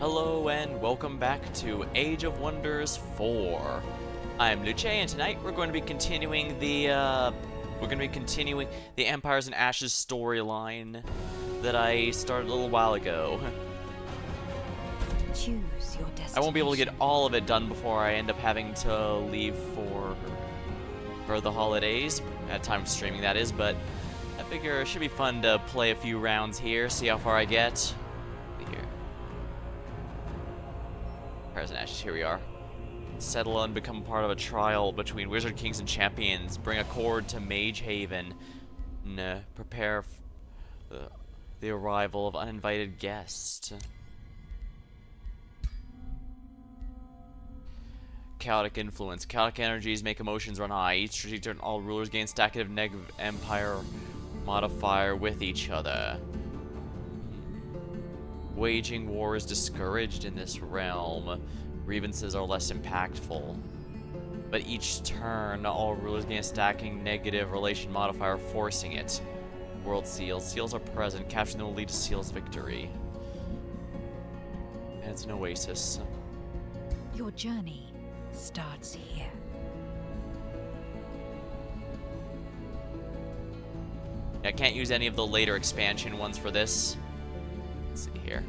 Hello and welcome back to Age of Wonders 4. I'm Luce, and tonight we're going to be continuing the Empires and Ashes storyline that I started a little while ago. Choose your destination. I won't be able to get all of it done before I end up having to leave for the holidays, at time of streaming that is, but I figure it should be fun to play a few rounds here, see how far I get. Empires and Ashes, here we are. Settle and become part of a trial between Wizard Kings and Champions. Bring a cord to Mage Haven. Prepare the arrival of uninvited guests. Chaotic influence. Chaotic energies make emotions run high. Each strategic turn, all rulers gain stack of negative empire modifier with each other. Waging war is discouraged in this realm. Grievances are less impactful. But each turn, all rulers gain a stacking negative relation modifier, forcing it. World Seals. Seals are present. Capturing them will lead to Seals victory. And it's an Oasis. Your journey starts here. I can't use any of the later expansion ones for this. Let's see here.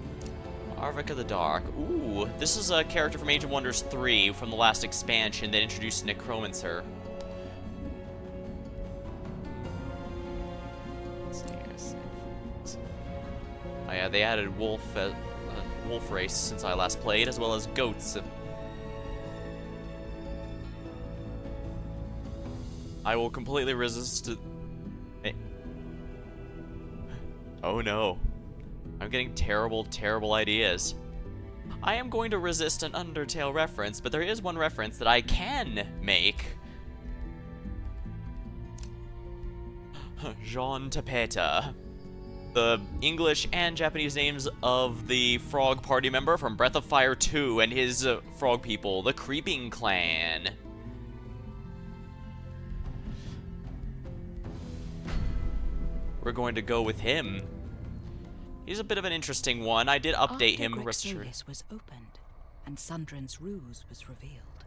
Arvik of the Dark. Ooh, this is a character from Age of Wonders 3 from the last expansion that introduced Necromancer. Let's see here. Oh yeah, they added wolf race since I last played, as well as goats. I will completely resist. Oh no. I'm getting terrible, terrible ideas. I am going to resist an Undertale reference, but there is one reference that I can make. Jean Tapeta. The English and Japanese names of the frog party member from Breath of Fire 2 and his frog people, the Creeping Clan. We're going to go with him. He's a bit of an interesting one. I did update him. After Grexolis was opened, and Sundrin's ruse was revealed,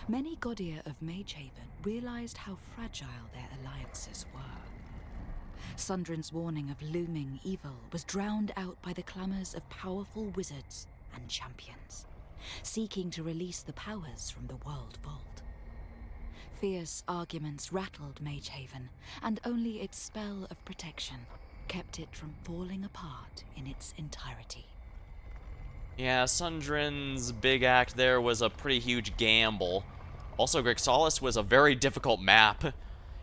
many Godia of Magehaven realized how fragile their alliances were. Sundrin's warning of looming evil was drowned out by the clamors of powerful wizards and champions, seeking to release the powers from the World Vault. Fierce arguments rattled Magehaven, and only its spell of protection kept it from falling apart in its entirety. Yeah, Sundrin's big act there was a pretty huge gamble. Also, Grexolis was a very difficult map.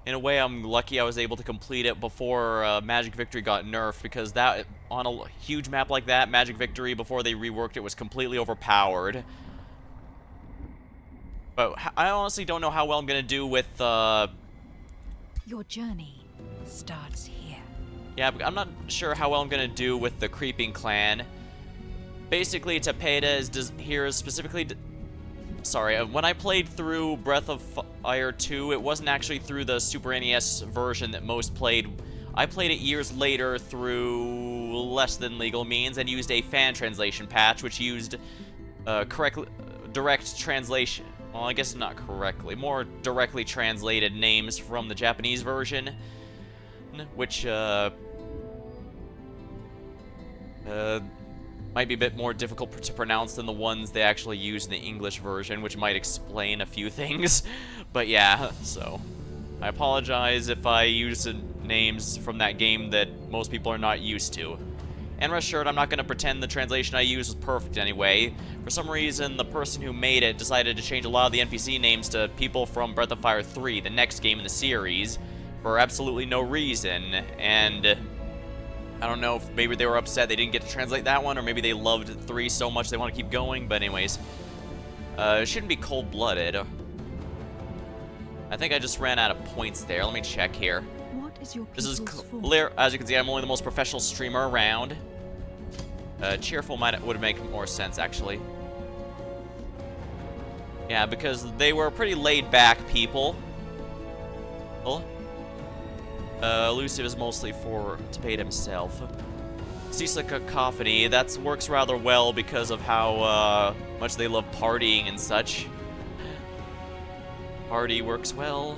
In a way, I'm lucky I was able to complete it before Magic Victory got nerfed, because that on a huge map like that, Magic Victory, before they reworked it, was completely overpowered. But I honestly don't know how well I'm going to do with... Your journey starts here. Yeah, I'm not sure how well I'm going to do with the Creeping Clan. Basically, Tapeta is here specifically... Sorry, when I played through Breath of Fire 2, it wasn't actually through the Super NES version that most played. I played it years later through less than legal means and used a fan translation patch, which used direct translation. Well, I guess not correctly. More directly translated names from the Japanese version, which might be a bit more difficult to pronounce than the ones they actually use in the English version, which might explain a few things. But yeah, so I apologize if I use names from that game that most people are not used to. And rest assured, I'm not going to pretend the translation I used was perfect anyway. For some reason, the person who made it decided to change a lot of the NPC names to people from Breath of Fire 3, the next game in the series, for absolutely no reason. And I don't know if maybe they were upset they didn't get to translate that one, or maybe they loved 3 so much they want to keep going. But anyways, it shouldn't be cold-blooded. I think I just ran out of points there. Let me check here. What is your This is form? clear. As you can see, I'm only the most professional streamer around. Cheerful would make more sense, actually. Yeah, because they were pretty laid-back people. Well, Elusive is mostly for Tapeta himself. Cease Cacophony. That works rather well because of how much they love partying and such. Party works well.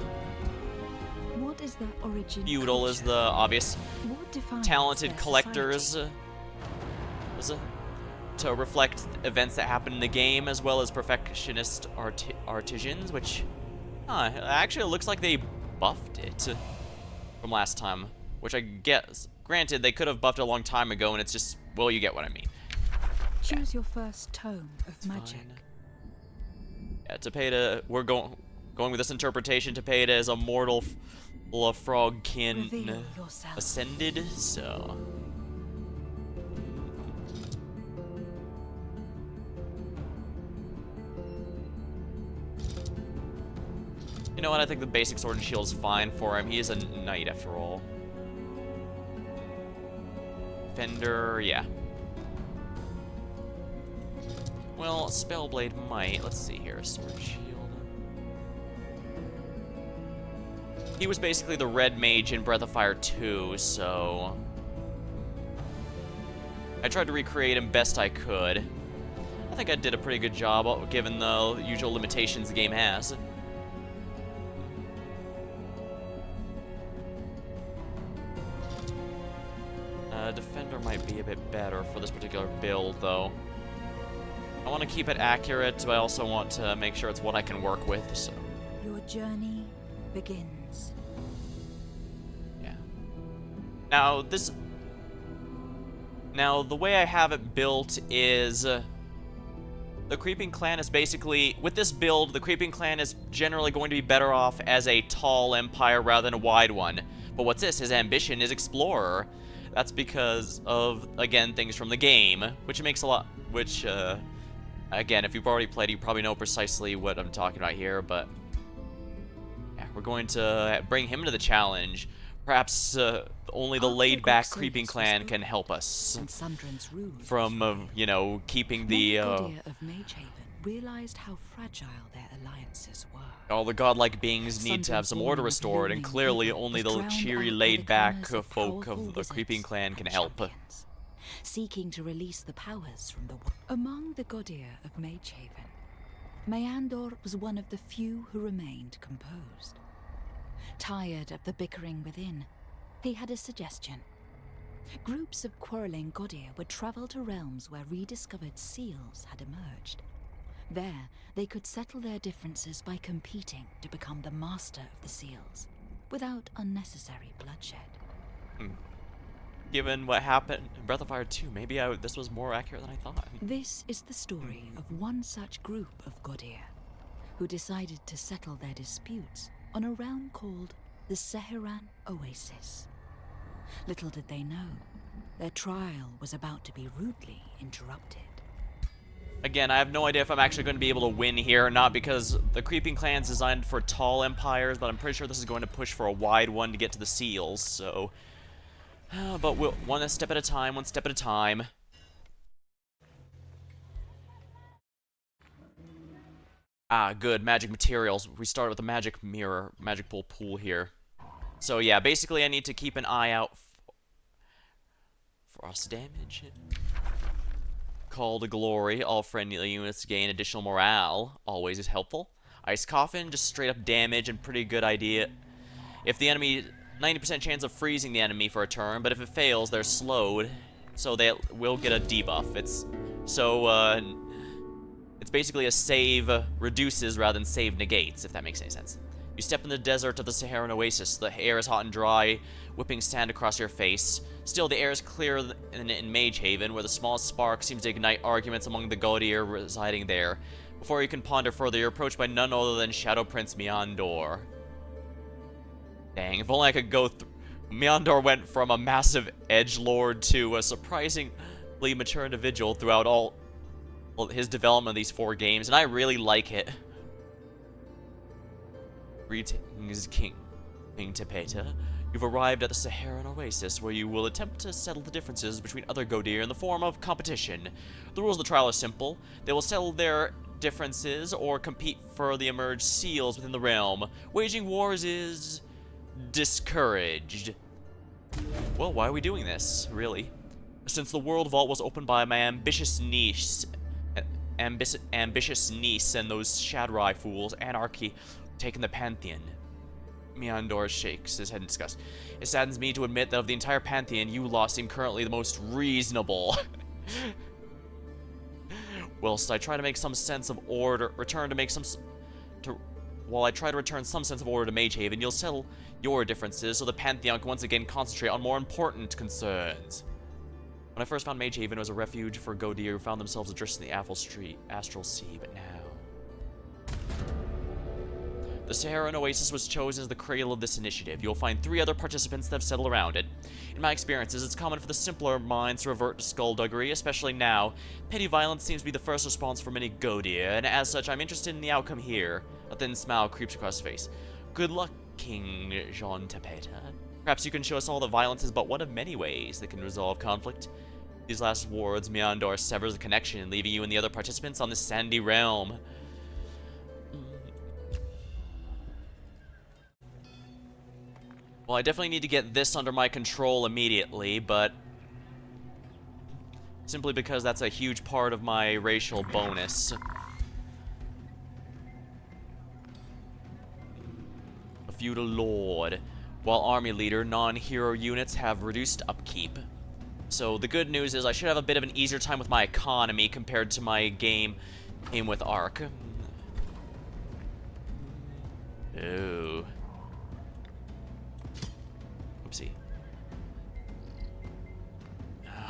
What is their origin? Feudal is the obvious. What defines Talented their collectors society? To reflect events that happen in the game, as well as perfectionist artisans, which actually it looks like they buffed it from last time, which I guess, granted, they could have buffed it a long time ago, and it's just, well, you get what I mean. Choose your first tome of magic. Fine. Yeah, Tepeda, we're going with this interpretation. Tepeda is a mortal frogkin ascended, so. You know what, I think the basic sword and shield is fine for him. He is a knight after all. Fender, yeah. Well, Spellblade might. Let's see here, sword and shield. He was basically the red mage in Breath of Fire 2, so I tried to recreate him best I could. I think I did a pretty good job, given the usual limitations the game has. Defender might be a bit better for this particular build, though. I want to keep it accurate, but I also want to make sure it's what I can work with, so. Your journey begins. Yeah. Now, the way I have it built is... the Creeping Clan is basically... With this build, the Creeping Clan is generally going to be better off as a tall empire rather than a wide one. But what's this? His ambition is Explorer. That's because of, again, things from the game, which makes a lot... Which, again, if you've already played, you probably know precisely what I'm talking about here, but... Yeah, we're going to bring him to the challenge. Perhaps only the laid-back Creeping Clan can help us from, you know, keeping the... realized how fragile their alliances were. All the godlike beings need to have some order restored, and clearly only the cheery, laid-back folk of the Creeping Clan can help. Seeking to release the powers from the... Among the Godir of Magehaven, Meandor was one of the few who remained composed. Tired of the bickering within, he had a suggestion. Groups of quarreling Godir would travel to realms where rediscovered seals had emerged. There, they could settle their differences by competing to become the master of the seals, without unnecessary bloodshed. Given what happened in Breath of Fire 2, maybe this was more accurate than I thought. This is the story of one such group of Godir, who decided to settle their disputes on a realm called the Sehiran Oasis. Little did they know, their trial was about to be rudely interrupted. Again, I have no idea if I'm actually going to be able to win here or not, because the Creeping Clan's designed for tall empires, but I'm pretty sure this is going to push for a wide one to get to the seals, so... but we'll one step at a time, one step at a time. Ah, good, magic materials. We start with the magic mirror, magic pool here. So yeah, basically I need to keep an eye out for frost damage. Call to Glory. All friendly units gain additional morale. Always is helpful. Ice Coffin, just straight up damage and pretty good idea. If the enemy... 90% chance of freezing the enemy for a turn, but if it fails, they're slowed. So they will get a debuff. It's basically a save reduces rather than save negates, if that makes any sense. You step in the desert of the Sehiran Oasis. The air is hot and dry, whipping sand across your face. Still, the air is clearer than in Magehaven, where the smallest spark seems to ignite arguments among the Godir residing there. Before you can ponder further, you're approached by none other than Shadow Prince Meandor. Dang, if only I could go through... Meandor went from a massive edgelord to a surprisingly mature individual throughout all his development of these 4 games, and I really like it. Greetings, King Tepeta. You've arrived at the Sehiran Oasis, where you will attempt to settle the differences between other Godir in the form of competition. The rules of the trial are simple. They will settle their differences or compete for the emerged seals within the realm. Waging wars is... discouraged. Well, why are we doing this, really? Since the World Vault was opened by my ambitious niece, ambitious niece and those Shadrai fools, anarchy taken the Pantheon. Meandor shakes his head in disgust. It saddens me to admit that of the entire Pantheon, you lot seem currently the most reasonable. Whilst I try to make some sense of order, while I try to return some sense of order to Magehaven, you'll settle your differences so the Pantheon can once again concentrate on more important concerns. When I first found Magehaven, it was a refuge for Godir who found themselves adrift in the Astral Sea, but now... The Sehiran Oasis was chosen as the cradle of this initiative. You'll find 3 other participants that have settled around it. In my experiences, it's common for the simpler minds to revert to skullduggery, especially now. Petty violence seems to be the first response for many Godir, and as such, I'm interested in the outcome here. A thin smile creeps across his face. Good luck, King Jean Tapeta. Perhaps you can show us all that violence is but one of many ways that can resolve conflict. These last words, Meandor severs the connection, leaving you and the other participants on this sandy realm. Well, I definitely need to get this under my control immediately, but simply because that's a huge part of my racial bonus. A feudal lord. While army leader, non-hero units have reduced upkeep. So the good news is I should have a bit of an easier time with my economy compared to my game with Ark. Ooh. Oopsie.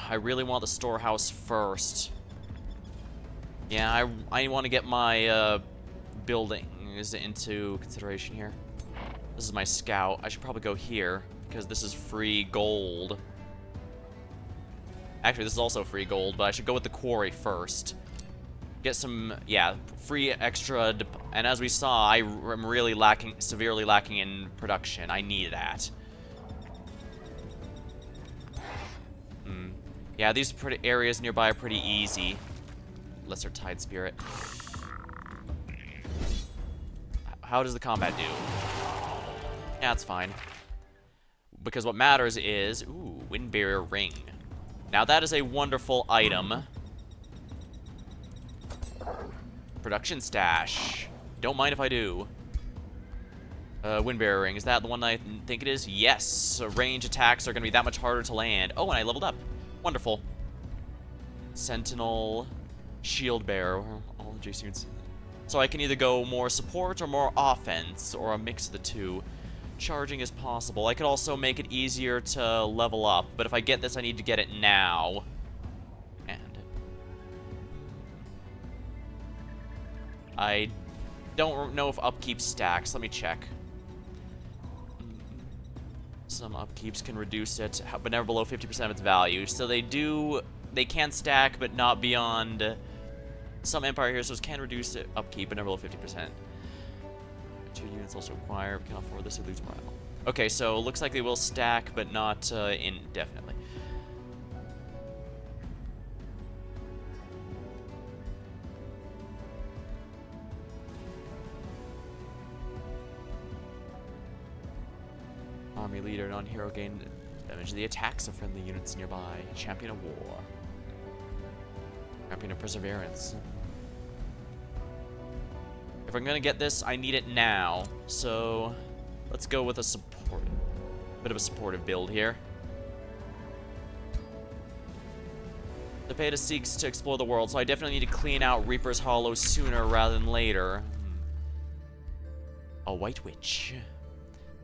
I really want the storehouse first. Yeah, I want to get my buildings into consideration here. This is my scout. I should probably go here because this is free gold. Actually, this is also free gold, but I should go with the quarry first. Get some, yeah, free extra, and as we saw, I am really severely lacking in production. I need that. Yeah, these areas nearby are pretty easy. Lesser Tide Spirit. How does the combat do? Yeah, it's fine. Because what matters is, ooh, Wind Barrier Ring. Now that is a wonderful item. Production stash. Don't mind if I do. Wind Barrier Ring. Is that the one I think it is? Yes. Range attacks are going to be that much harder to land. Oh, and I leveled up. Wonderful. Sentinel. Shield Bearer. All the J units. So I can either go more support or more offense, or a mix of the two. Charging is possible. I could also make it easier to level up, but if I get this, I need to get it now. And I don't know if upkeep stacks. Let me check. Some upkeeps can reduce it, but never below 50% of its value. So they can stack, but not beyond. Some Empire heroes can reduce it upkeep, but never below 50%. 2 units also acquire. If we can't afford this, we lose morale. Okay, so looks like they will stack, but not indefinitely. Army leader, non-hero gain damage to the attacks of friendly units nearby. Champion of war. Champion of perseverance. If I'm gonna get this, I need it now. So let's go with a bit of a supportive build here. The Tapeta seeks to explore the world, so I definitely need to clean out Reaper's Hollow sooner rather than later. A White Witch.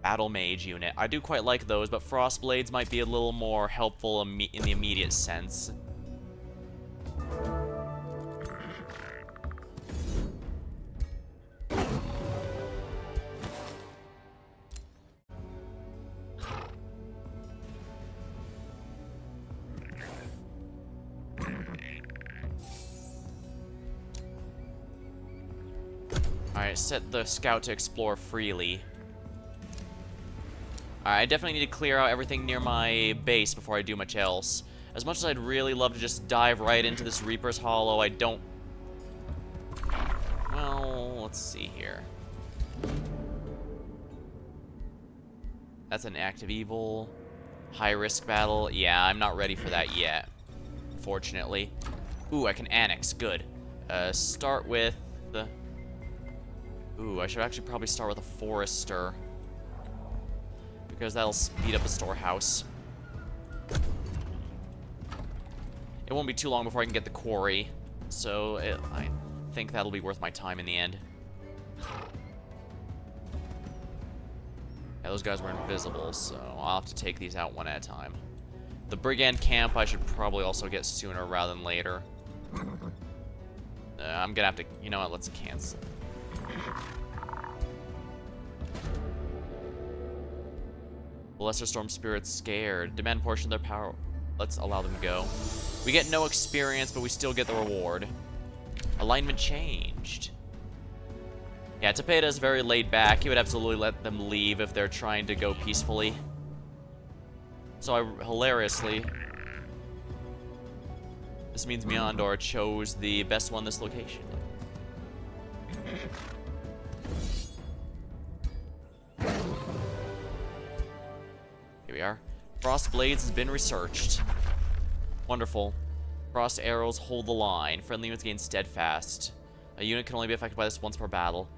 Battle Mage unit. I do quite like those, but Frostblades might be a little more helpful in the immediate sense. Alright, set the scout to explore freely. Alright, I definitely need to clear out everything near my base before I do much else. As much as I'd really love to just dive right into this Reaper's Hollow, I don't... Well, let's see here. That's an active evil. High-risk battle. Yeah, I'm not ready for that yet. unfortunately. Ooh, I can annex. Good. Start with the... Ooh, I should actually probably start with a forester, because that'll speed up the storehouse. It won't be too long before I can get the quarry, so I think that'll be worth my time in the end. Yeah, those guys were invisible, so I'll have to take these out one at a time. The brigand camp I should probably also get sooner rather than later. I'm gonna have to... You know what? Let's cancel. The Lesser Storm Spirit's scared. Demand a portion of their power. Let's allow them to go. We get no experience, but we still get the reward. Alignment changed. Yeah, Tapeda's very laid back. He would absolutely let them leave if they're trying to go peacefully. So hilariously, this means Meondor chose the best one this location. Here we are. Frost Blades has been researched. Wonderful. Frost Arrows hold the line. Friendly units gain Steadfast. A unit can only be affected by this once per battle.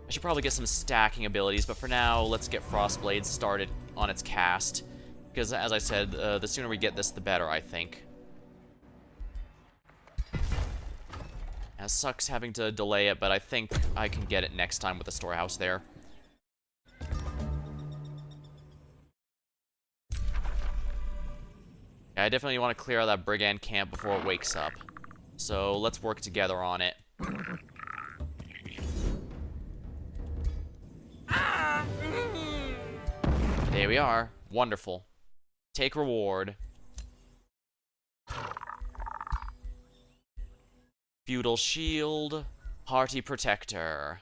I should probably get some stacking abilities, but for now, let's get Frost Blades started on its cast. Because, as I said, the sooner we get this, the better, I think. It sucks having to delay it, but I think I can get it next time with the storehouse there. Yeah, I definitely want to clear out that brigand camp before it wakes up. So let's work together on it. There we are. Wonderful. Take reward. Feudal Shield. Hearty Protector.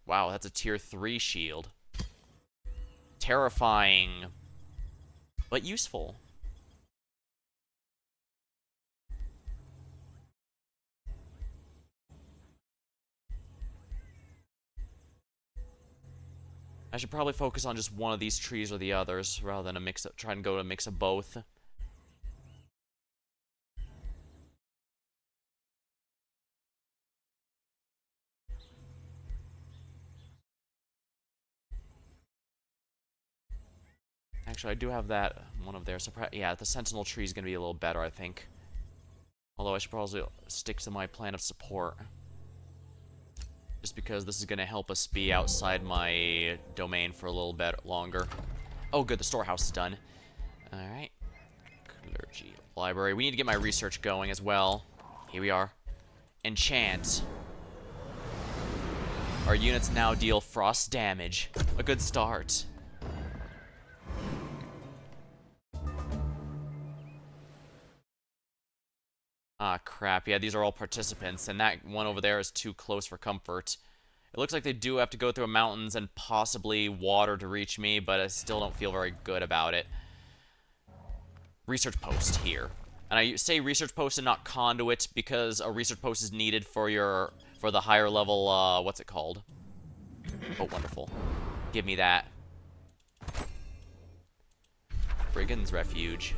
Wow, that's a tier 3 shield. Terrifying. But useful. I should probably focus on just one of these trees or the others, rather than try and go to a mix of both. Actually, I do have that one of theirs. Yeah, the Sentinel tree is going to be a little better, I think. Although I should probably stick to my plan of support. Just because this is going to help us be outside my domain for a little bit longer. Oh, good, the storehouse is done. Alright. Clergy. Library. We need to get my research going as well. Here we are. Enchant. Our units now deal frost damage. A good start. Ah, crap. Yeah, these are all participants, and that one over there is too close for comfort. It looks like they do have to go through mountains and possibly water to reach me, but I still don't feel very good about it. Research post here. And I say research post and not conduit because a research post is needed for the higher level, what's it called? Oh, wonderful. Give me that. Brigand's Refuge.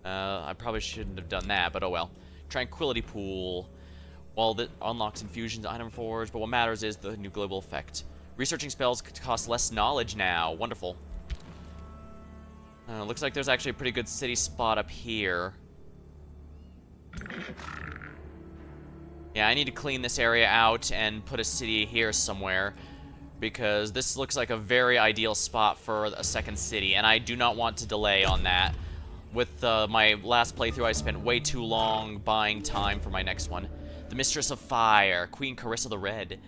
I probably shouldn't have done that, but oh well. Tranquility Pool. While that unlocks infusions, item forge, but what matters is the new global effect. Researching spells cost less knowledge now. Wonderful. Looks like there's actually a pretty good city spot up here. Yeah, I need to clean this area out and put a city here somewhere, because this looks like a very ideal spot for a second city, and I do not want to delay on that. With my last playthrough, I spent way too long buying time for my next one. The Mistress of Fire, Queen Carissa the Red.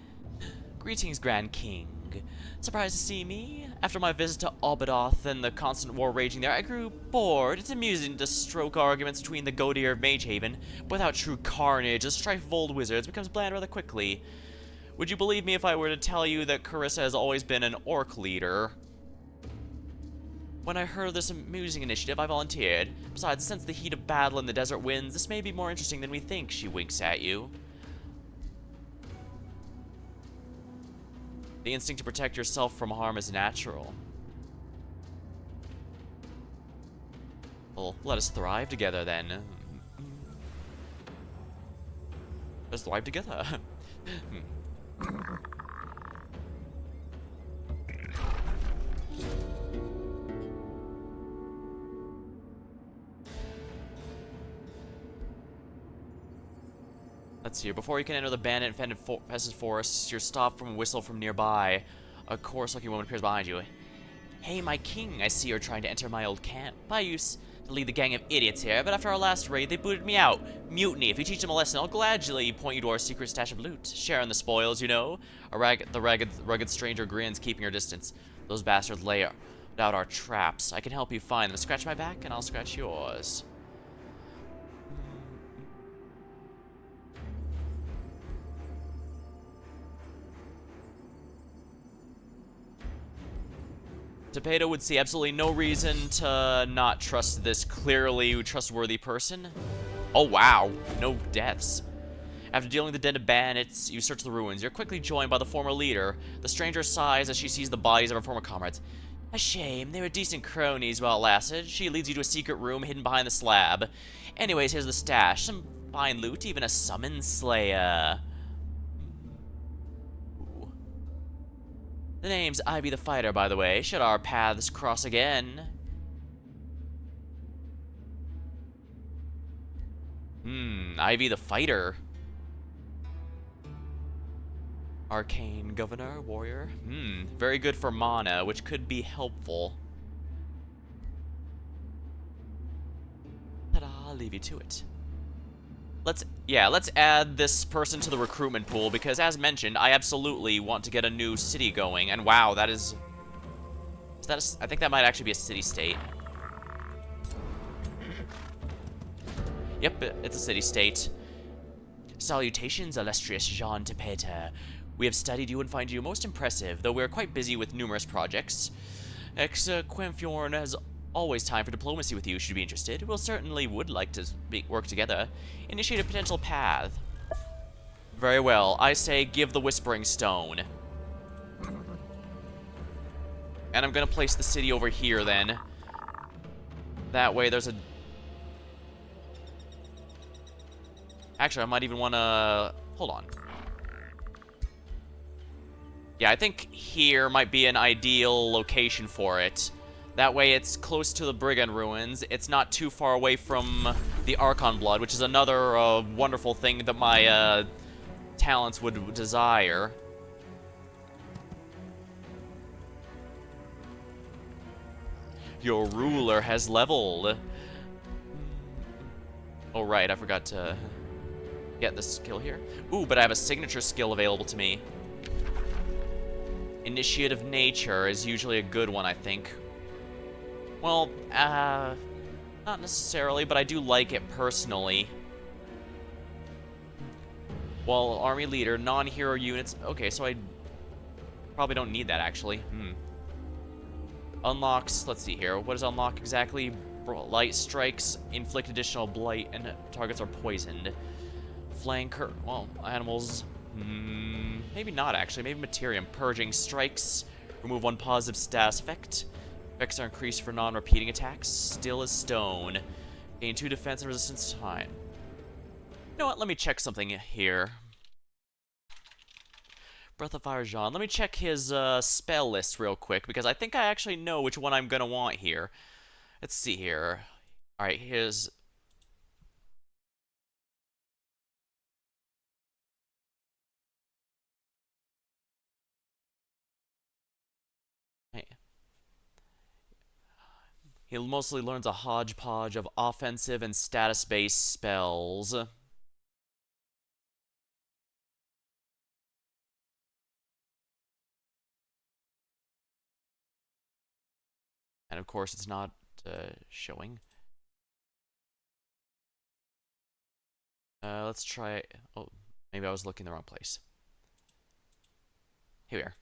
Greetings, Grand King. Surprised to see me? After my visit to Obadoth and the constant war raging there, I grew bored. It's amusing to stroke arguments between the Godir of Magehaven. Without true carnage, a strife of old wizards becomes bland rather quickly. Would you believe me if I were to tell you that Carissa has always been an orc leader? When I heard of this amusing initiative, I volunteered. Besides, since the heat of battle in the desert winds, this may be more interesting than we think, she winks at you. The instinct to protect yourself from harm is natural. Well, let us thrive together then. Let's thrive together. Let's see here. Before you can enter the bandit-infested forests, you're stopped from a whistle from nearby. A coarse-looking woman appears behind you. Hey, my king, I see you're trying to enter my old camp. I used to lead the gang of idiots here, but after our last raid, they booted me out. Mutiny. If you teach them a lesson, I'll gladly point you to our secret stash of loot. Sharing the spoils, you know. The rugged stranger grins, keeping her distance. Those bastards lay out our traps. I can help you find them. Scratch my back, and I'll scratch yours. Tapedo would see absolutely no reason to not trust this clearly trustworthy person. Oh wow, no deaths. After dealing with the dead bandits, you search the ruins. You're quickly joined by the former leader. The stranger sighs as she sees the bodies of her former comrades. A shame, they were decent cronies while it lasted. She leads you to a secret room hidden behind the slab. Anyways, here's the stash. Some fine loot, even a summon slayer. The name's Ivy the Fighter, by the way, should our paths cross again. Ivy the Fighter. Arcane Governor, Warrior. Very good for mana, which could be helpful. Ta-da, I'll leave you to it. Let's add this person to the recruitment pool, because as mentioned, I absolutely want to get a new city going, and wow, that is that I think that might actually be a city-state. Yep, it's a city-state. Salutations, illustrious Jean Tapeter. We have studied you and find you most impressive, though we are quite busy with numerous projects. Quenfjorn has always time for diplomacy with you, should you be interested. We'll certainly would like to work together. Initiate a potential path. Very well. I say give the Whispering Stone. And I'm gonna place the city over here then. That way there's a... Actually, I might even wanna... Hold on. Yeah, I think here might be an ideal location for it. That way it's close to the Brigand Ruins. It's not too far away from the Archon Blood, which is another wonderful thing that my talents would desire. Your ruler has leveled. Oh right, I forgot to get this skill here. Ooh, but I have a signature skill available to me. Initiative Nature is usually a good one, I think. Well, not necessarily, but I do like it personally. Well, Army Leader, non-hero units. Okay, so I probably don't need that, actually. Unlocks, let's see here. What does unlock exactly? Light strikes, inflict additional blight, and targets are poisoned. Flanker, well, animals. Maybe not, actually. Maybe Materium. Purging strikes. Remove one positive status effect. Effects are increased for non-repeating attacks. Still as stone. Gain 2 defense and resistance time. You know what? Let me check something here. Breath of Fire Jean. Let me check his spell list real quick, because I think I actually know which one I'm gonna want here. Let's see here. Alright, his... He mostly learns a hodgepodge of offensive and status-based spells. And of course, it's not showing. Let's try... Oh, maybe I was looking in the wrong place. Here we are.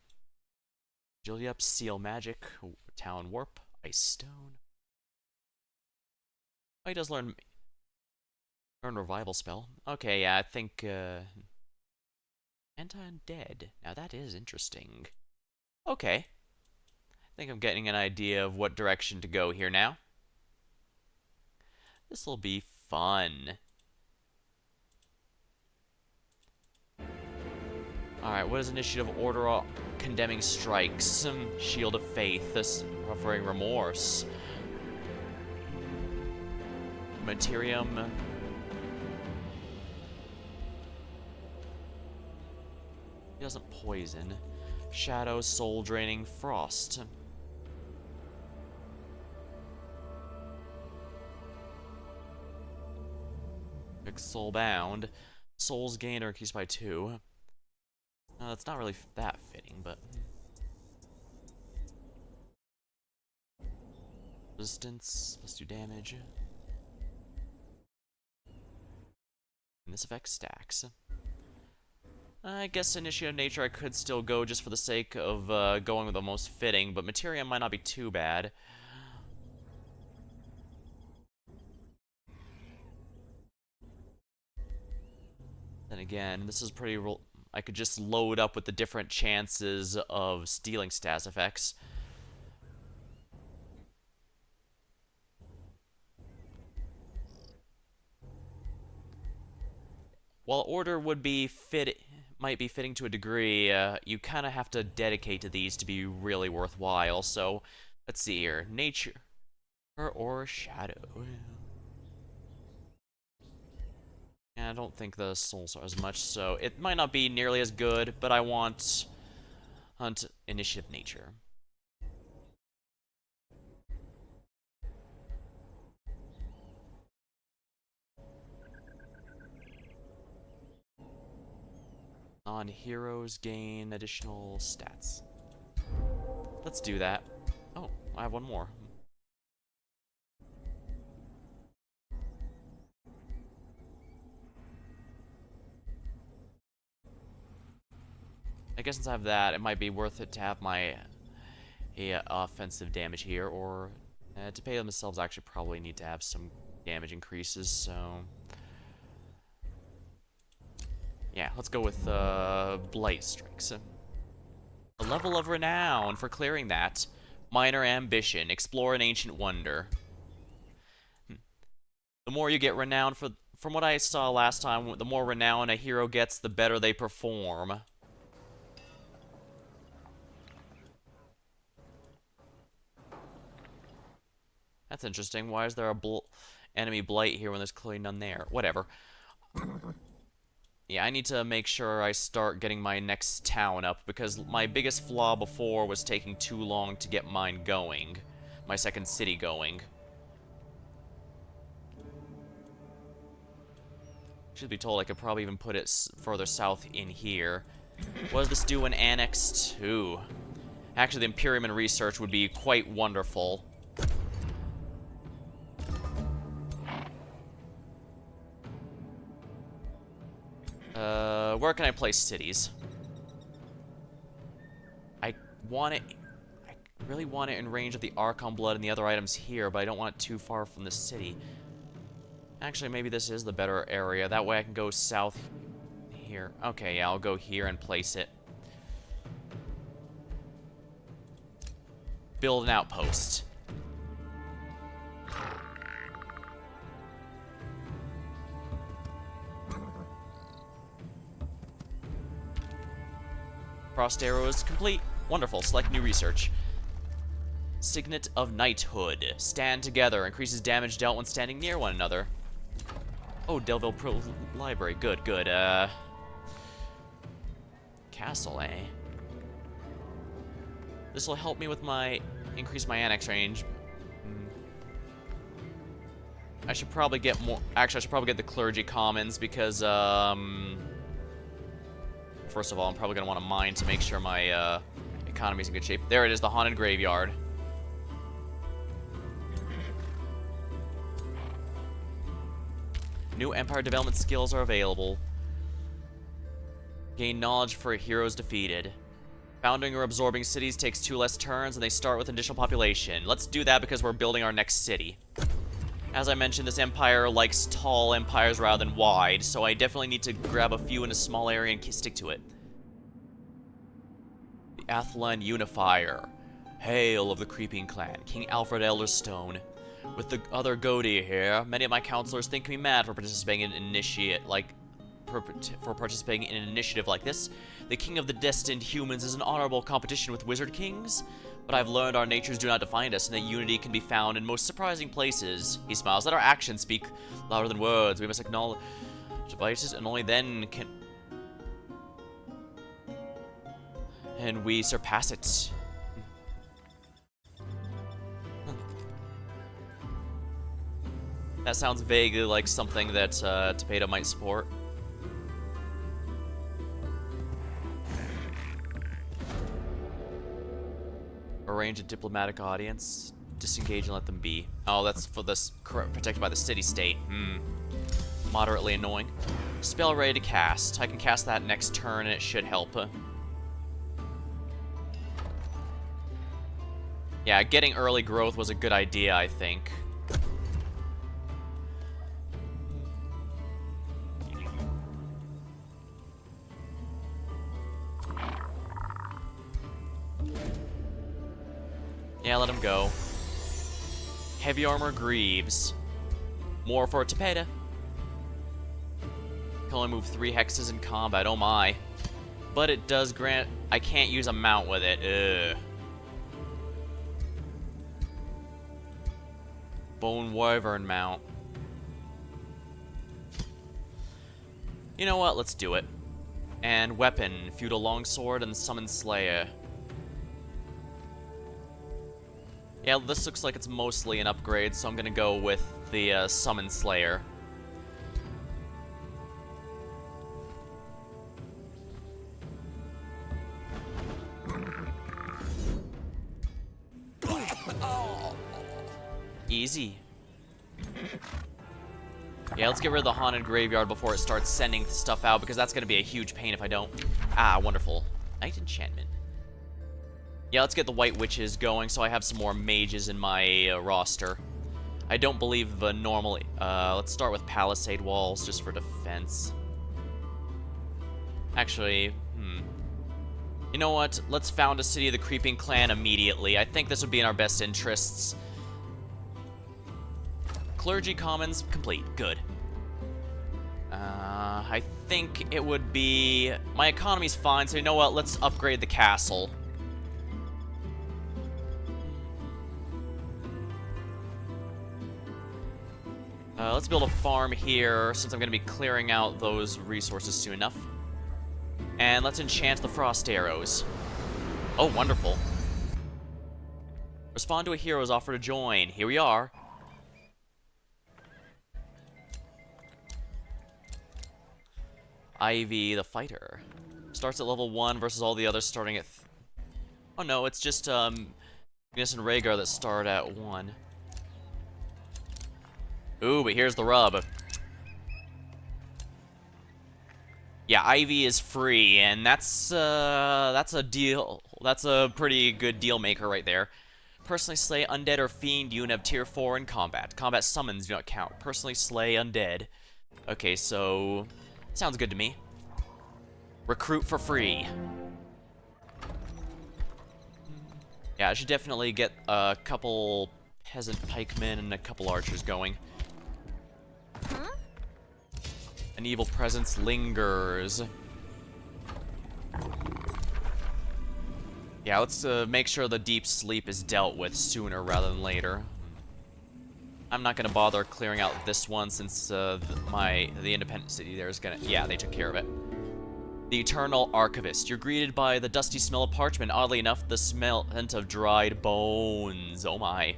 Juliep, Seal Magic, Town Warp, Ice Stone. Oh, he does learn Revival spell. Okay, yeah, I think, Anti-Undead. Now that is interesting. Okay. I think I'm getting an idea of what direction to go here now. This'll be fun. Alright, what is initiative order condemning strikes? Shield of faith, this offering remorse. Materium. He doesn't poison. Shadow, soul draining, frost. Soul bound. Souls gained are increased by 2. That's not really that fitting, but... Resistance, let's do damage. And this effect stacks. I guess Initiative Nature I could still go just for the sake of going with the most fitting, but Materium might not be too bad. Then again, this is pretty... I could just load up with the different chances of stealing stats effects. While order would be might be fitting to a degree, you kind of have to dedicate to these to be really worthwhile. So, let's see here. Nature or shadow. I don't think the souls are as much, so it might not be nearly as good, but I want hunt initiative nature. Non-heroes gain additional stats. Let's do that. Oh, I have one more. I guess since I have that, it might be worth it to have my offensive damage here, or to pay themselves, I actually probably need to have some damage increases, so... Yeah, let's go with Blight Strikes. A level of renown for clearing that. Minor ambition, explore an ancient wonder. The more you get renown from what I saw last time, the more renown a hero gets, the better they perform. That's interesting. Why is there a enemy blight here when there's clearly none there? Whatever. Yeah, I need to make sure I start getting my next town up, because my biggest flaw before was taking too long to get mine going. My second city going. Should be told I could probably even put it further south in here. What does this do when annexed to? Actually, the Imperium and research would be quite wonderful. Where can I place cities? I really want it in range of the Archon Blood and the other items here, but I don't want it too far from the city. Actually, maybe this is the better area. That way I can go south here. Okay, yeah, I'll go here and place it. Build an outpost. Frost arrow is complete. Wonderful. Select new research. Signet of Knighthood. Stand together. Increases damage dealt when standing near one another. Oh, Delville Pro Library. Good, good. Castle, eh? This will help me with increase my annex range. I should probably get more... Actually, I should probably get the Clergy Commons because, first of all, I'm probably going to want to mine to make sure my economy's in good shape. There it is, the Haunted Graveyard. New Empire development skills are available. Gain knowledge for heroes defeated. Founding or absorbing cities takes 2 less turns, and they start with additional population. Let's do that because we're building our next city. As I mentioned, this empire likes tall empires rather than wide, so I definitely need to grab a few in a small area and stick to it. The Athlan Unifier. Hail of the Creeping Clan, King Alfred Elderstone. With the other Godi here, many of my counselors think me mad for participating in an initiative like this. The King of the Destined Humans is an honorable competition with Wizard Kings, but I've learned our natures do not define us, and that unity can be found in most surprising places. He smiles. Let our actions speak louder than words. We must acknowledge devices, and only then can we surpass it. That sounds vaguely like something that Tapedo might support. Arrange a diplomatic audience. Disengage and let them be. Oh, that's for this protected by the city-state. Moderately annoying. Spell ready to cast. I can cast that next turn and it should help. Yeah, getting early growth was a good idea, I think. Yeah, let him go. Heavy armor Greaves. More for Tapedo. Can only move 3 hexes in combat, oh my. But it does grant... I can't use a mount with it, ugh. Bone Wyvern mount. You know what, let's do it. And weapon, Feudal Longsword and Summon Slayer. Yeah, this looks like it's mostly an upgrade, so I'm gonna go with the Summon Slayer. Easy. Yeah, let's get rid of the Haunted Graveyard before it starts sending stuff out, because that's gonna be a huge pain if I don't. Ah, wonderful. Night Enchantment. Yeah, let's get the White Witches going so I have some more mages in my roster. I don't believe normally... let's start with Palisade Walls just for defense. Actually, you know what? Let's found a City of the Creeping Clan immediately. I think this would be in our best interests. Clergy Commons complete. Good. I think it would be... My economy's fine, so you know what? Let's upgrade the castle. Let's build a farm here, since I'm going to be clearing out those resources soon enough. And let's enchant the Frost Arrows. Oh, wonderful. Respond to a hero's offer to join. Here we are. Ivy the Fighter. Starts at level 1 versus all the others starting at... Oh no, it's just, Ignis and Rhaegar that start at 1. Ooh, but here's the rub. Yeah, Ivy is free, and that's a deal. That's a pretty good deal maker right there. Personally slay undead or fiend, you have tier 4 in combat. Combat summons do not count. Personally slay undead. Okay, so... Sounds good to me. Recruit for free. Yeah, I should definitely get a couple peasant pikemen and a couple archers going. Huh? An evil presence lingers. Yeah, let's make sure the deep sleep is dealt with sooner rather than later. I'm not gonna bother clearing out this one since the independent city there is gonna... Yeah, they took care of it. The Eternal Archivist. You're greeted by the dusty smell of parchment. Oddly enough, the smell of dried bones. Oh my.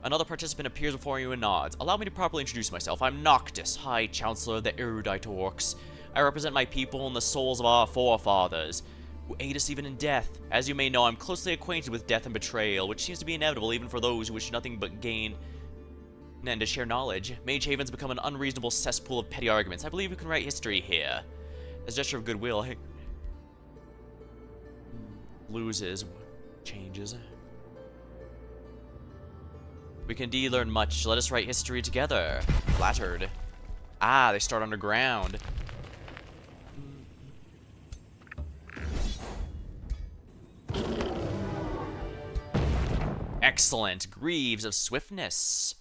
Another participant appears before you and nods. Allow me to properly introduce myself. I'm Noctis, High Chancellor of the Erudite Orcs. I represent my people and the souls of our forefathers, who aid us even in death. As you may know, I'm closely acquainted with death and betrayal, which seems to be inevitable even for those who wish nothing but gain and to share knowledge. Mage Haven's become an unreasonable cesspool of petty arguments. I believe we can write history here. As a gesture of goodwill, loses, changes. We can indeed learn much. Let us write history together. Flattered. Ah, they start underground. Excellent. Greaves of Swiftness.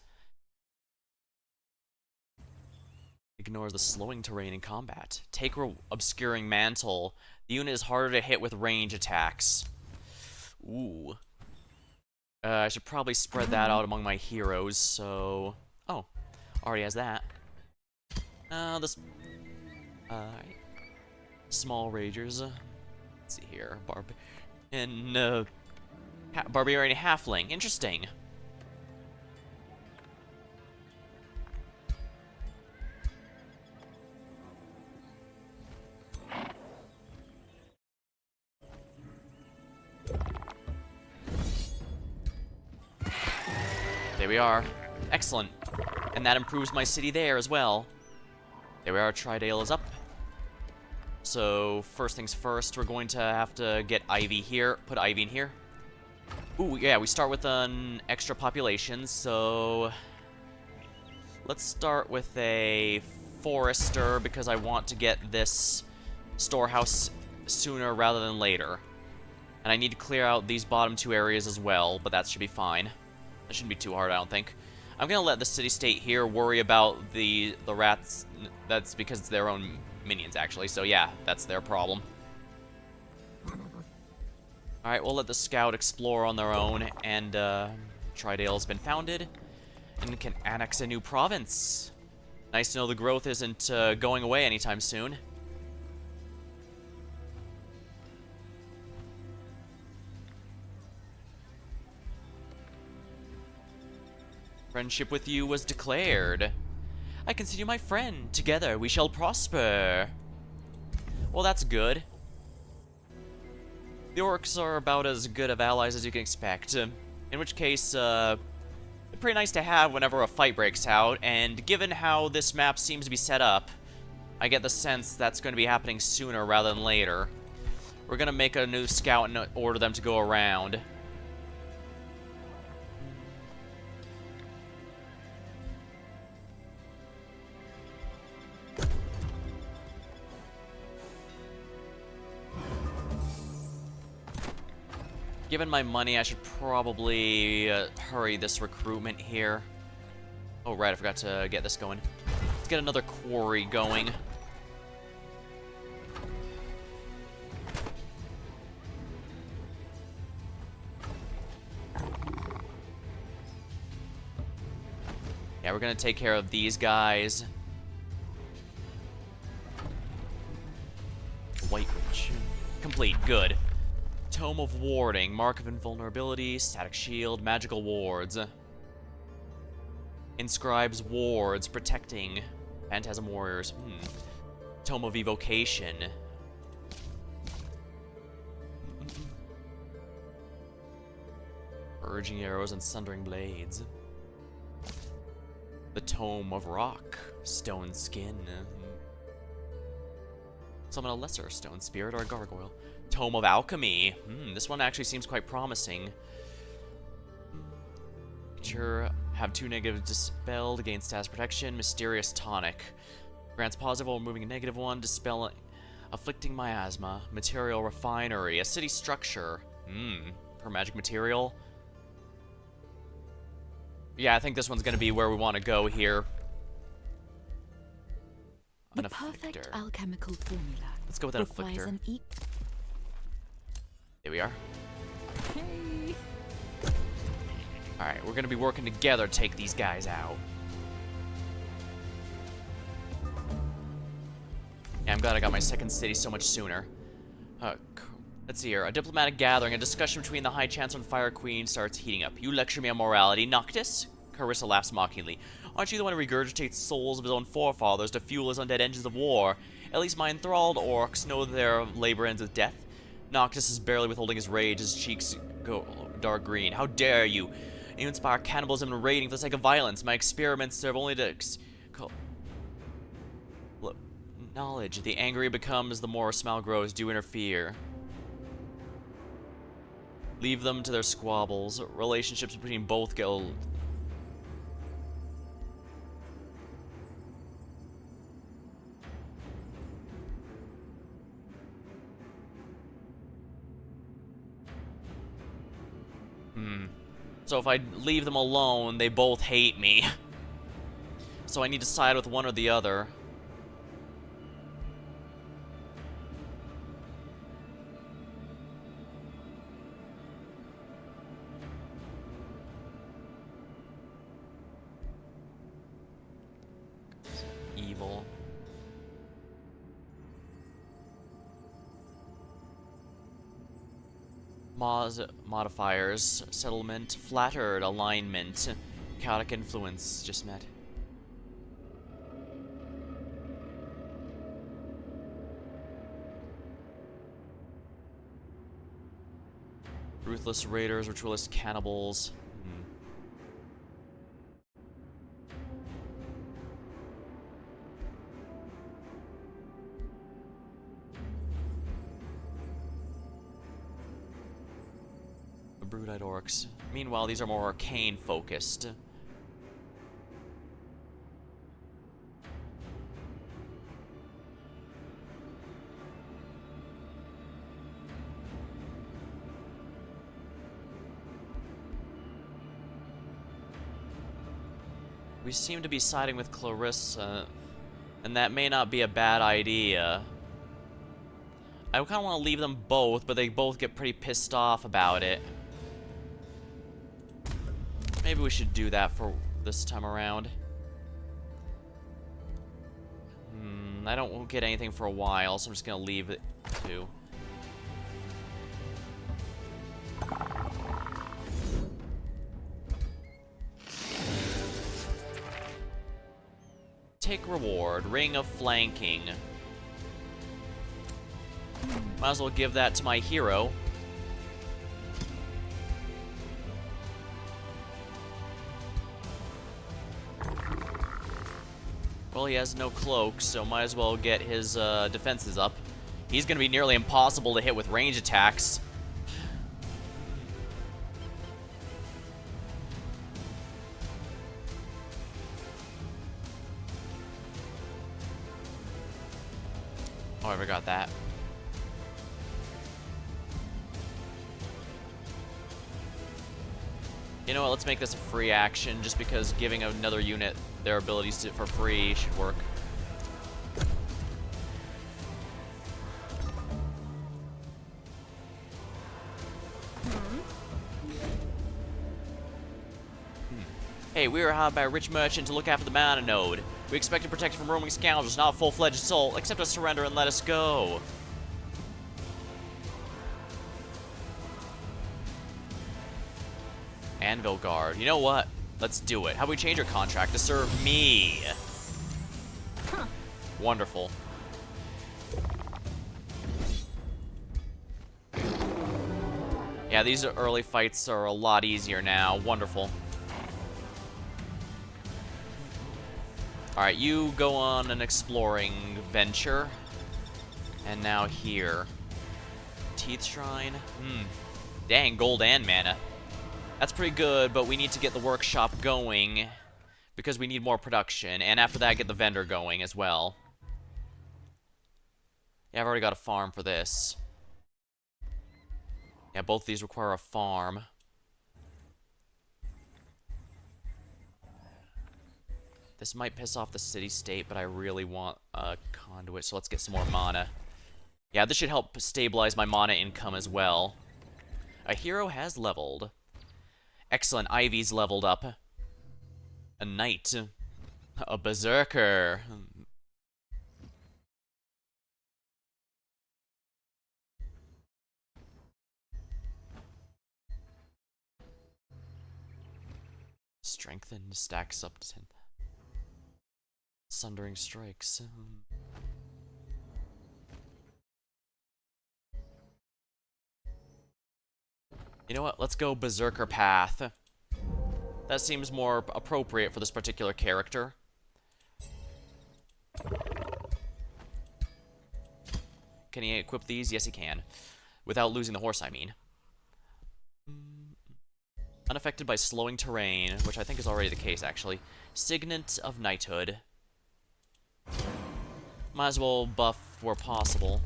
Ignores the slowing terrain in combat. Take Obscuring Mantle. The unit is harder to hit with range attacks. Ooh. I should probably spread that out among my heroes, so... Oh, already has that. This... Alright. Small Ragers. Let's see here. Barbarian Halfling. Interesting. There we are. Excellent. And that improves my city there as well. There we are, Tridale is up. So, first things first, we're going to have to get Ivy here, put Ivy in here. Ooh, yeah, we start with an extra population, so... Let's start with a Forester, because I want to get this storehouse sooner rather than later. And I need to clear out these bottom two areas as well, but that should be fine. That shouldn't be too hard, I don't think. I'm gonna let the city-state here worry about the rats. That's because it's their own minions, actually. So yeah, that's their problem. Alright, we'll let the scout explore on their own, and Tridale's been founded, and can annex a new province. Nice to know the growth isn't going away anytime soon. Friendship with you was declared. I consider you my friend. Together we shall prosper. Well, that's good. The orcs are about as good of allies as you can expect. In which case, they're pretty nice to have whenever a fight breaks out, and given how this map seems to be set up, I get the sense that's going to be happening sooner rather than later. We're going to make a new scout and order them to go around. Given my money, I should probably hurry this recruitment here. Oh, right, I forgot to get this going. Let's get another quarry going. Yeah, we're gonna take care of these guys. White Witch. Complete, good. Tome of Warding, Mark of Invulnerability, Static Shield, Magical Wards. Inscribes Wards, Protecting Phantasm Warriors. Tome of Evocation. Urging Arrows and Sundering Blades. The Tome of Rock, Stone Skin. Summon a Lesser Stone Spirit or a Gargoyle. Tome of Alchemy. This one actually seems quite promising. Sure, have 2 negatives dispelled, gain status protection. Mysterious Tonic. Grants positive while removing a negative one, dispelling afflicting miasma. Material Refinery. A city structure. Per magic material. Yeah, I think this one's gonna be where we want to go here. The perfect alchemical formula. Let's go with an Afflictor. Here we are. Hey. Alright, we're gonna be working together to take these guys out. Yeah, I'm glad I got my second city so much sooner. Let's see here. A diplomatic gathering, a discussion between the High Chancellor and Fire Queen starts heating up. You lecture me on morality, Noctis? Carissa laughs mockingly. Aren't you the one who regurgitates souls of his own forefathers to fuel his undead engines of war? At least my enthralled orcs know their labor ends with death. Noctis is barely withholding his rage, his cheeks go dark green. How dare you? You inspire cannibalism and raiding for the sake of violence. My experiments serve only to knowledge. The angrier it becomes, the more a smile grows. Do interfere. Leave them to their squabbles. Relationships between both guilds. So if I leave them alone, they both hate me. So I need to side with one or the other. Evil. Modifiers. Settlement. Flattered. Alignment. Chaotic influence. Just met. Ruthless raiders. Ritualist cannibals. Brood-eyed orcs. Meanwhile, these are more arcane focused. We seem to be siding with Clarissa, and that may not be a bad idea. I kind of want to leave them both, but they both get pretty pissed off about it. Maybe we should do that for this time around. I don't get anything for a while, so I'm just gonna leave it too. Take reward, Ring of Flanking. Might as well give that to my hero. Well, he has no cloak, so might as well get his defenses up. He's gonna be nearly impossible to hit with range attacks. Oh, I forgot that. You know what, let's make this a free action, just because giving another unit their abilities for free should work. Hey, we were hired by a rich merchant to look after the mana node. We expect to protect from roaming scoundrels, not a full-fledged assault. Accept us surrender and let us go. Anvil Guard. You know what? Let's do it. How about we change our contract to serve me? Huh. Wonderful. Yeah, these early fights are a lot easier now. Wonderful. Alright, you go on an exploring venture. And now here. Teeth Shrine? Dang, gold and mana. That's pretty good, but we need to get the workshop going because we need more production, and after that get the vendor going as well. Yeah, I've already got a farm for this. Yeah, both these require a farm. This might piss off the city-state, but I really want a conduit, so let's get some more mana. Yeah, this should help stabilize my mana income as well. A hero has leveled. Excellent, Ivy's leveled up. A knight. A berserker. Strengthened stacks up to 10. Sundering strikes. You know what? Let's go berserker path. That seems more appropriate for this particular character. Can he equip these? Yes, he can. Without losing the horse, I mean. Unaffected by slowing terrain, which I think is already the case, actually. Signet of Knighthood. Might as well buff where possible.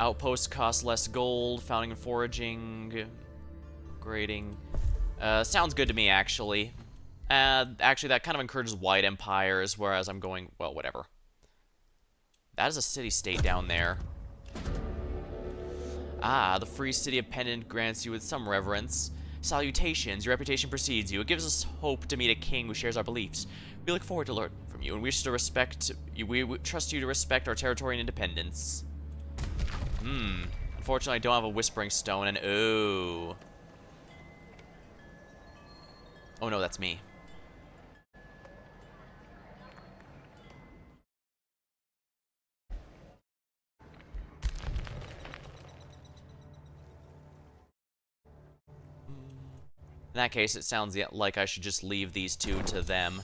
Outposts cost less gold, founding and foraging. upgrading. Sounds good to me, actually. Actually, that kind of encourages white empires, whereas I'm going... Well, whatever. That is a city-state down there. Ah, the free city of Pendant grants you with some reverence. Salutations, your reputation precedes you. It gives us hope to meet a king who shares our beliefs. We look forward to learn from you, and we trust you to respect our territory and independence. Unfortunately, I don't have a Whispering Stone, and oh. Oh no, that's me. In that case, it sounds like I should just leave these two to them.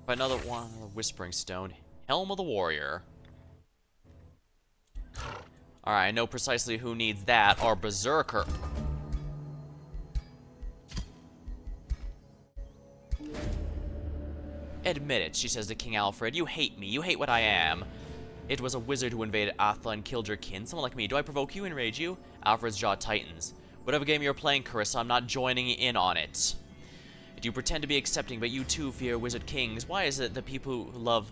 But another one, Whispering Stone. Helm of the Warrior. Alright, I know precisely who needs that. Our Berserker. Admit it, she says to King Alfred. You hate me. You hate what I am. It was a wizard who invaded Athla and killed your kin. Someone like me. Do I provoke you, enrage you? Alfred's jaw tightens. Whatever game you're playing, Carissa, I'm not joining in on it. You pretend to be accepting, but you too fear wizard kings. Why is it that people who love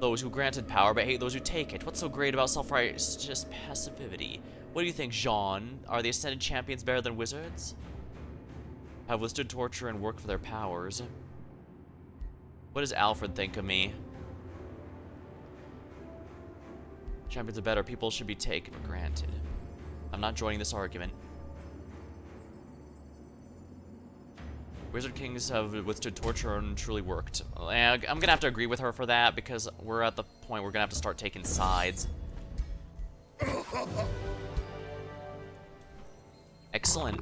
those who granted power, but hate those who take it? What's so great about self-righteous passivity? What do you think, Jean? Are the Ascended Champions better than wizards? Have withstood torture and worked for their powers. What does Alfred think of me? Champions are better. People should be taken for granted. I'm not joining this argument. Wizard Kings have withstood torture and truly worked. I'm gonna have to agree with her for that, because we're at the point we're gonna have to start taking sides. Excellent.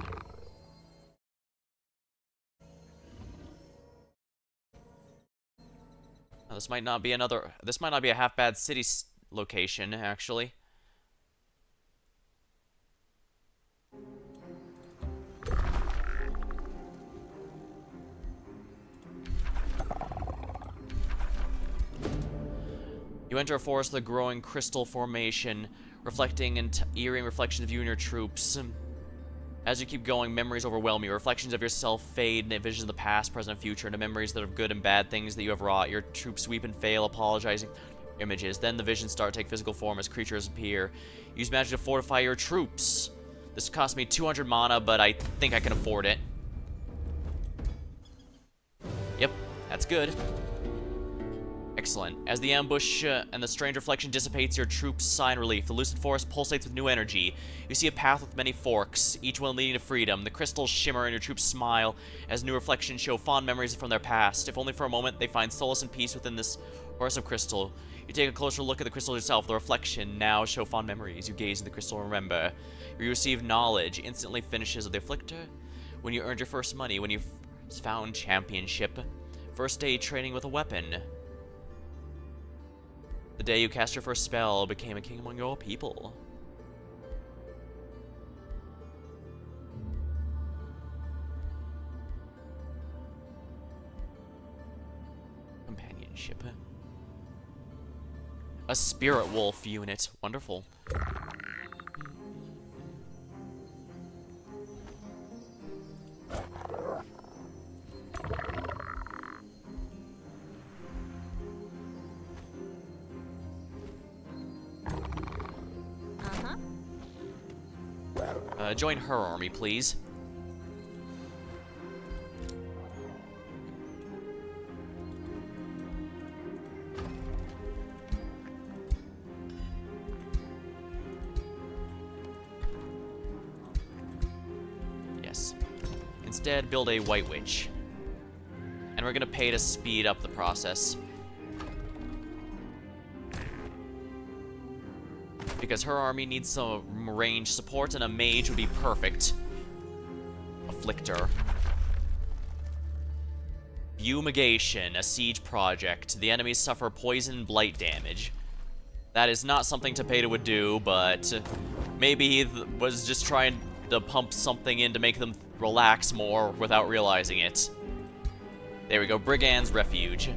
Now, this might not be a half-bad city location, actually. You enter a forest with a growing crystal formation, reflecting and eerie reflections of you and your troops. As you keep going, memories overwhelm you. Reflections of yourself fade, and visions of the past, present, and future, into memories that of good and bad things that you have wrought. Your troops weep and fail, apologizing images. Then the visions start to take physical form as creatures appear. Use magic to fortify your troops. This cost me 200 mana, but I think I can afford it. Yep, that's good. Excellent. As the ambush and the strange reflection dissipates, your troops sigh in relief. The lucid forest pulsates with new energy. You see a path with many forks, each one leading to freedom. The crystals shimmer and your troops smile as new reflections show fond memories from their past. If only for a moment, they find solace and peace within this forest of crystal. You take a closer look at the crystal yourself. The reflection now show fond memories. You gaze at the crystal and remember. You receive knowledge. Instantly finishes of the afflictor. When you earned your first money. When you found championship. First day training with a weapon. The day you cast your first spell, became a king among your people. Companionship. A spirit wolf unit. Wonderful. Join her army, please. Yes. Instead, build a White Witch. And we're gonna pay to speed up the process. Because her army needs some range support, and a mage would be perfect. Afflictor. Fumigation, a siege project. The enemies suffer poison and blight damage. That is not something Tapeta would do, but maybe he was just trying to pump something in to make them relax more without realizing it. There we go, Brigand's Refuge.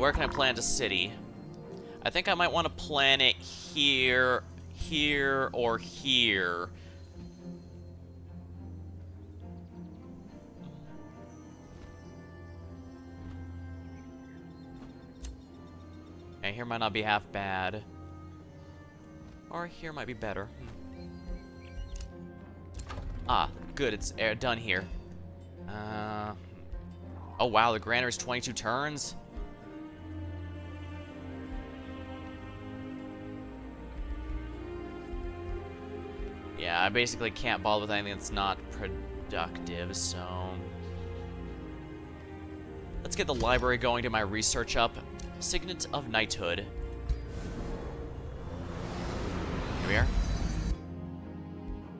Where can I plant a city? I think I might want to plant it here, here, or here. Okay, here might not be half bad. Or here might be better. Ah, good, it's done here. Oh wow, the granary's 22 turns? Yeah, I basically can't bother with anything that's not productive, so... Let's get the library going to my research up. Signet of Knighthood. Here we are.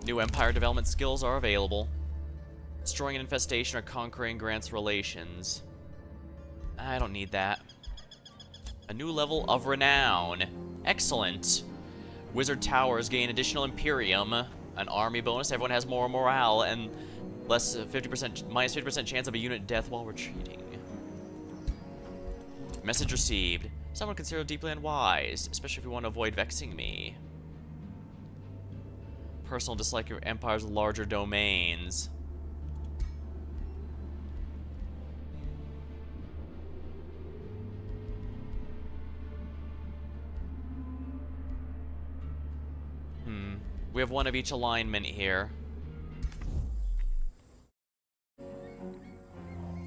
New Empire development skills are available. Destroying an infestation or conquering grants relations. I don't need that. A new level of renown. Excellent. Wizard towers gain additional Imperium. An army bonus. Everyone has more morale and less minus 50% chance of a unit death while retreating. Message received. Someone considered deeply unwise, especially if you want to avoid vexing me. Personal dislike your empire's larger domains. We have one of each alignment here.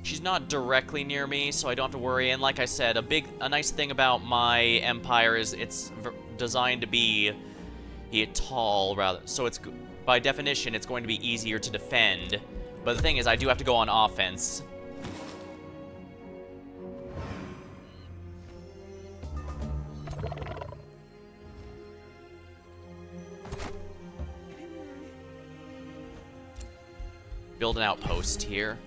She's not directly near me, so I don't have to worry. And like I said, a nice thing about my empire is it's designed to be tall, rather. So it's, by definition, it's going to be easier to defend. But the thing is, I do have to go on offense. Build an outpost here.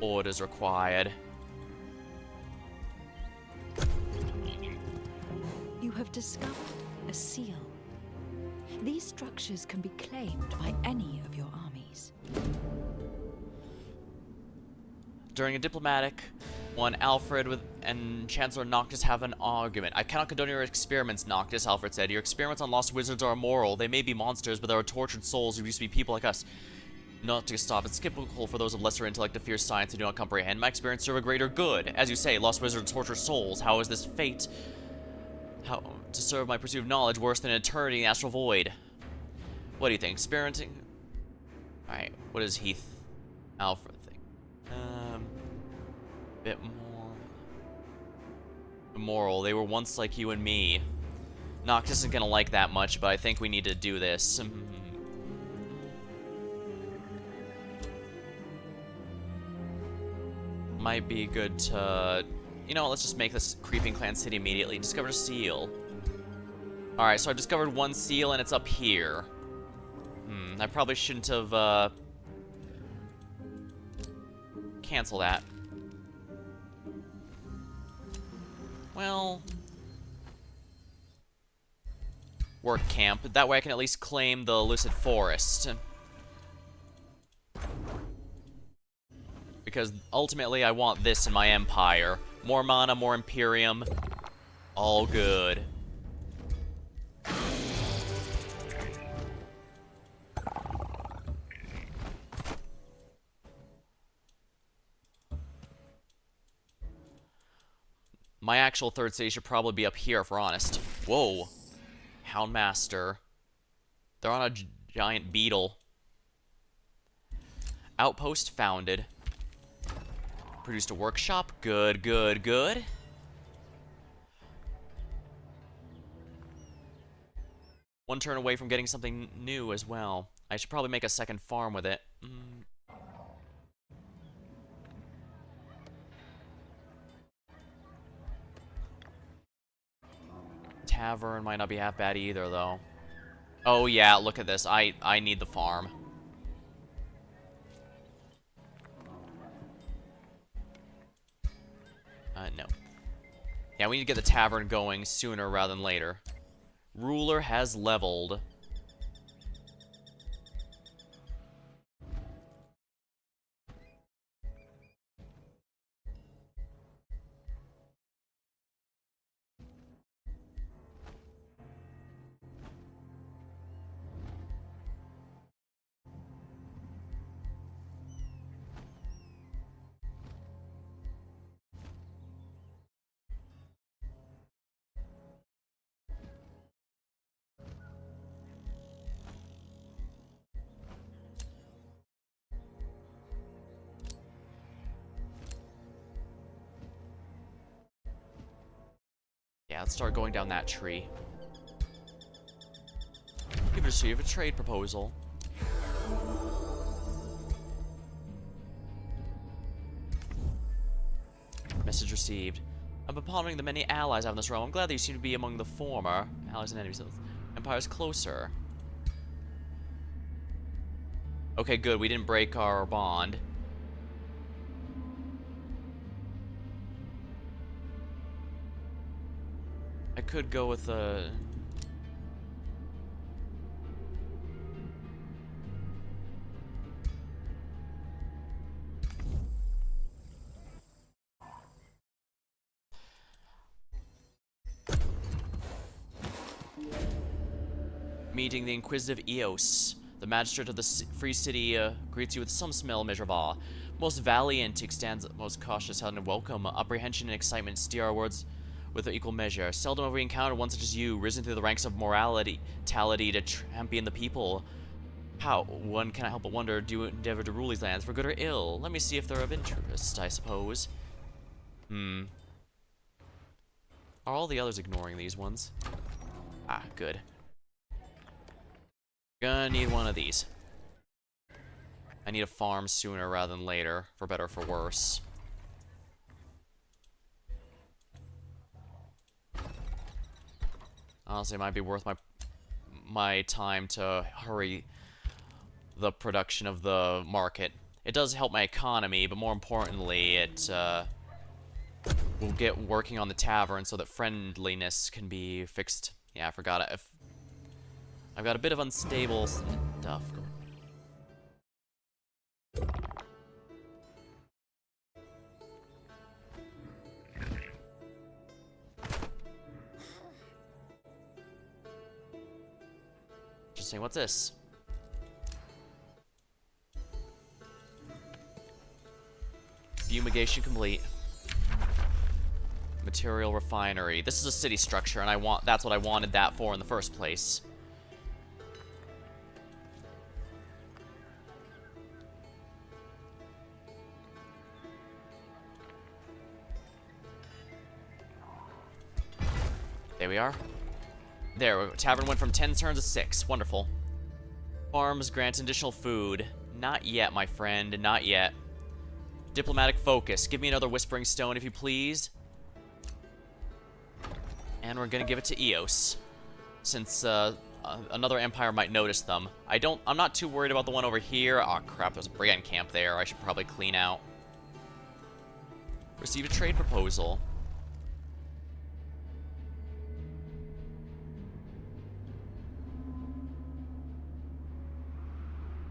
Orders required. You have discovered a seal. These structures can be claimed by any of your armies. During a diplomatic one, Alfred and Chancellor Noctis have an argument. I cannot condone your experiments, Noctis, Alfred said. Your experiments on lost wizards are immoral. They may be monsters, but they are tortured souls who used to be people like us. Not to stop. It's typical for those of lesser intellect to fear science and do not comprehend. My experience serve a greater good. As you say, lost wizards torture souls. How is this fate? How to serve my pursuit of knowledge worse than eternity in the astral void? What do you think? Experimenting? Alright, what does Heath Alfred think? Bit more immoral. They were once like you and me. Noctis isn't gonna like that much, but I think we need to do this. Might be good to... You know, let's just make this Creeping Clan City immediately. Discovered a seal. Alright, so I've discovered one seal and it's up here. I probably shouldn't have, cancel that. Well... Work camp. That way I can at least claim the Lucid Forest. Because ultimately I want this in my empire. More mana, more Imperium. All good. My actual third city should probably be up here, if we're honest. Whoa. Houndmaster. They're on a giant beetle. Outpost founded. Produced a workshop. Good, good, good. One turn away from getting something new as well. I should probably make a second farm with it. Tavern might not be half bad either, though. Oh yeah, look at this. I need the farm. No. Yeah, we need to get the tavern going sooner rather than later. Ruler has leveled. let's start going down that tree. You've received a trade proposal. Message received. I've been pondering the many allies I have in this realm. I'm glad that you seem to be among the former. Allies and enemies of empires closer. Okay, good. We didn't break our bond. I could go with a... Meeting the Inquisitive Eos. The magistrate of the free city greets you with some small measure of awe. Most valiant extends most cautious and welcome. Apprehension and excitement steer our words with equal measure. Seldom have we encountered one such as you, risen through the ranks of morality to champion the people. How? One cannot help but wonder, do you endeavor to rule these lands for good or ill? Let me see if they're of interest, I suppose. Are all the others ignoring these ones? Ah, good. Gonna need one of these. I need a farm sooner rather than later, for better or for worse. Honestly, it might be worth my time to hurry the production of the market. It does help my economy, but more importantly, it will get working on the tavern so that friendliness can be fixed. Yeah, I forgot it. I've got a bit of unstable stuff going. Interesting, what's this? Fumigation complete. Material refinery. This is a city structure, and that's what I wanted that for in the first place. There we are. There, tavern went from 10 turns to 6. Wonderful. Farms grant additional food. Not yet, my friend. Not yet. Diplomatic focus. Give me another Whispering Stone, if you please. And we're gonna give it to Eos. Since, another empire might notice them. I'm not too worried about the one over here. Aw, crap, there's a brigand camp there. I should probably clean out. Receive a trade proposal.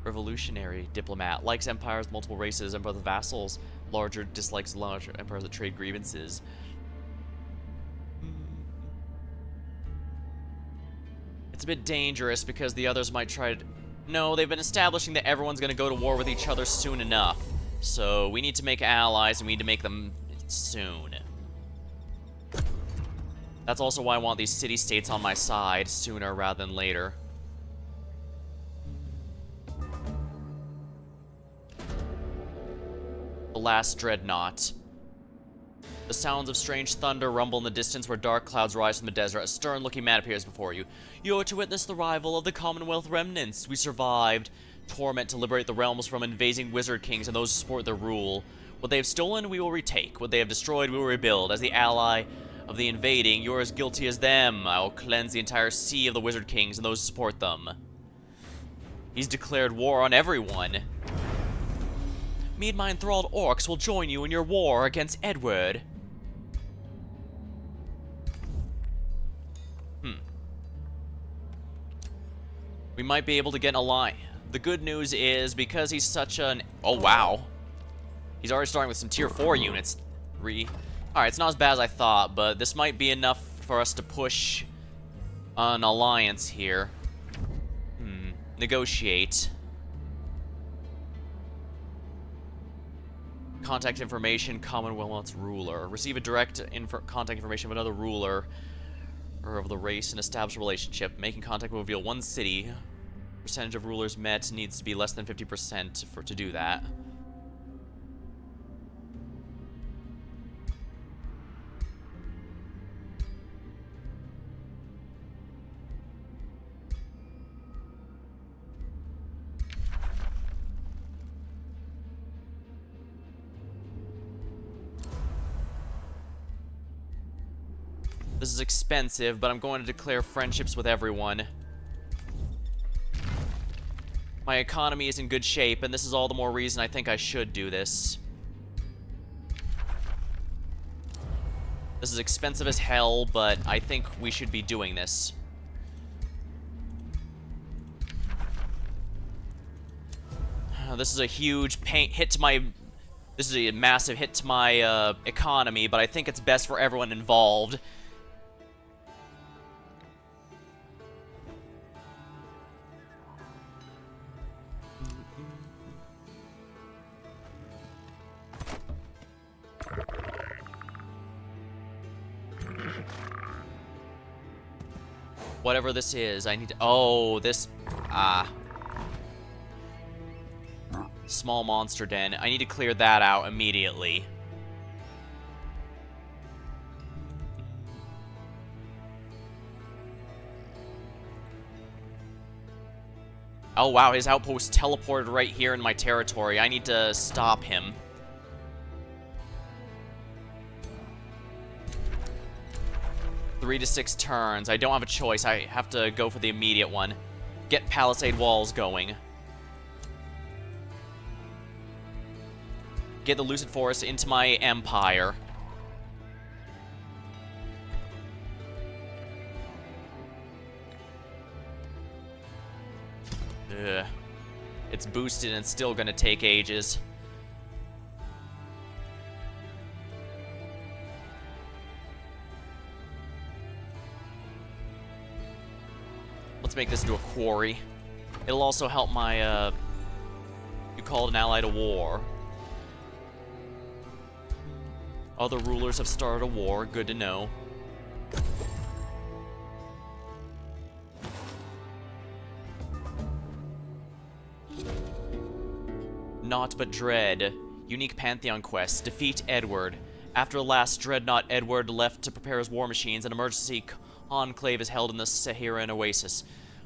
Revolutionary diplomat. Likes empires, multiple races, and both vassals. Larger dislikes larger empires that trade grievances. It's a bit dangerous because the others might try to... No, they've been establishing that everyone's going to go to war with each other soon enough. So we need to make allies, and we need to make them soon. That's also why I want these city-states on my side sooner rather than later. The last dreadnought. The sounds of strange thunder rumble in the distance where dark clouds rise from the desert. A stern-looking man appears before you. You are to witness the arrival of the Commonwealth remnants. We survived torment to liberate the realms from invading wizard kings and those who support their rule. What they have stolen, we will retake. What they have destroyed, we will rebuild. As the ally of the invading, you are as guilty as them. I will cleanse the entire sea of the wizard kings and those who support them. He's declared war on everyone. Me and my enthralled orcs will join you in your war against Edward. We might be able to get an alliance. The good news is, because he's such an... Oh, wow. He's already starting with some tier 4 units. Alright, it's not as bad as I thought, but this might be enough for us to push an alliance here. Negotiate. Contact information, Commonwealth's ruler. Receive a direct contact information of another ruler or of the race and establish a relationship. Making contact will reveal one city. Percentage of rulers met needs to be less than 50% to do that. This is expensive, but I'm going to declare friendships with everyone. My economy is in good shape, and this is all the more reason I think I should do this. This is expensive as hell, but I think we should be doing this. This is a huge hit to my... This is a massive hit to my economy, but I think it's best for everyone involved. Whatever this is, I need to... Oh, this... Small monster den. I need to clear that out immediately. Oh wow, his outpost teleported right here in my territory. I need to stop him. Three to 6 turns. I don't have a choice. I have to go for the immediate one. Get palisade walls going. Get the Lucid Forest into my empire. Ugh. It's boosted and it's still gonna take ages. Let's make this into a quarry. It'll also help my, you called an ally to war. Other rulers have started a war, good to know. Naught but Dread. Unique Pantheon quest. Defeat Edward. After the last Dreadnought, Edward left to prepare his war machines. An emergency conclave is held in the Sehiran Oasis.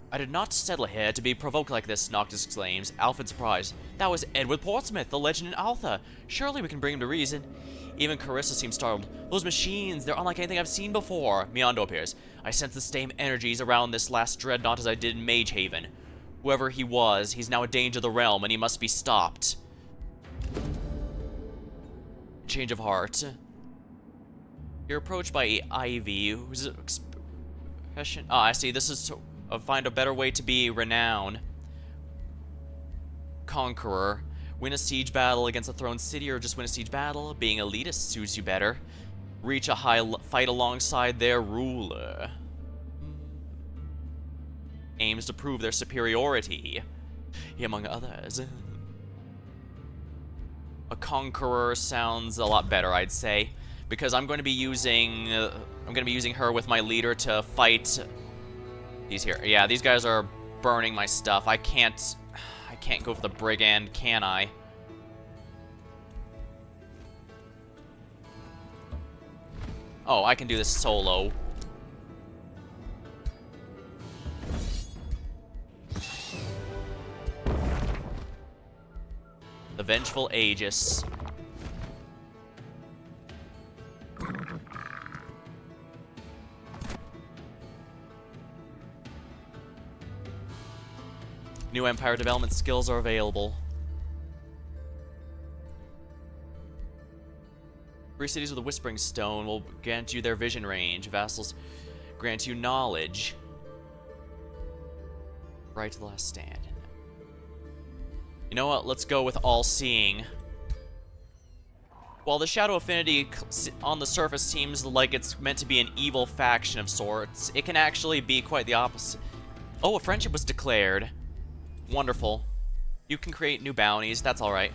I did not settle here to be provoked like this, Noctis exclaims, Alfred surprised. That was Edward Portsmouth, the legend in Altha. Surely we can bring him to reason. Even Carissa seems startled. Those machines, they're unlike anything I've seen before. Miondo appears. I sense the same energies around this last Dreadnought as I did in Magehaven. Whoever he was, he's now a danger to the realm, and he must be stopped. Change of heart. You're approached by Ivy, who's expression. Ah, I see. This is to find a better way to be renowned. Conqueror. Win a siege battle against the throne city, or just win a siege battle. Being elitist suits you better. Reach a high fight alongside their ruler. Aims to prove their superiority, among others. A conqueror sounds a lot better, I'd say, because I'm going to be using her with my leader to fight these here. Yeah, these guys are burning my stuff. I can't go for the brigand, can I? Oh, I can do this solo. The Vengeful Aegis. New Empire development skills are available. 3 cities with a Whispering Stone will grant you their vision range. Vassals grant you knowledge. Right to the last stand. You know what? Let's go with All-Seeing. While the Shadow Affinity on the surface seems like it's meant to be an evil faction of sorts, it can actually be quite the opposite. Oh, a friendship was declared. Wonderful. You can create new bounties, that's alright.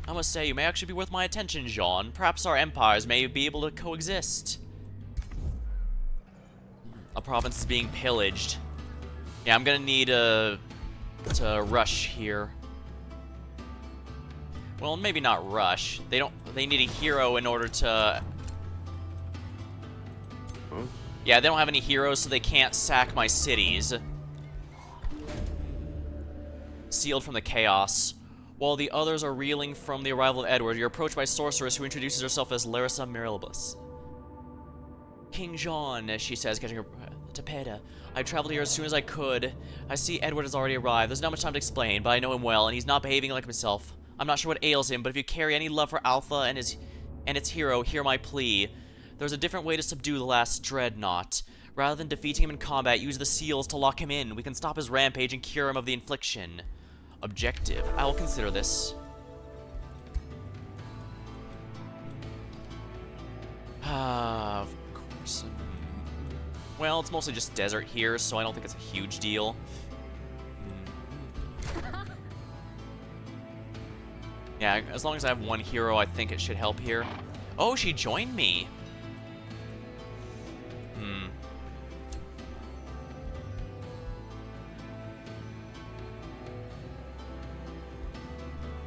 I must say, you may actually be worth my attention, Jean. Perhaps our empires may be able to coexist. A province is being pillaged. Yeah, I'm gonna need to rush here. Well, maybe not rush. They need a hero in order to... Yeah, they don't have any heroes, so they can't sack my cities. Sealed from the chaos. While the others are reeling from the arrival of Edward, you're approached by a sorceress who introduces herself as Larissa Mirabus. King Jean, as she says, getting her to Peda. I traveled here as soon as I could. I see Edward has already arrived. There's not much time to explain, but I know him well, and he's not behaving like himself. I'm not sure what ails him, but if you carry any love for Alpha and its hero, hear my plea. There's a different way to subdue the last dreadnought. Rather than defeating him in combat, use the seals to lock him in. We can stop his rampage and cure him of the infliction. Objective. I will consider this. Of course. Well, it's mostly just desert here, so I don't think it's a huge deal. Yeah, as long as I have one hero, I think it should help here. Oh, she joined me!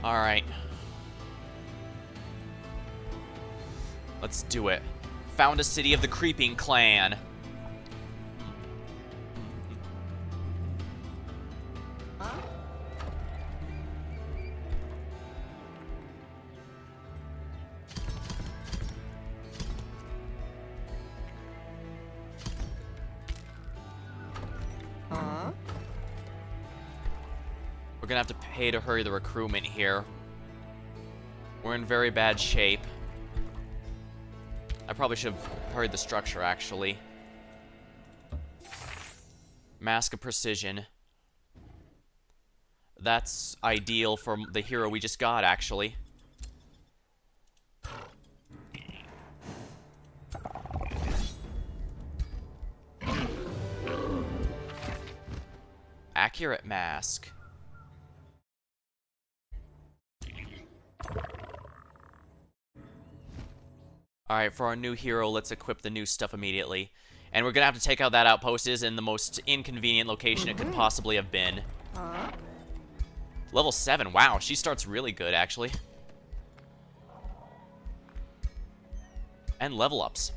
Alright. Let's do it. Found a city of the Creeping Clan. We're gonna have to pay to hurry the recruitment here. We're in very bad shape. I probably should have hurried the structure, actually. Mask of Precision. That's ideal for the hero we just got, actually. Accurate mask. Alright, for our new hero, let's equip the new stuff immediately. And we're gonna have to take out that outpost. Is in the most inconvenient location it could possibly have been. Level 7, wow, she starts really good, actually. And level ups,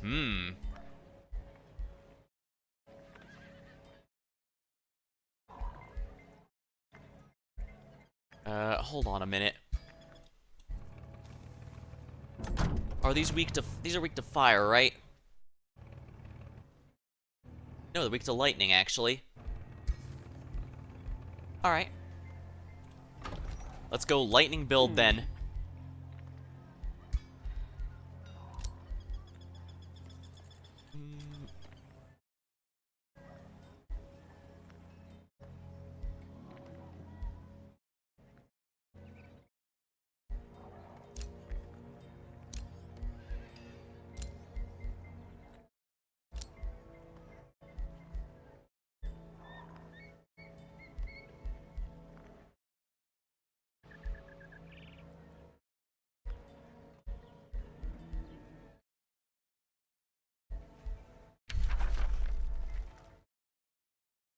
hold on a minute. Are these weak to... These are weak to fire, right? No, they're weak to lightning, actually. Alright. Let's go lightning build, then.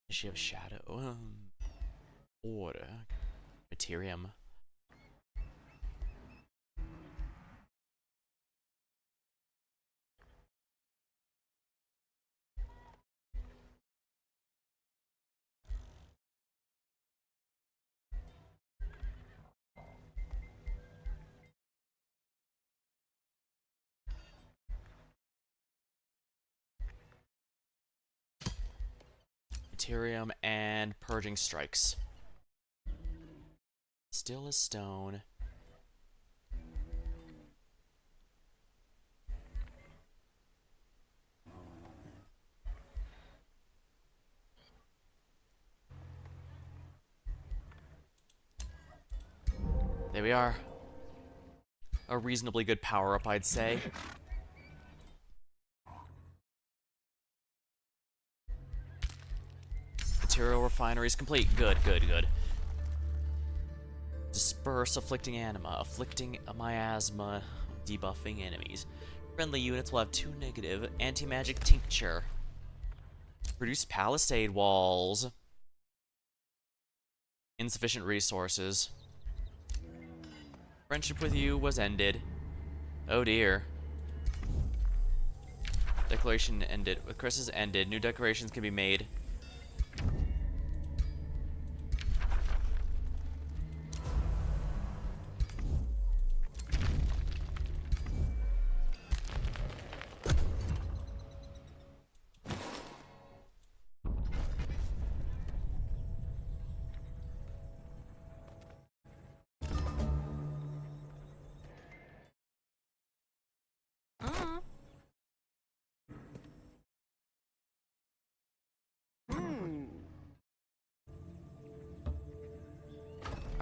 Does she have shadow? Order. Materium. Materium and Purging Strikes. Still as stone. There we are. A reasonably good power-up, I'd say. Material refinery is complete. Good, good, good. Disperse afflicting anima. Afflicting miasma. Debuffing enemies. Friendly units will have 2 negative. Anti-magic tincture. Produce palisade walls. Insufficient resources. Friendship with you was ended. Oh dear. Declaration ended. With Chris's ended. New decorations can be made.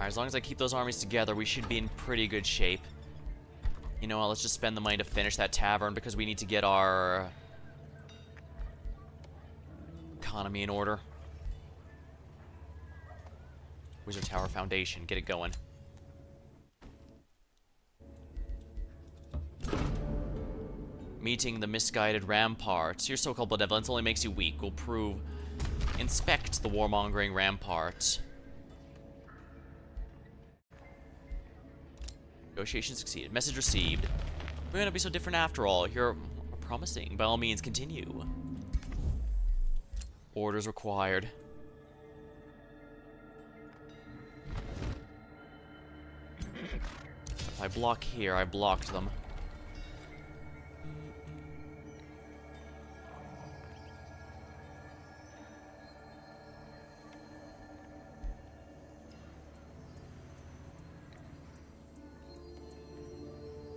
Alright, as long as I keep those armies together, we should be in pretty good shape. You know what, let's just spend the money to finish that tavern because we need to get our economy in order. Wizard Tower Foundation, get it going. Meeting the misguided ramparts. Your so-called benevolence only makes you weak. Will prove. Inspect the warmongering ramparts. Negotiation succeeded. Message received. We're gonna be so different after all. You're promising. By all means, continue. Orders required. If I block here, I blocked them.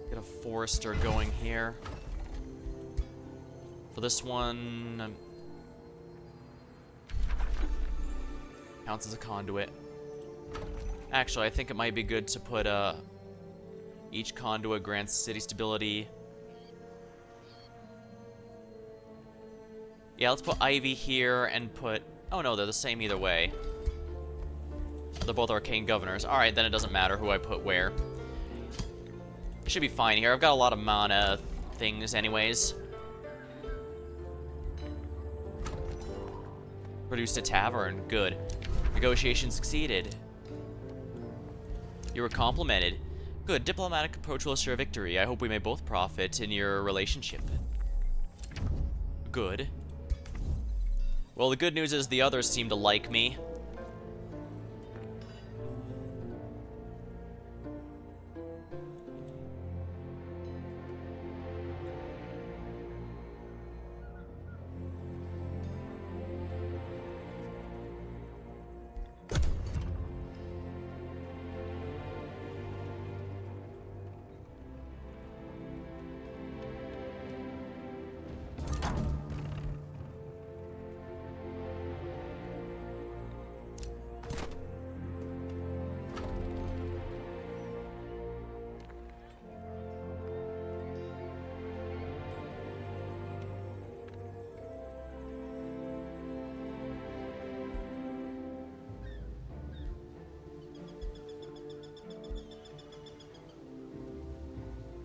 Get a forester going here. For this one, counts as a conduit. Actually, I think it might be good to put each conduit grants city stability. Yeah, let's put Ivy here and put... Oh no, they're the same either way. They're both arcane governors. Alright, then it doesn't matter who I put where. It should be fine here. I've got a lot of mana things anyways. Produced a tavern. Good. Negotiation succeeded. You were complimented. Good. Diplomatic approach will assure victory. I hope we may both profit in your relationship. Good. Well, the good news is the others seem to like me.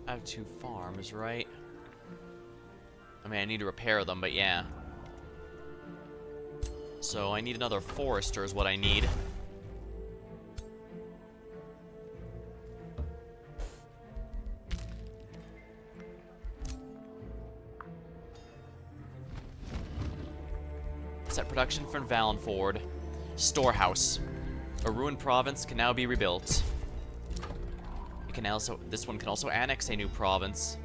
I have 2 farms, right? I mean, I need to repair them, but yeah. So I need another forester is what I need. Set production for Valenford. Storehouse. A ruined province can now be rebuilt. It can also, this one can also annex a new province.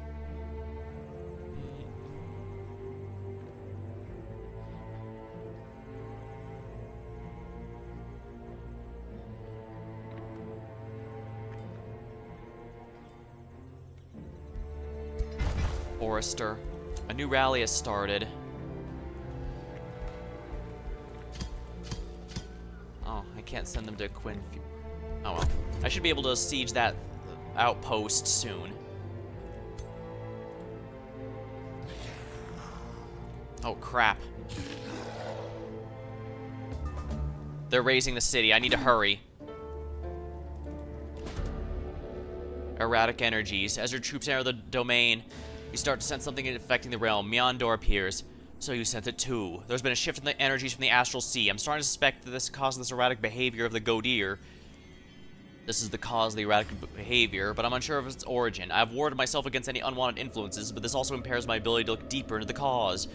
Forester. A new rally has started. Oh, I can't send them to Quinn. Oh well. I should be able to siege that outpost soon. Oh crap. They're raising the city. I need to hurry. Erratic energies. As your troops enter the domain, you start to sense something affecting the realm. Mjolnir appears. So you sense it too. There's been a shift in the energies from the astral sea. I'm starting to suspect that this causes this erratic behavior of the Godir. This is the cause of the erratic behavior, but I'm unsure of its origin. I've warded myself against any unwanted influences, but this also impairs my ability to look deeper into the cause.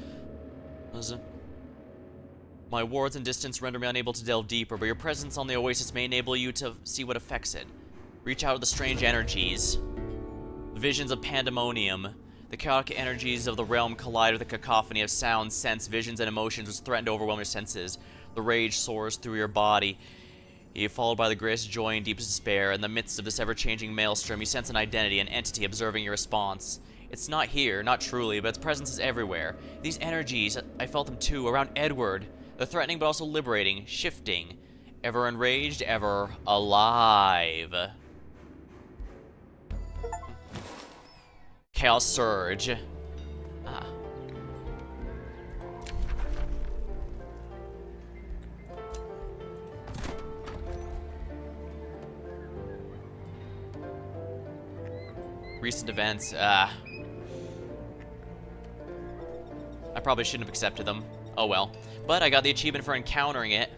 My wards and distance render me unable to delve deeper, but your presence on the Oasis may enable you to see what affects it. Reach out to the strange energies. The visions of pandemonium. The chaotic energies of the realm collide with a cacophony of sounds, scents, visions, and emotions which threaten to overwhelm your senses. The rage soars through your body. You followed by the greatest joy and deepest despair. In the midst of this ever-changing maelstrom, you sense an identity, an entity observing your response. It's not here, not truly, but its presence is everywhere. These energies, I felt them too, around Edward. They're threatening but also liberating, shifting. Ever enraged, ever alive. Chaos Surge. Ah. Recent events, I probably shouldn't have accepted them. Oh well. But I got the achievement for encountering it.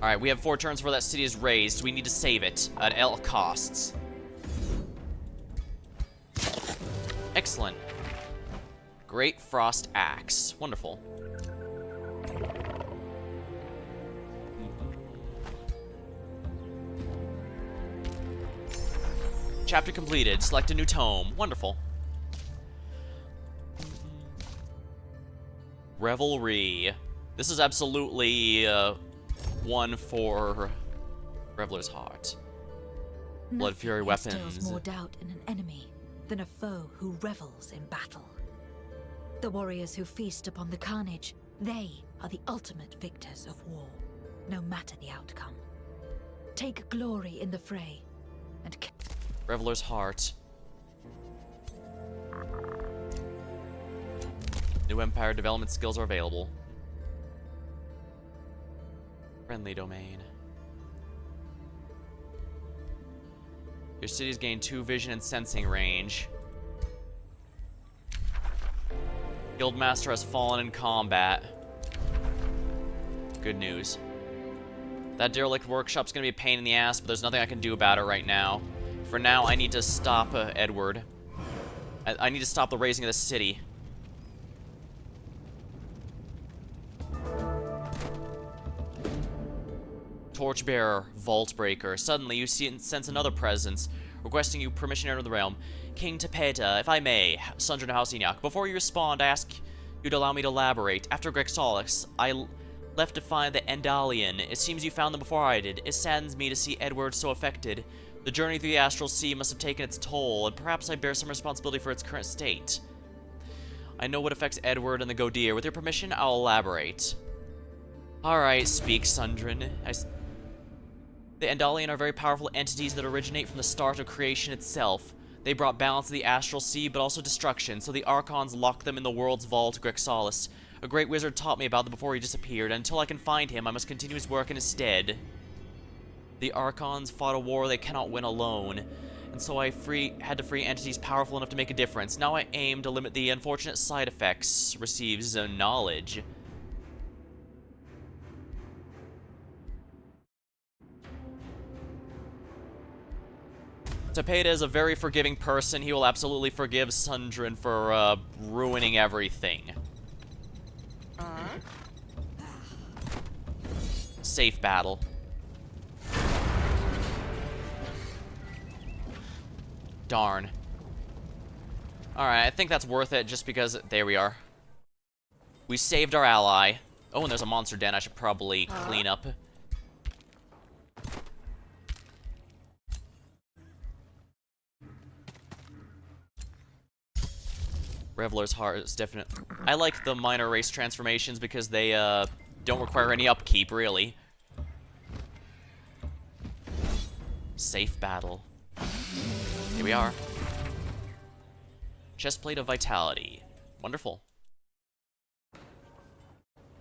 Alright, we have 4 turns before that city is razed. We need to save it at all costs. Excellent. Great Frost Axe. Wonderful. Chapter completed. Select a new tome. Wonderful. Revelry. This is absolutely one for Reveler's Heart. Blood Fury Nothing weapons. instills more doubt in an enemy than a foe who revels in battle. The warriors who feast upon the carnage, they are the ultimate victors of war, no matter the outcome. Take glory in the fray, and Reveler's Heart. New Empire development skills are available. Friendly domain. Your cities gain 2 vision and sensing range. Guildmaster has fallen in combat. Good news. That derelict workshop's gonna be a pain in the ass, but there's nothing I can do about it right now. For now, I need to stop Edward. I need to stop the razing of the city. Torchbearer, Vaultbreaker. Suddenly, you sense another presence, requesting you permission to enter the realm. King Tapeta, if I may, Sundren Halcyon. Before you respond, I ask you to allow me to elaborate. After Grexolix, I left to find the Endalian. It seems you found them before I did. It saddens me to see Edward so affected. The journey through the Astral Sea must have taken its toll, and perhaps I bear some responsibility for its current state. I know what affects Edward and the Godir. With your permission, I'll elaborate. Alright, speak, Sundren. The Endalian are very powerful entities that originate from the start of creation itself. They brought balance to the Astral Sea, but also destruction, so the Archons locked them in the world's vault, Grexolus. A great wizard taught me about them before he disappeared, and until I can find him, I must continue his work in his stead. The Archons fought a war they cannot win alone, and so I had to free entities powerful enough to make a difference. Now I aim to limit the unfortunate side effects. Receives knowledge. Tapeta is a very forgiving person. He will absolutely forgive Sundren for ruining everything. Safe battle. Darn. Alright, I think that's worth it just because... There we are. We saved our ally. Oh, and there's a monster den I should probably clean up. Reveler's Heart is definite. I like the minor race transformations because they don't require any upkeep, really. Safe battle. Here we are. Chestplate of Vitality. Wonderful.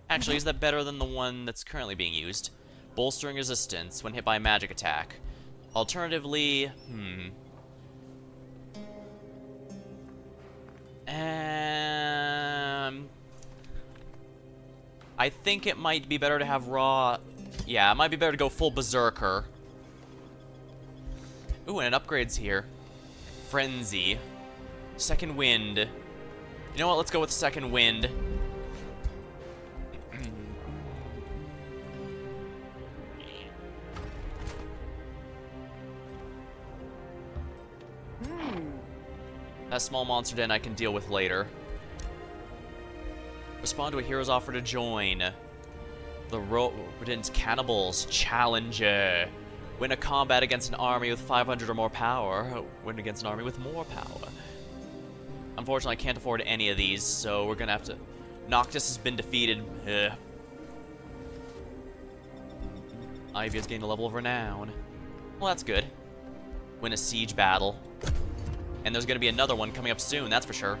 Actually, is that better than the one that's currently being used? Bolstering resistance when hit by a magic attack. Alternatively, I think it might be better to have raw... Yeah, it might be better to go full Berserker. Ooh, and it upgrades here. Frenzy. Second Wind. You know what? Let's go with Second Wind. That small monster den I can deal with later. Respond to a hero's offer to join. The rodent cannibals challenger. Win a combat against an army with 500 or more power. Win against an army with more power. Unfortunately, I can't afford any of these, so we're gonna have to... Noctis has been defeated. Ugh. Ivy has gained a level of renown. Well, that's good. Win a siege battle. And there's gonna be another one coming up soon, that's for sure.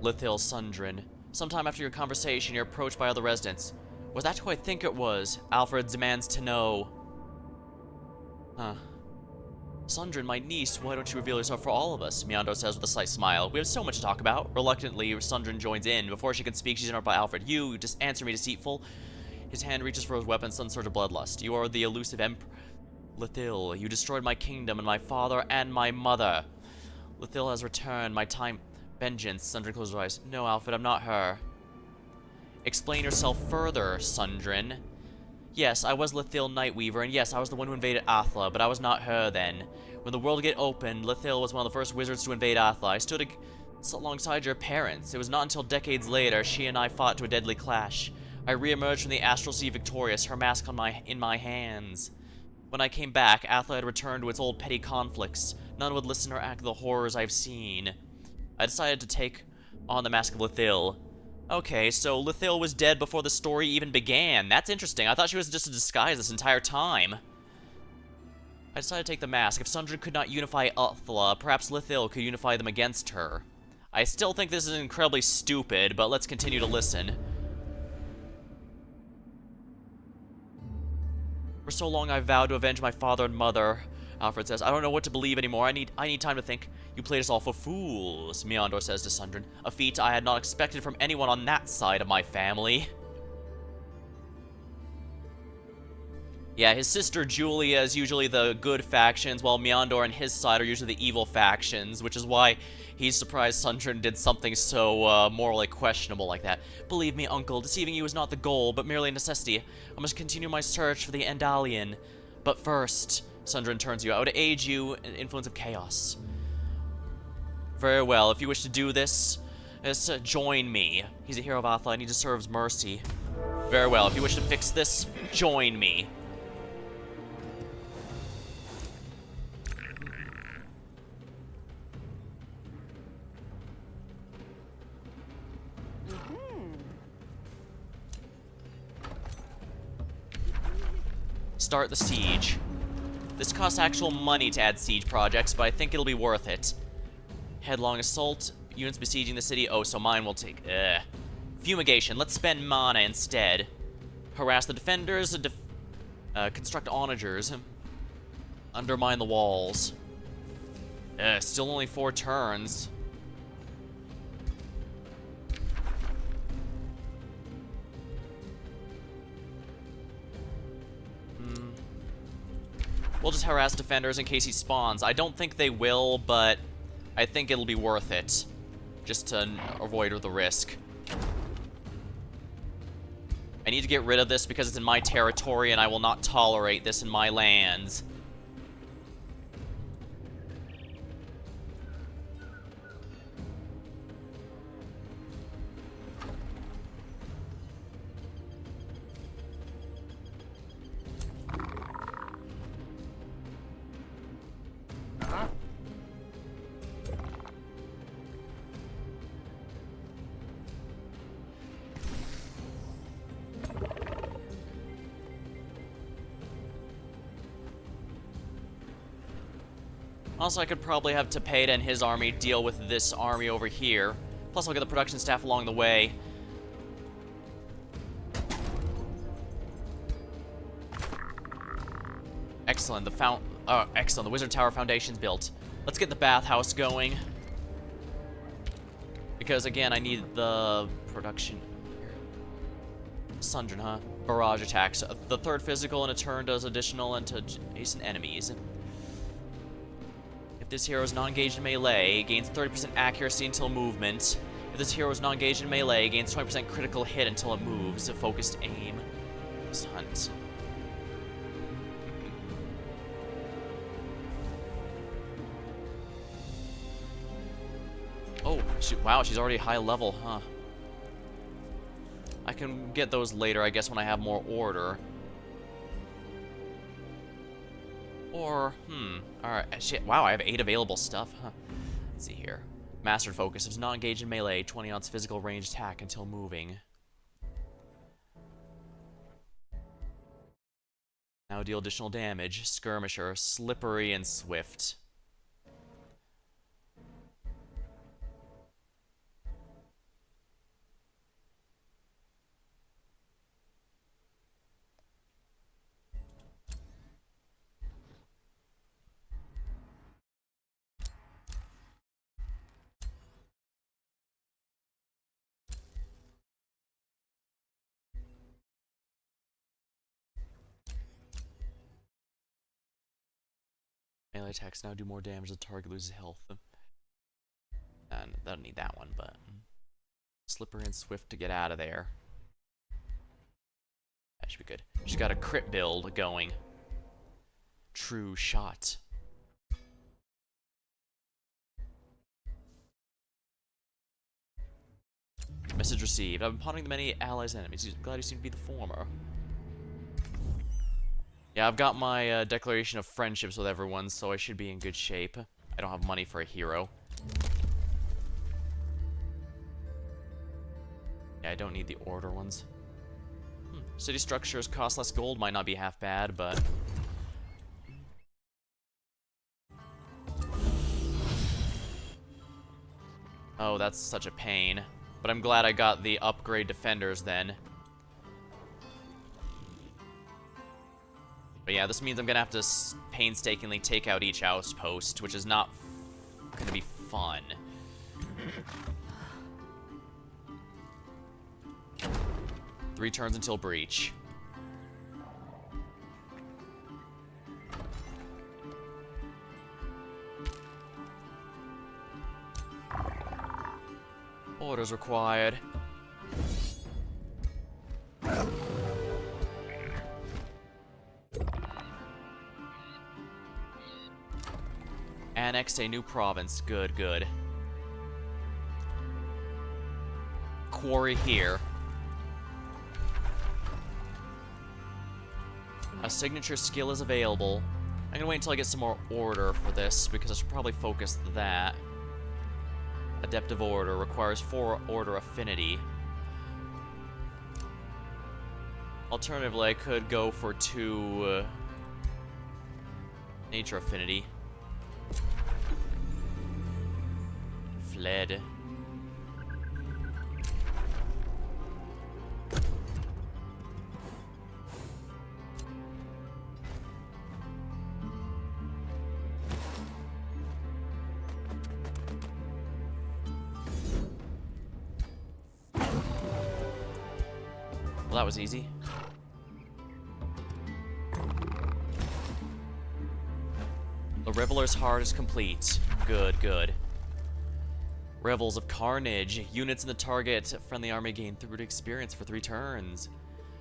Lithil Sundrin. Sometime after your conversation, you're approached by other residents. Was that who I think it was? Alfred demands to know. Huh. Sundrin, my niece, why don't you reveal yourself for all of us? Meandro says with a slight smile. We have so much to talk about. Reluctantly, Sundrin joins in. Before she can speak, she's interrupted by Alfred. You just answer me, deceitful. His hand reaches for his weapon, sudden surge of bloodlust. You are the elusive Emperor. Lithil, you destroyed my kingdom and my father and my mother. Lithil has returned. My time... Vengeance. Sundrin closes her eyes. No, Alfred, I'm not her. Explain yourself further, Sundrin. Yes, I was Lithil Nightweaver, and yes, I was the one who invaded Athla, but I was not her then. When the world gate opened, Lithil was one of the first wizards to invade Athla. I stood alongside your parents. It was not until decades later she and I fought to a deadly clash. I re-emerged from the Astral Sea victorious, her mask in my hands. When I came back, Athla had returned to its old petty conflicts. None would listen or act the horrors I've seen. I decided to take on the mask of Lithil. Okay, so Lithil was dead before the story even began. That's interesting. I thought she was just a disguise this entire time. I decided to take the mask. If Sundrin could not unify Athla, perhaps Lithil could unify them against her. I still think this is incredibly stupid, but let's continue to listen. For so long I've vowed to avenge my father and mother, Alfred says. I don't know what to believe anymore. I need time to think. You played us all for fools, Meandor says to Sundrin. A feat I had not expected from anyone on that side of my family. Yeah, his sister Julia is usually the good factions, while Meandor and his side are usually the evil factions, which is why he's surprised Sundrin did something so morally questionable like that. Believe me, uncle, deceiving you is not the goal, but merely a necessity. I must continue my search for the Andalian. But first, Sundrin turns to you. I would aid you in the influence of chaos. Very well, if you wish to do this, join me. He's a hero of Athla and he deserves mercy. Very well, if you wish to fix this, join me. Start the siege. This costs actual money to add siege projects, but I think it'll be worth it. Headlong assault. Units besieging the city. Oh, so mine will take... Fumigation. Let's spend mana instead. Harass the defenders. Construct onagers. Undermine the walls. Still only 4 turns. We'll just harass defenders in case he spawns. I don't think they will, but I think it'll be worth it. Just to avoid the risk. I need to get rid of this because it's in my territory and I will not tolerate this in my lands. Also, I could probably have Tepeda and his army deal with this army over here. Plus, I'll get the production staff along the way. Excellent. Excellent. The Wizard Tower Foundation's built. Let's get the bathhouse going. Because, again, I need the production. Sundrin, huh? Barrage attacks. The third physical in a turn does additional into adjacent enemies. If this hero is not engaged in melee, gains 30% accuracy until movement. If this hero is not engaged in melee, gains 20% critical hit until it moves. A focused aim. Hunt. Wow, she's already high level, huh? I can get those later, I guess, when I have more order. Or, alright, shit, wow, I have 8 available stuff, huh? Let's see here. Mastered Focus. Does not engage in melee, 20 ounce physical range attack until moving. Now deal additional damage. Skirmisher, Slippery, and Swift. Melee attacks now do more damage, the target loses health. And I don't need that one, but... Slippery and Swift to get out of there. That should be good. She's got a crit build going. True shot. Message received. I've been pondering the many allies and enemies. Glad you seem to be the former. Yeah, I've got my declaration of friendships with everyone, so I should be in good shape. I don't have money for a hero. Yeah, I don't need the order ones. City structures cost less gold, might not be half bad, but... Oh, that's such a pain. But I'm glad I got the upgrade defenders then. But yeah, this means I'm gonna have to painstakingly take out each outpost, which is not gonna be fun. Three turns until breach. Orders required. Annexed a new province. Good, good. Quarry here. A signature skill is available. I'm gonna wait until I get some more order for this, because I should probably focus that. Adeptive Order requires 4 order affinity. Alternatively, I could go for 2 nature affinity. Fled. Well, that was easy. The Reveler's Heart is complete. Good, good. Revels of Carnage. Units in the target friendly army gain 3 experience for 3 turns.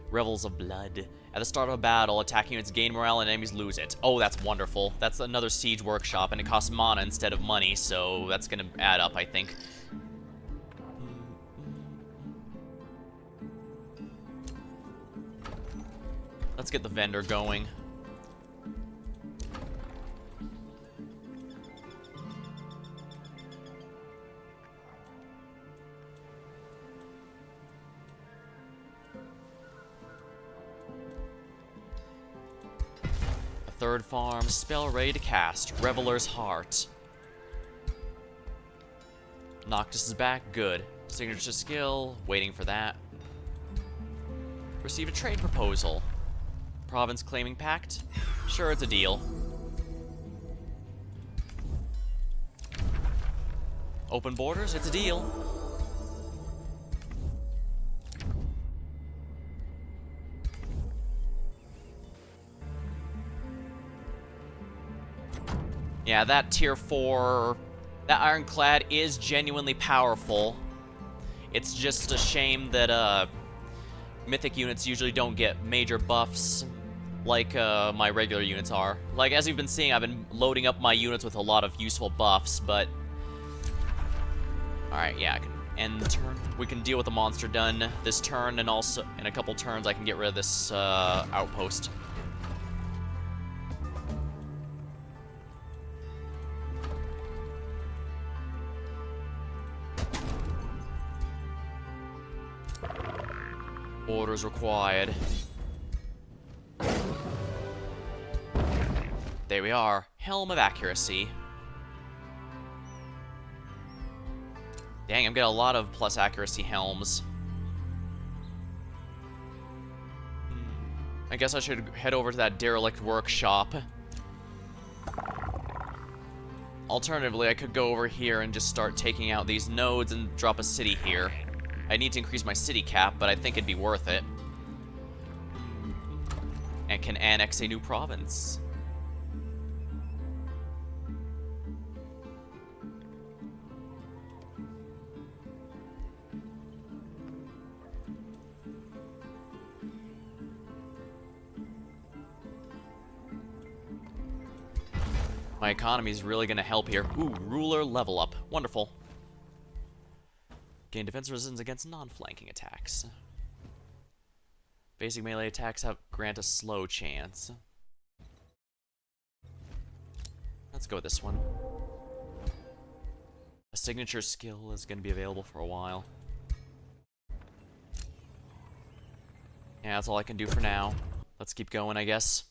Revels of Blood. At the start of a battle, attacking units gain morale and enemies lose it. Oh, that's wonderful. That's another siege workshop, and it costs mana instead of money, so that's gonna add up, I think. Let's get the vendor going. A third farm, spell ready to cast. Reveler's Heart. Noctis is back, good. Signature skill, waiting for that. Receive a trade proposal. Province claiming pact? Sure, it's a deal. Open borders? It's a deal. Yeah, that tier 4, that ironclad is genuinely powerful. It's just a shame that mythic units usually don't get major buffs like my regular units are. Like, as you've been seeing, I've been loading up my units with a lot of useful buffs, but... Alright, yeah, I can end the turn. We can deal with the monster done this turn, and also in a couple turns I can get rid of this outpost. Orders required. There we are. Helm of Accuracy. Dang, I'm getting a lot of plus accuracy helms. I guess I should head over to that derelict workshop. Alternatively, I could go over here and just start taking out these nodes and drop a city here. I need to increase my city cap, but I think it'd be worth it. And can annex a new province. My economy is really going to help here. Ooh, ruler level up. Wonderful. Gain defense resistance against non-flanking attacks. Basic melee attacks grant a slow chance. Let's go with this one. A signature skill is going to be available for a while. Yeah, that's all I can do for now. Let's keep going, I guess.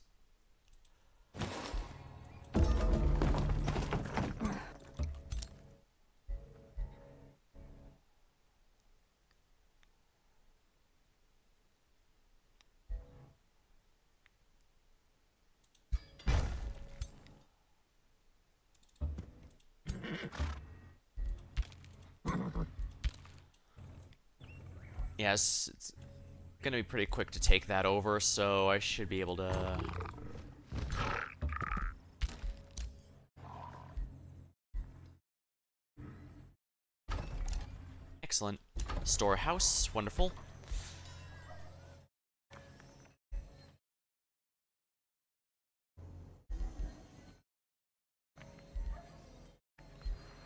Yes, it's gonna be pretty quick to take that over, so I should be able to... Excellent. Storehouse, wonderful.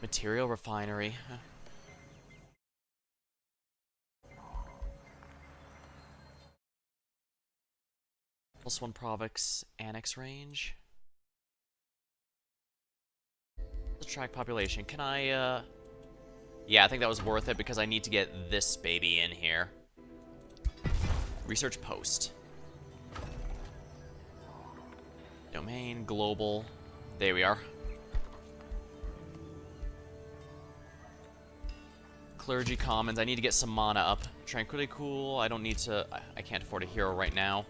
Material refinery. +1 province annex range. Attract population. Can I, Yeah, I think that was worth it because I need to get this baby in here. Research post. Domain, global. There we are. Clergy commons. I need to get some mana up. Tranquility cool. I don't need to... I can't afford a hero right now.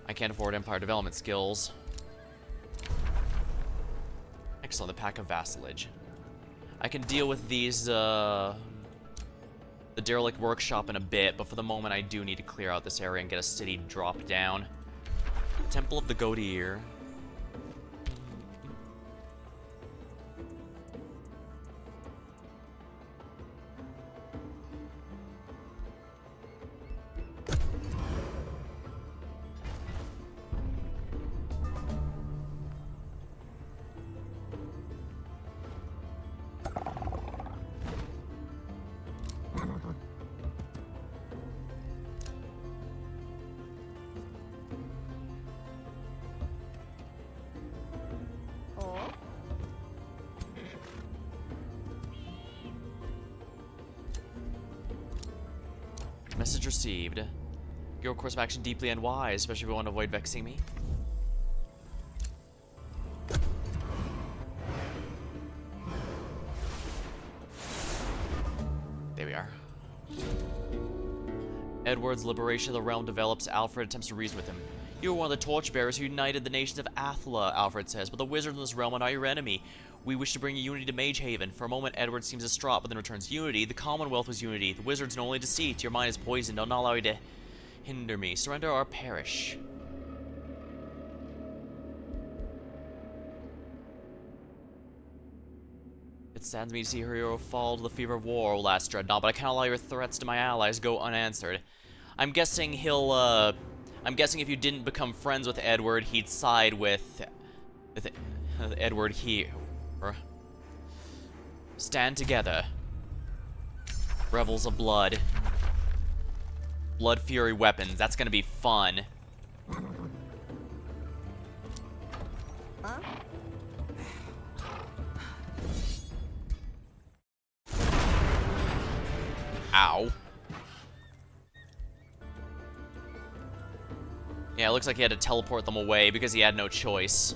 I can't afford empire development skills. Excellent. The pack of vassalage. I can deal with these, the derelict workshop in a bit, but for the moment I do need to clear out this area and get a city drop down. Temple of the Goateer. Message received. Your course of action deeply unwise, especially if you want to avoid vexing me. There we are. Edward's liberation of the realm develops. Alfred attempts to reason with him. You are one of the torchbearers who united the nations of Athla, Alfred says, but the wizards in this realm are not your enemy. We wish to bring unity to Magehaven. For a moment, Edward seems distraught, but then returns. Unity? The Commonwealth was unity. The wizards know only deceit. Your mind is poisoned. I'll not allow you to hinder me. Surrender or perish. It saddens me to see her hero fall to the fever of war, last dreadnought, but I can't allow your threats to my allies go unanswered. I'm guessing he'll, I'm guessing if you didn't become friends with Edward, he'd side with Edward here. Stand together. Revels of Blood. Blood Fury weapons. That's gonna be fun. Huh? Ow. Yeah, it looks like he had to teleport them away because he had no choice.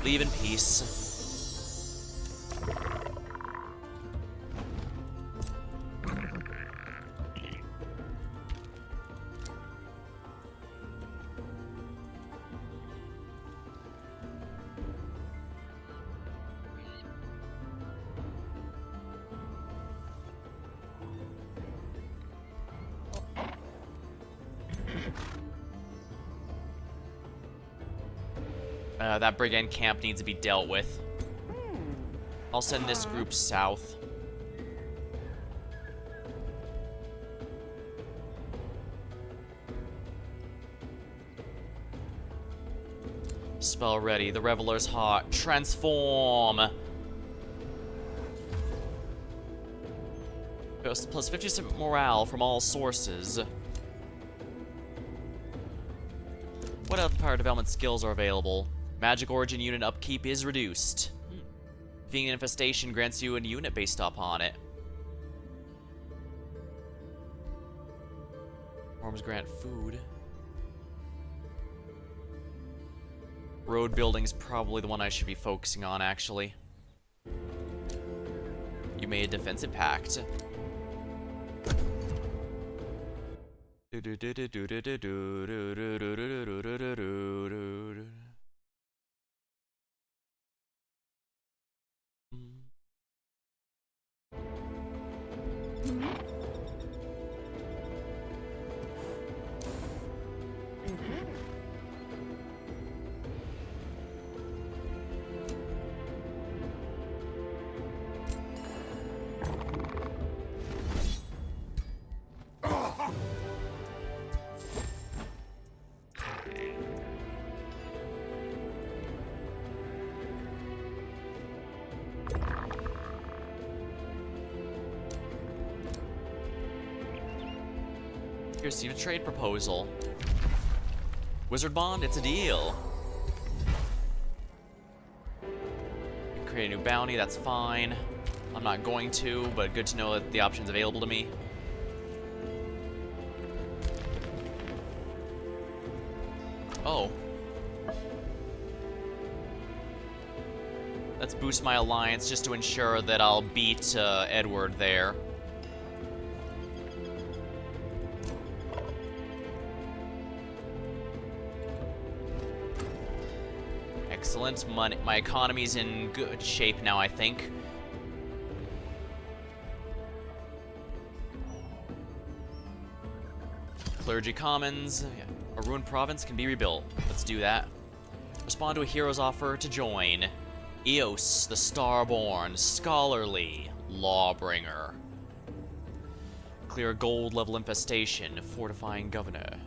Leave in peace. That brigand camp needs to be dealt with. I'll send this group south. Spell ready. The Reveler's hot. Transform! Plus 50% morale from all sources. What other power development skills are available? Magic Origin unit upkeep is reduced. Defeating an infestation grants you a unit based upon it. Forms grant food. Road building's probably the one I should be focusing on, actually. You made a defensive pact. Receive a trade proposal. Wizard Bond, it's a deal. Create a new bounty, that's fine. I'm not going to, but good to know that the option's available to me. Oh. Let's boost my alliance just to ensure that I'll beat Edward there. Excellent. My economy's in good shape now, I think. Clergy Commons. Yeah. A ruined province can be rebuilt. Let's do that. Respond to a hero's offer to join. Eos, the Starborn, Scholarly, Lawbringer. Clear a gold level infestation, Fortifying Governor.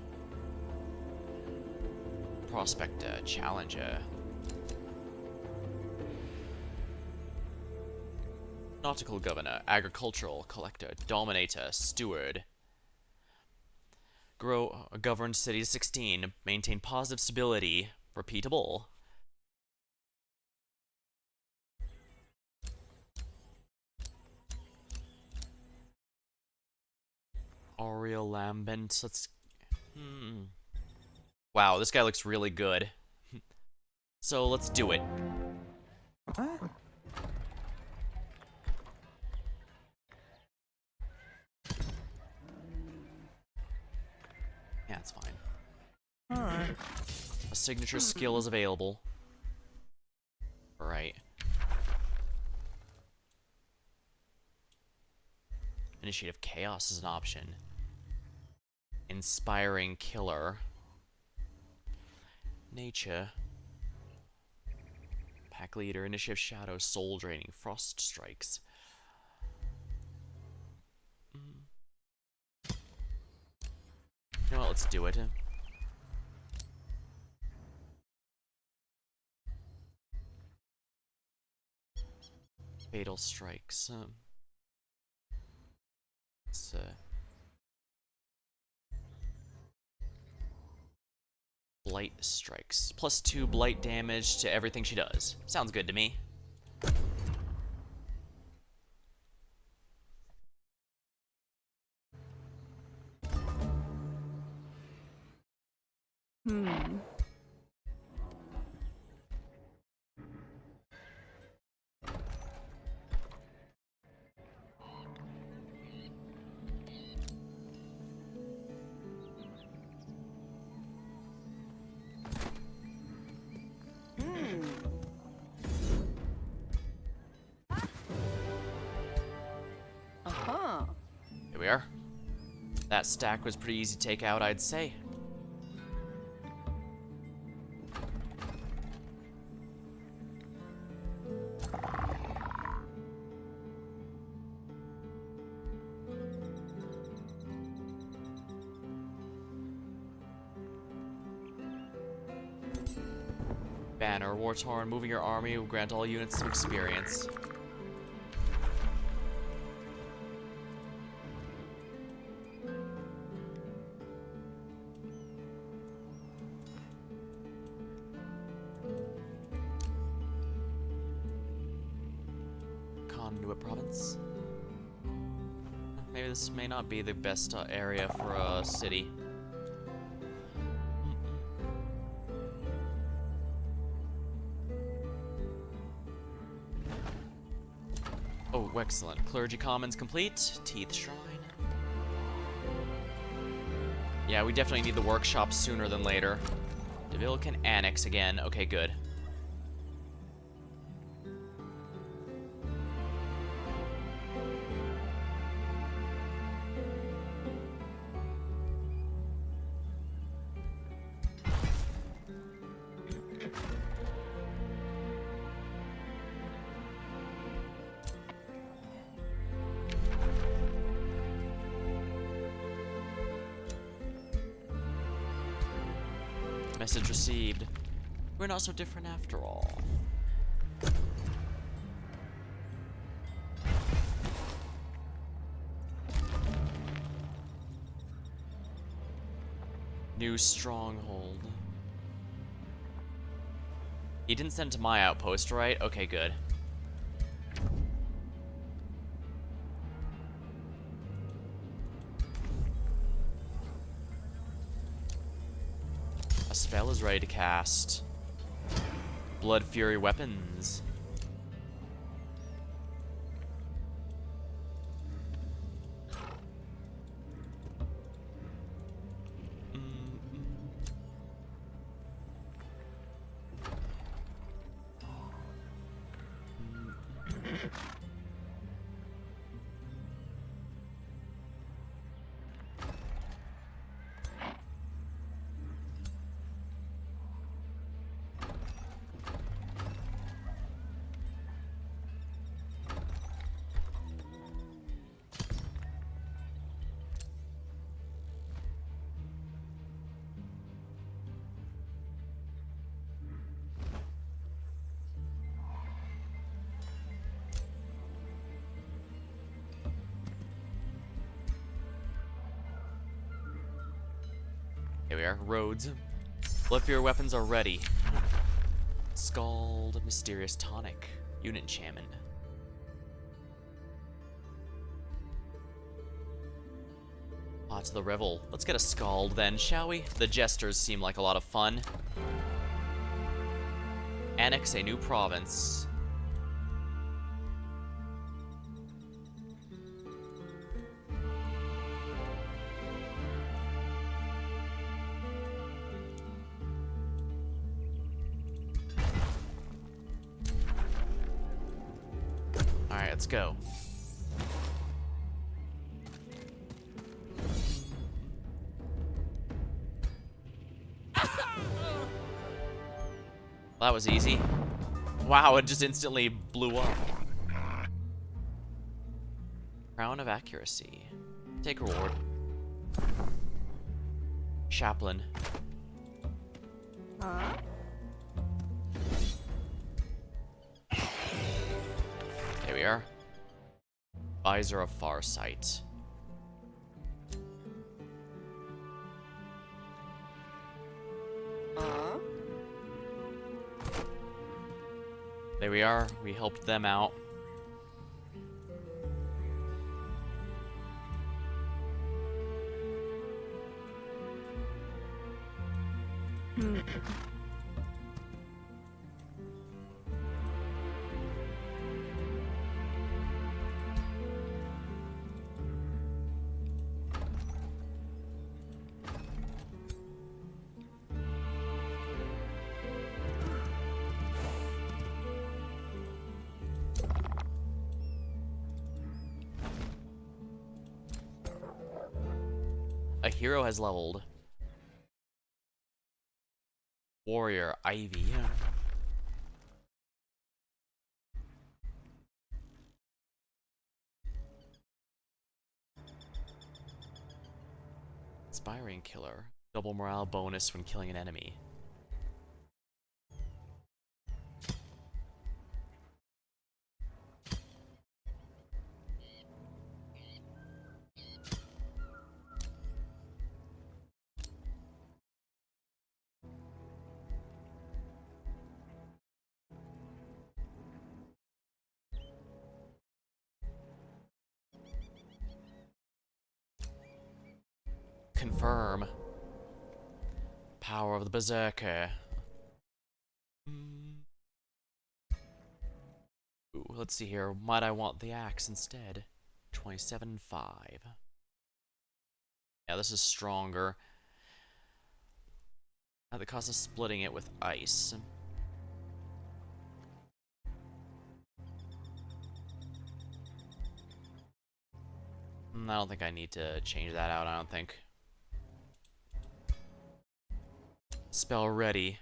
Prospector, Challenger. Nautical Governor, Agricultural, Collector, Dominator, Steward. Grow a governed city to 16. Maintain positive stability. Repeatable. Ariel Lambent. Let's... Wow, this guy looks really good. So let's do it. Yeah, it's fine. Alright. A signature skill is available. Right. Initiative Chaos is an option. Inspiring Killer. Nature. Pack Leader. Initiative Shadow. Soul Draining. Frost Strikes. You know what? Let's do it. Fatal strikes. It's blight strikes. +2 blight damage to everything she does. Sounds good to me. Uh-huh. Here we are. That stack was pretty easy to take out, I'd say. Banner, war-torn, moving your army will grant all units some experience. Conduit province. Maybe this may not be the best area for a city. Oh, excellent. Clergy Commons complete. Teeth Shrine. Yeah, we definitely need the workshop sooner than later. Deville can annex again. Okay, good. Message received. We're not so different after all. New stronghold. He didn't send to my outpost, right? Okay, good. Spell is ready to cast. Blood Fury weapons. Here we are. Roads. Blood Fury weapons are ready. Scald, Mysterious Tonic, Unit Enchantment. To the revel. Let's get a Scald then, shall we? The Jesters seem like a lot of fun. Annex a new province. Alright, let's go. That was easy. Wow, it just instantly blew up. Crown of Accuracy. Take reward. Chaplain. Huh? There we are. Visor of Farsight. There we are. We helped them out. A hero has leveled. Warrior Ivy. Inspiring Killer. Double morale bonus when killing an enemy. Confirm. Power of the Berserker. Ooh, let's see here. Might I want the axe instead? 27.5. Yeah, this is stronger. At the cost of splitting it with ice. I don't think I need to change that out, I don't think. Spell ready.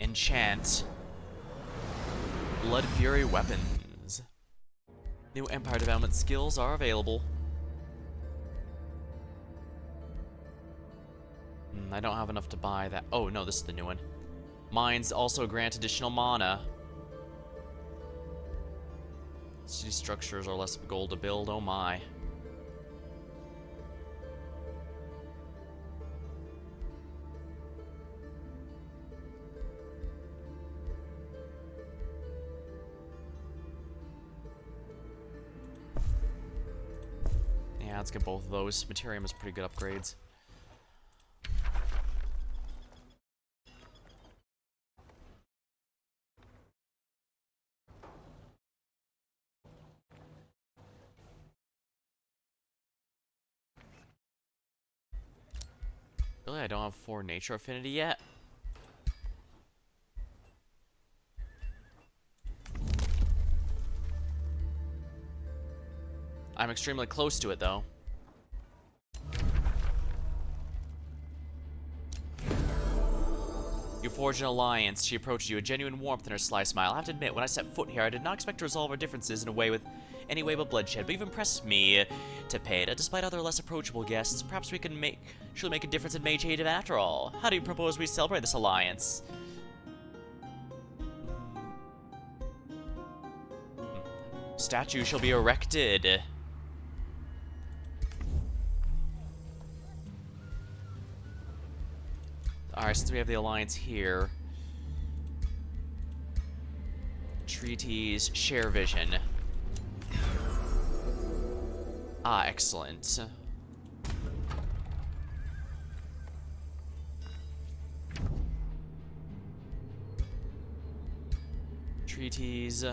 Enchant. Blood Fury weapons. New Empire development skills are available. I don't have enough to buy that. Oh, no, this is the new one. Mines also grant additional mana. City structures are less gold to build. Oh my. Yeah, let's get both of those. Materium is pretty good upgrades. Really, I don't have 4 nature affinity yet. I'm extremely close to it, though. You forge an alliance. She approaches you, a genuine warmth in her sly smile. I have to admit, when I set foot here, I did not expect to resolve our differences in a way with any way but bloodshed, but you've impressed me, Tepeda. Despite other less approachable guests, perhaps we can surely make a difference in Mage Haven after all. How do you propose we celebrate this alliance? Statue shall be erected. Alright, since we have the alliance here. Treaties, share vision. Ah, excellent. Treaties.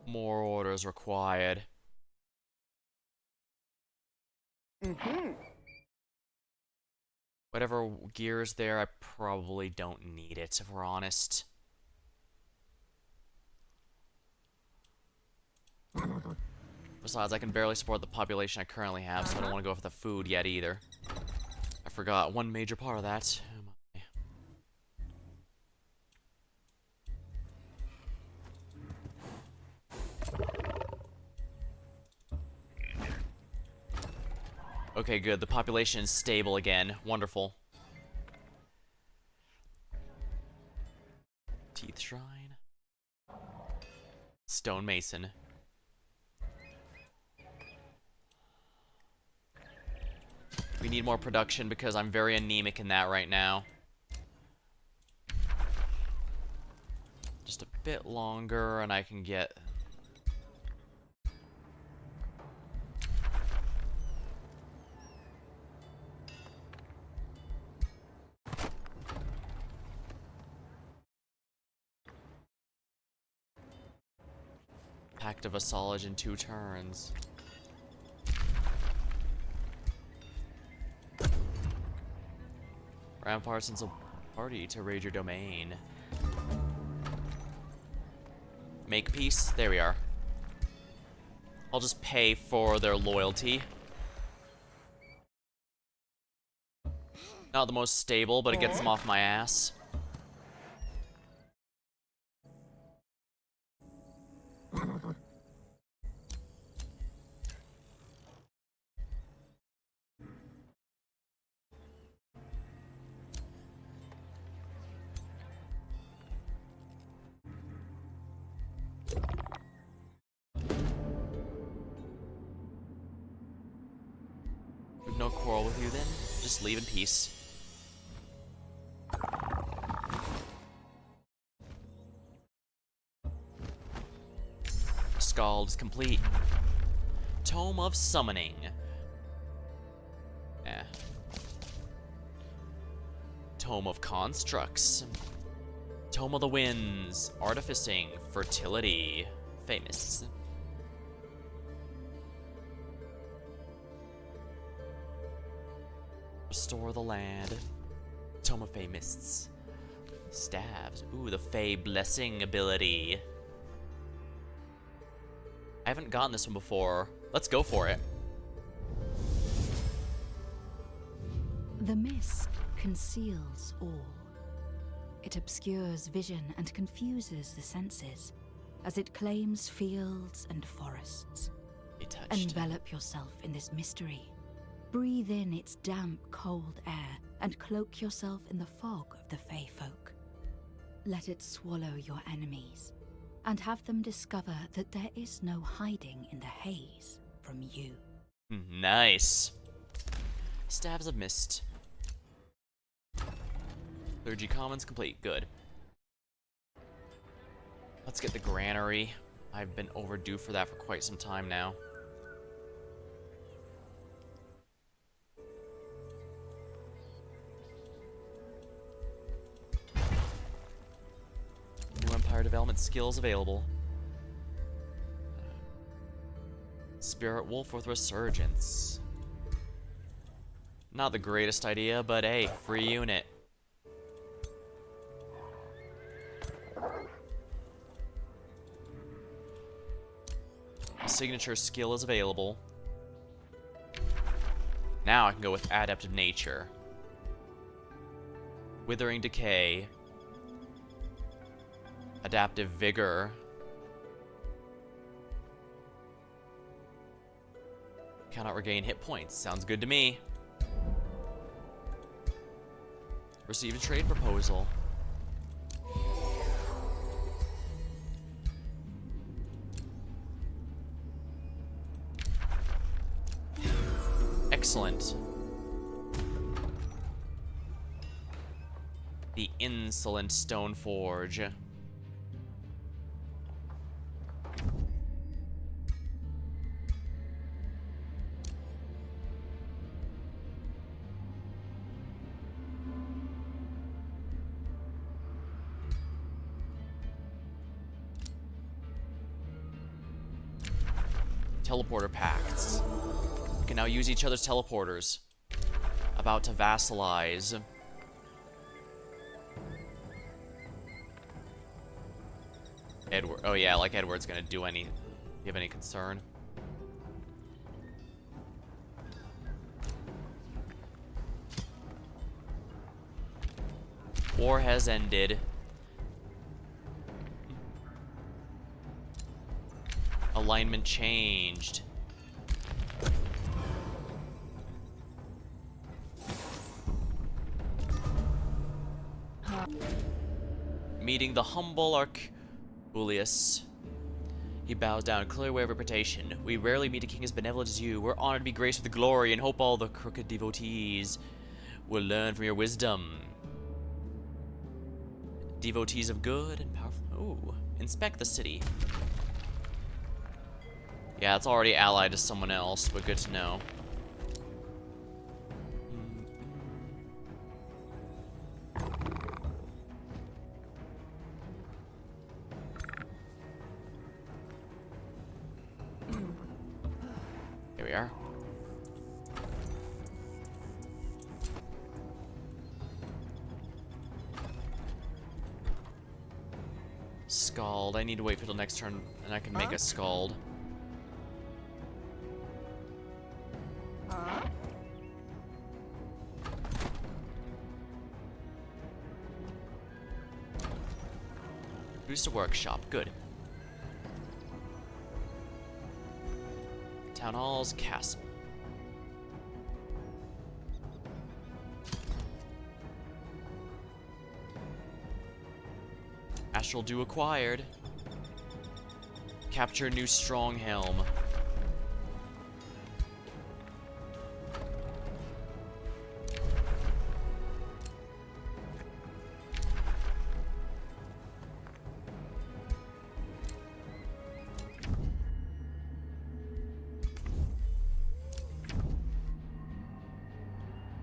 More orders required. Whatever gear is there, I probably don't need it, if we're honest. Besides, I can barely support the population I currently have, so I don't want to go for the food yet either. I forgot one major part of that. Oh my. Okay, good. The population is stable again. Wonderful. Teeth Shrine. Stone Mason. We need more production because I'm very anemic in that right now. Just a bit longer and I can get... Pact of Vassalage in 2 turns. Ramparts and a party to raid your domain. Make peace. There we are. I'll just pay for their loyalty. Not the most stable, but it gets them off my ass. We've no quarrel with you then. Just leave in peace. Scald is complete. Tome of Summoning. Eh. Tome of Constructs. Tome of the Winds. Artificing. Fertility. Famous. Restore the land. Tome of Famists. Staves. Ooh, the Fey Blessing ability. I haven't gotten this one before. Let's go for it. The mist conceals all. It obscures vision and confuses the senses, as it claims fields and forests. Be touched. Envelop yourself in this mystery. Breathe in its damp, cold air, and cloak yourself in the fog of the Fey folk. Let it swallow your enemies, and have them discover that there is no hiding in the haze from you. Nice. Stabs of Mist. Clergy Commons complete. Good. Let's get the Granary. I've been overdue for that for quite some time now. New Empire development skills available. Spirit Wolf with Resurgence. Not the greatest idea, but hey, free unit. Signature skill is available. Now I can go with Adept of Nature. Withering Decay. Adaptive Vigor. Cannot regain hit points. Sounds good to me. Receive a trade proposal. Excellent. The Insolent Stoneforge. Teleporter pacts. We can now use each other's teleporters. About to vassalize. Edward. Oh yeah, like Edward's gonna do any. You have any concern? War has ended. Alignment changed. Meeting the humble Arculius. He bows down, clear way of reputation. We rarely meet a king as benevolent as you. We're honored to be graced with glory and hope all the crooked devotees will learn from your wisdom. Devotees of good and powerful. Ooh. Inspect the city. Yeah, it's already allied to someone else, but good to know. Here we are. Scald. I need to wait for the next turn, and I can make a Scald. Boost a workshop. Good. Town Hall's castle. Astral Dew acquired. Capture new strong helm.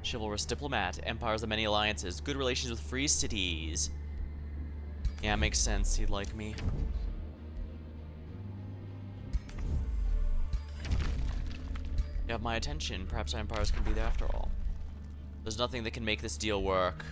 Chivalrous diplomat, empires of many alliances, good relations with free cities. Yeah, makes sense. He'd like me. You have my attention. Perhaps our empires can be there after all. There's nothing that can make this deal work.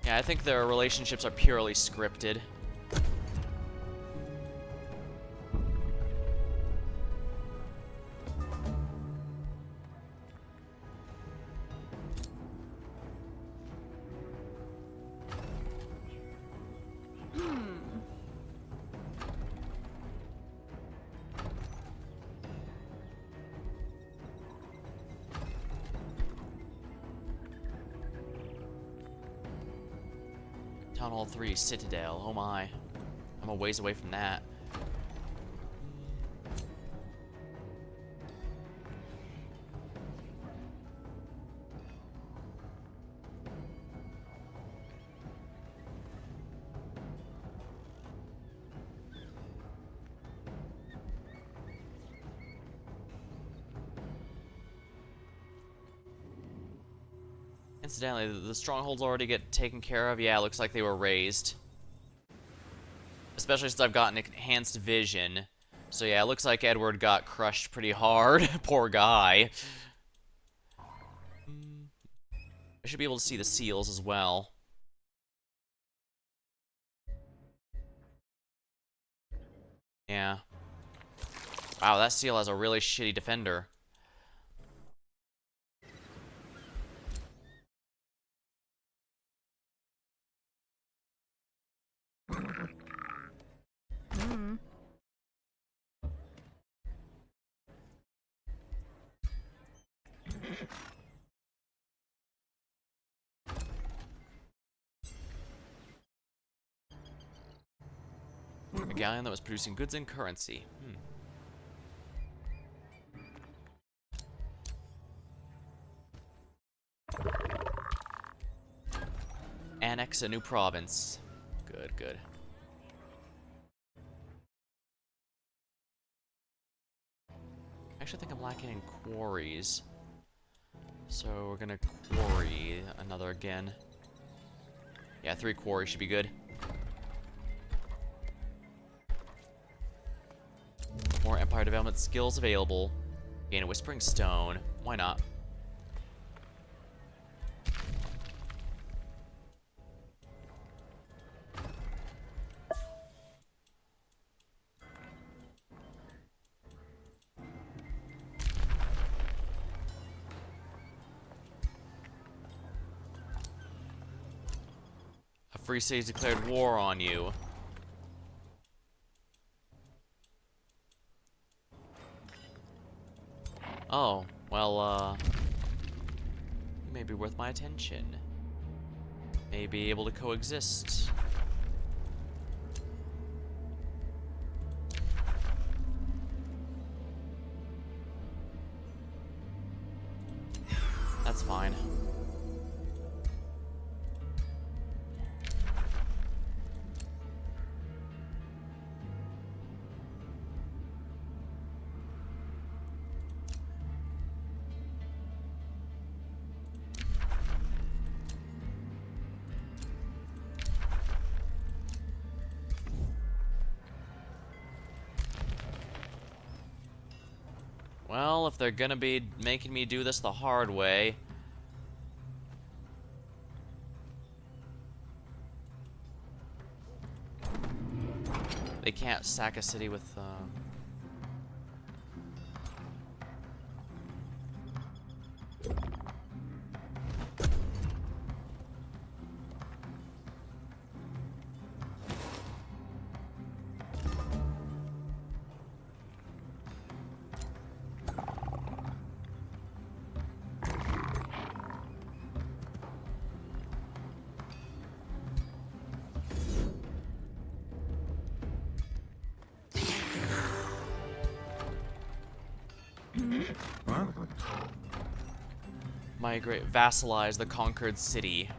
Yeah, I think their relationships are purely scripted. Town Hall 3, Citadel. Oh my. I'm a ways away from that. Incidentally, the strongholds already get taken care of. Yeah, it looks like they were raised. Especially since I've gotten enhanced vision. So yeah, it looks like Edward got crushed pretty hard. Poor guy. I should be able to see the seals as well. Yeah. Wow, that seal has a really shitty defender. A galleon that was producing goods and currency. Annex a new province. Good, good. Actually, I think I'm lacking in quarries. So we're gonna quarry another again. Yeah, 3 quarries should be good. More Empire development skills available. Gain a Whispering Stone. Why not? Free City's declared war on you. Oh, well, you may be worth my attention. May be able to coexist. That's fine. Well, if they're gonna be making me do this the hard way... They can't sack a city with, Huh? migrate, vassalize the conquered city.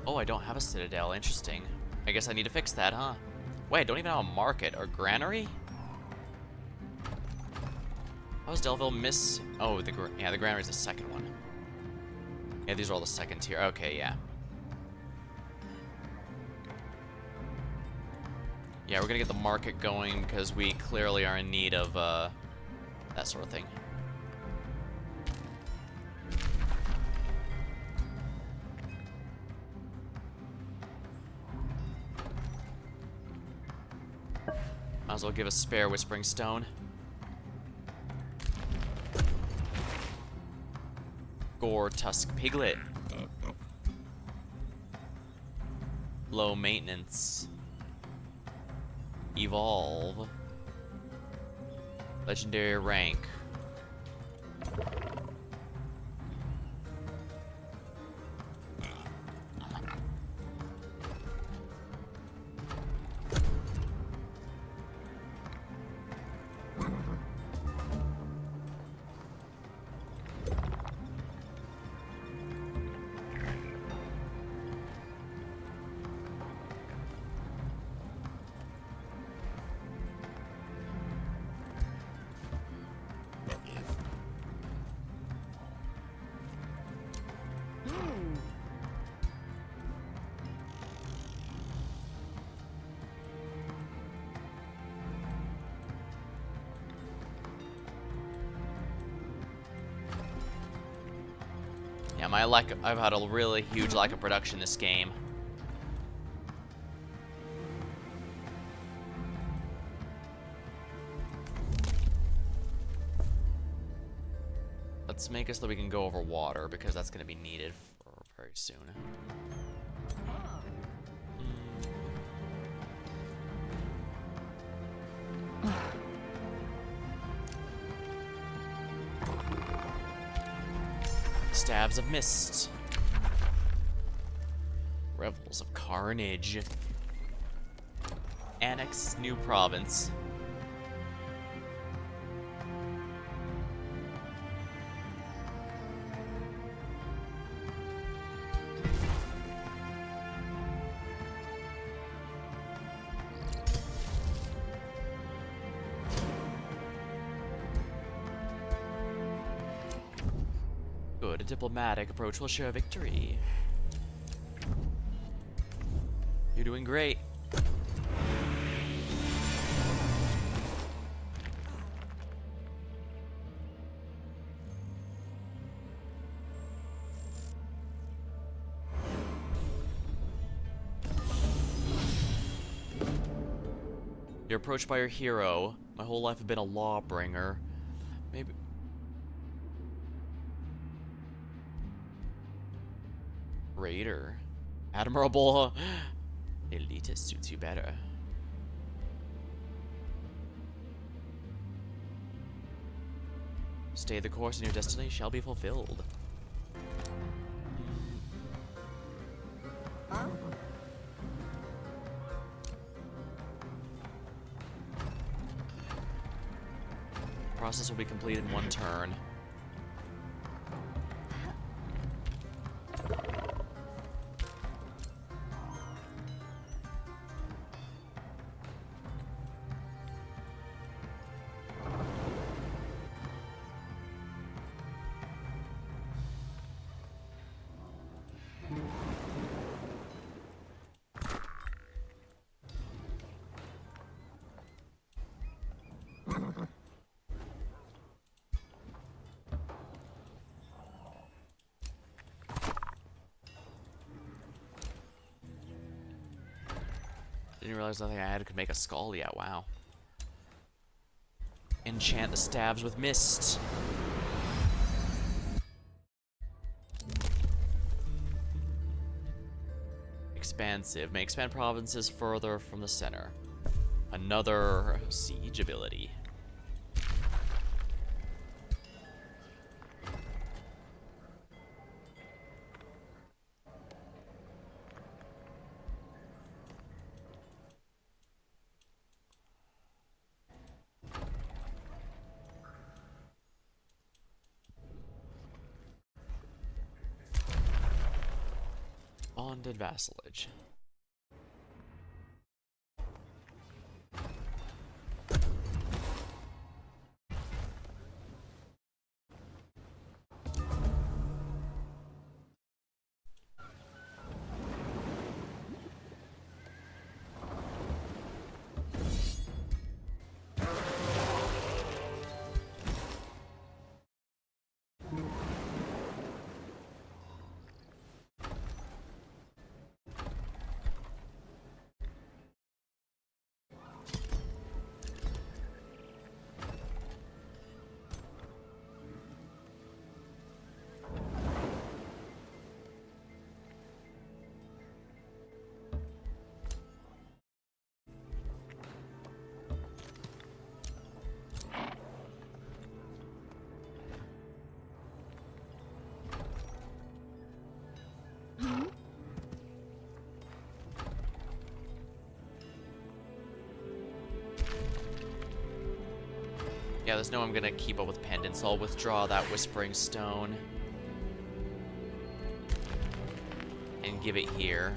Oh, I don't have a citadel. Interesting. I guess I need to fix that, huh? Wait, I don't even have a market or granary? How does Delville miss... Oh, the granary's the second one. Yeah, these are all the second tier. Okay, yeah. Yeah, we're gonna get the market going because we clearly are in need of, that sort of thing. Might as well give a spare Whispering Stone. Gore Tusk Piglet. Low maintenance. Evolve. Legendary rank. Yeah, I've had a really huge lack of production this game. Let's make it so that we can go over water, because that's going to be needed for very soon. Stabs of Mist. Revels of Carnage. Annex New Province. Good, a diplomatic approach will show victory. You're doing great. You're approached by your hero. My whole life I've been a lawbringer. Maybe... Raider. Admirable. Elitist suits you better. Stay the course and your destiny shall be fulfilled. Process will be completed in one turn. Didn't realize nothing I had could make a skull yet. Wow. Enchant the stabs with mist. Expansive. May expand provinces further from the center. Another siege ability. Bonded vassalage. Yeah, there's no way I'm gonna keep up with pendants, so I'll withdraw that Whispering Stone. And give it here.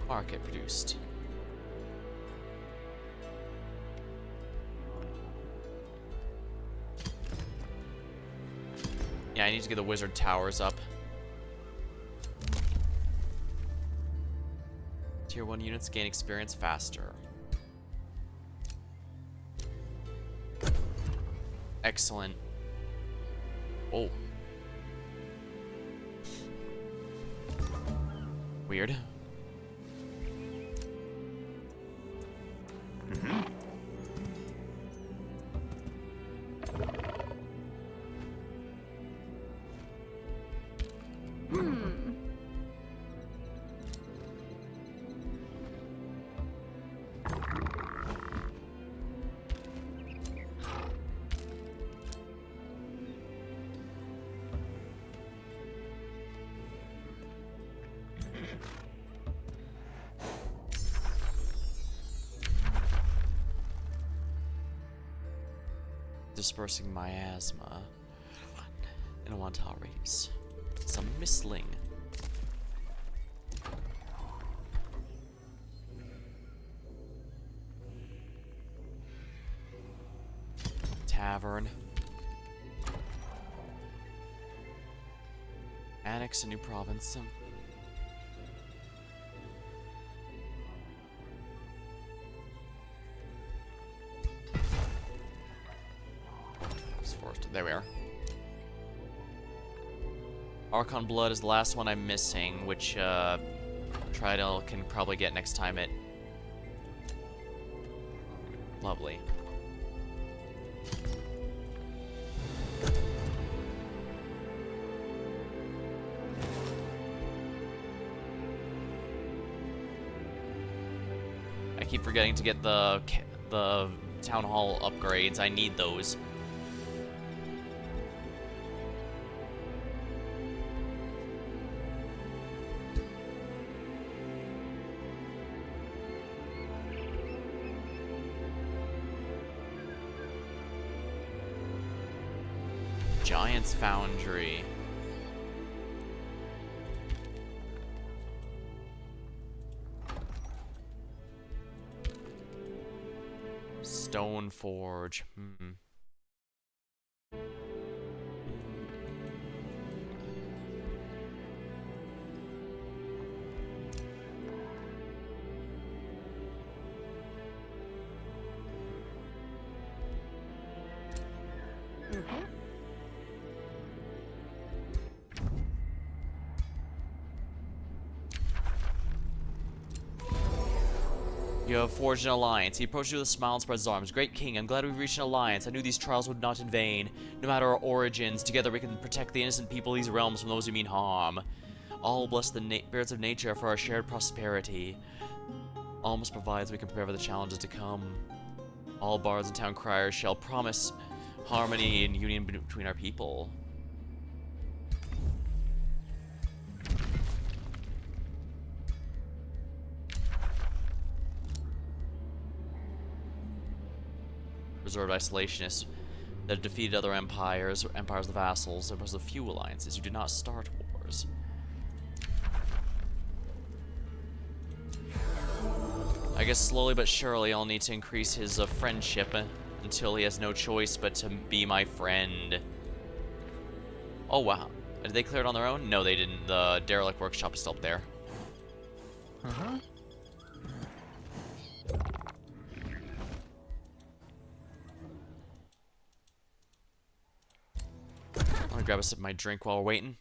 Market produced. Yeah, I need to get the wizard towers up. Tier 1 units gain experience faster. Excellent. Oh. Weird. Dispersing miasma in a 1-tile radius. Some mistling. Tavern. Annex a new province. There we are. Archon Blood is the last one I'm missing, which Tridel can probably get next time it... Lovely. I keep forgetting to get the Town Hall upgrades. I need those. Giant's Foundry. Stone Forge. You have forged an alliance. He approached you with a smile and spread his arms. Great King, I'm glad we've reached an alliance. I knew these trials would not in vain. No matter our origins, together we can protect the innocent people of these realms from those who mean harm. All bless the spirits of nature for our shared prosperity. All must provide so we can prepare for the challenges to come. All bards and town criers shall promise harmony and union between our people. Reserved isolationists that have defeated other empires of vassals, empires of few alliances. You did not start wars. I guess slowly but surely I'll need to increase his friendship until he has no choice but to be my friend. Oh wow. Did they clear it on their own? No, they didn't. The derelict workshop is still up there. Uh-huh. I'm gonna grab a sip of my drink while we're waiting.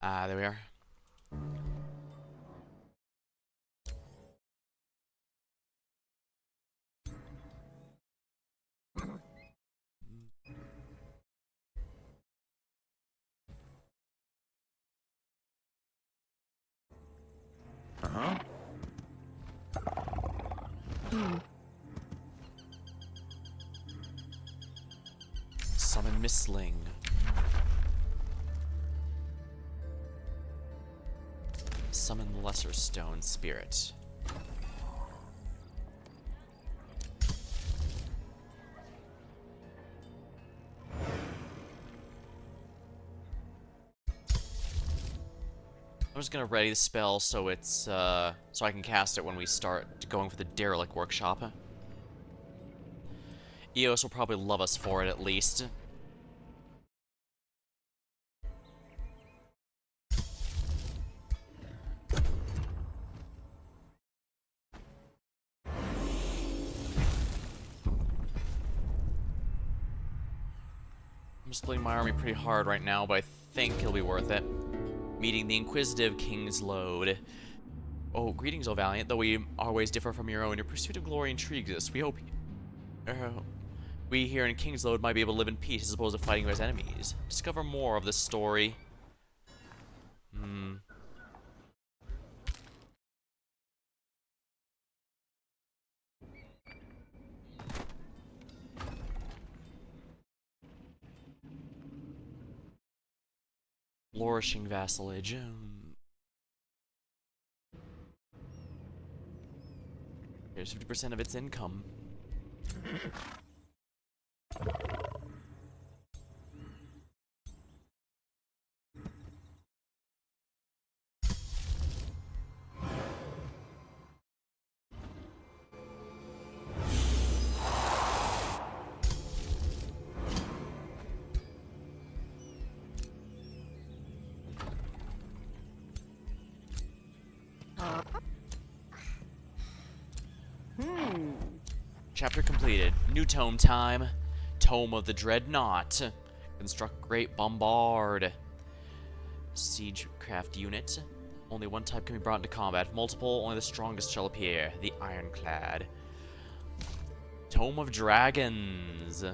Ah, there we are. Uh-huh. Summon Mistling. Summon the Lesser Stone Spirit. I'm just gonna ready the spell so it's so I can cast it when we start going for the derelict workshop. Eos will probably love us for it at least. I'm splitting my army pretty hard right now, but I think it'll be worth it. Meeting the Inquisitive King's Load. Oh, greetings, O Valiant. Though we our ways differ from your own, your pursuit of glory intrigues us. We hope we here in King's Load might be able to live in peace as opposed to fighting as enemies. Discover more of this story. Flourishing vassalage. Here's 50% of its income. Chapter completed. New tome time. Tome of the Dreadnought. Construct Great Bombard. Siegecraft unit. Only one type can be brought into combat. If multiple, only the strongest shall appear. The Ironclad. Tome of Dragons.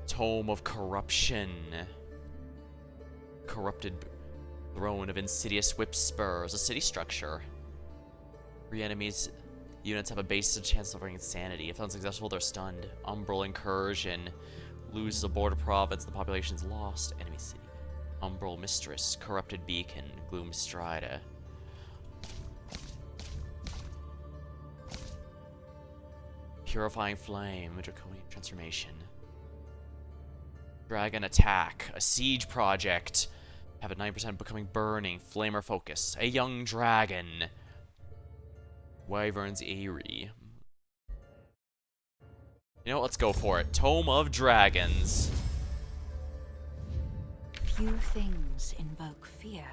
Tome of Corruption. Corrupted Throne of Insidious Whip Spurs. A city structure. 3 enemies units have a basic chance of suffering insanity. If unsuccessful, they're stunned. Umbral Incursion. Loses a border province, the population is lost. Enemy city. Umbral Mistress. Corrupted Beacon. Gloom Strida. Purifying Flame. Draconian Transformation. Dragon Attack. A siege project. Have a 9% becoming burning. Flamer Focus. A young dragon. Wyvern's Eyrie. You know what? Let's go for it. Tome of Dragons. Few things invoke fear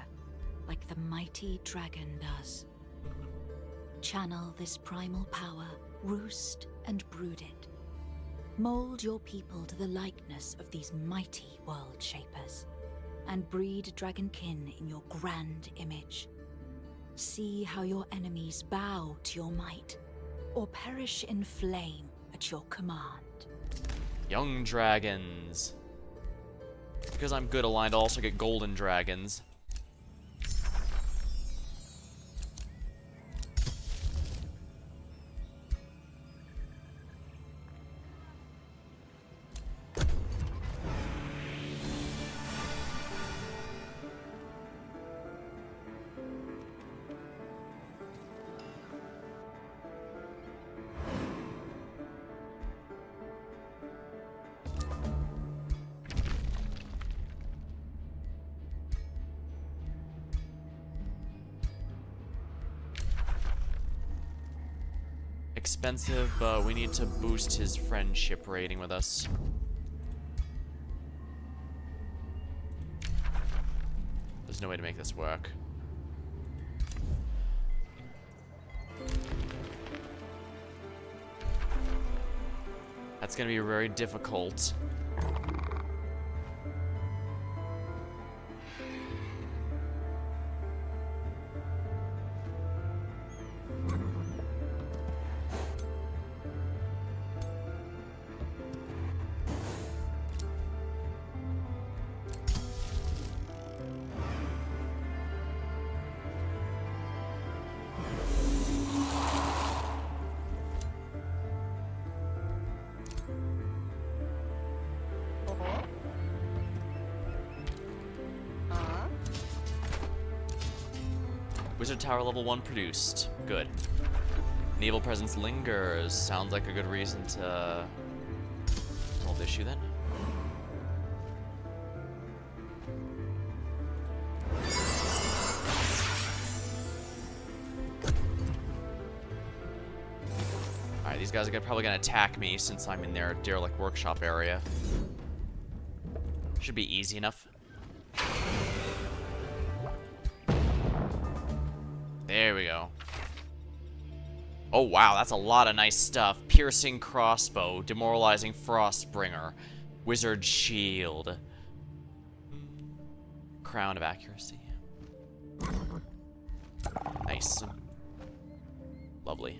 like the mighty dragon does. Channel this primal power, roost and brood it. Mold your people to the likeness of these mighty world shapers, and breed dragonkin in your grand image. See how your enemies bow to your might, or perish in flame at your command. Young dragons. Because I'm good aligned, I'll also get golden dragons. Expensive, but we need to boost his friendship rating with us. There's no way to make this work. That's gonna be very difficult. Wizard Tower level 1 produced. Good. Naval presence lingers. Sounds like a good reason to solve the issue then. Alright, these guys are probably gonna attack me since I'm in their derelict workshop area. Should be easy enough. There we go. Oh wow, that's a lot of nice stuff. Piercing crossbow, demoralizing frostbringer, wizard shield, crown of accuracy. Nice. Lovely.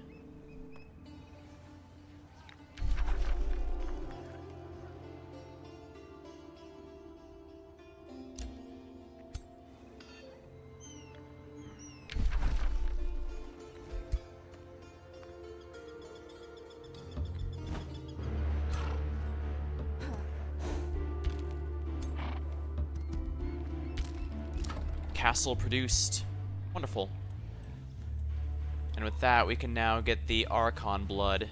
Castle produced. Wonderful. And with that, we can now get the Archon blood.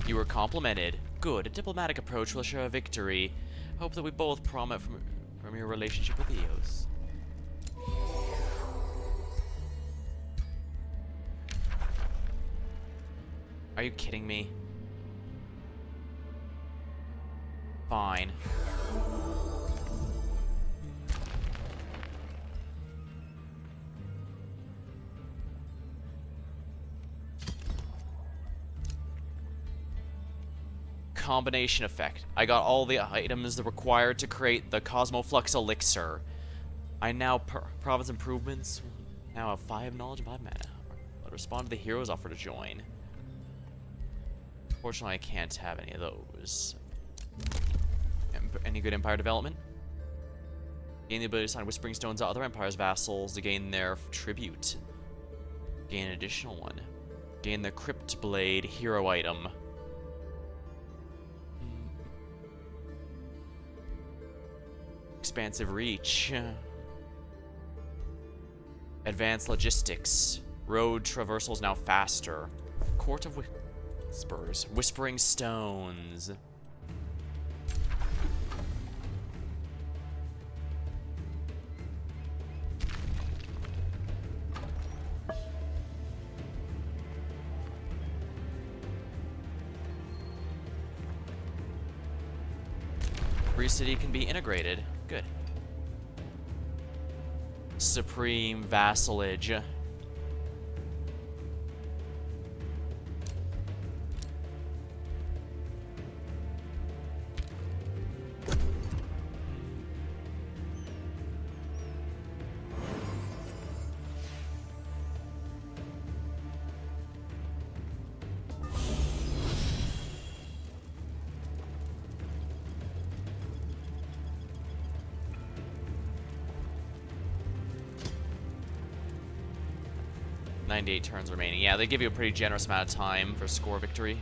You were complimented. Good. A diplomatic approach will assure a victory. Hope that we both profit from your relationship with Eos. Are you kidding me? Fine. Combination effect. I got all the items required to create the Cosmoflux Elixir. I now province improvements. Now have 5 knowledge and 5 mana. I'll respond to the hero's offer to join. Fortunately, I can't have any of those. Any good empire development? Gain the ability to assign Whispering Stones to other empires' vassals to gain their tribute. Gain an additional one. Gain the Crypt Blade hero item. Expansive reach. Advanced logistics. Road traversal is now faster. Court of Whispers. Whispering Stones. Free City can be integrated. Good. Supreme Vassalage. .98 turns remaining. Yeah, they give you a pretty generous amount of time for score victory.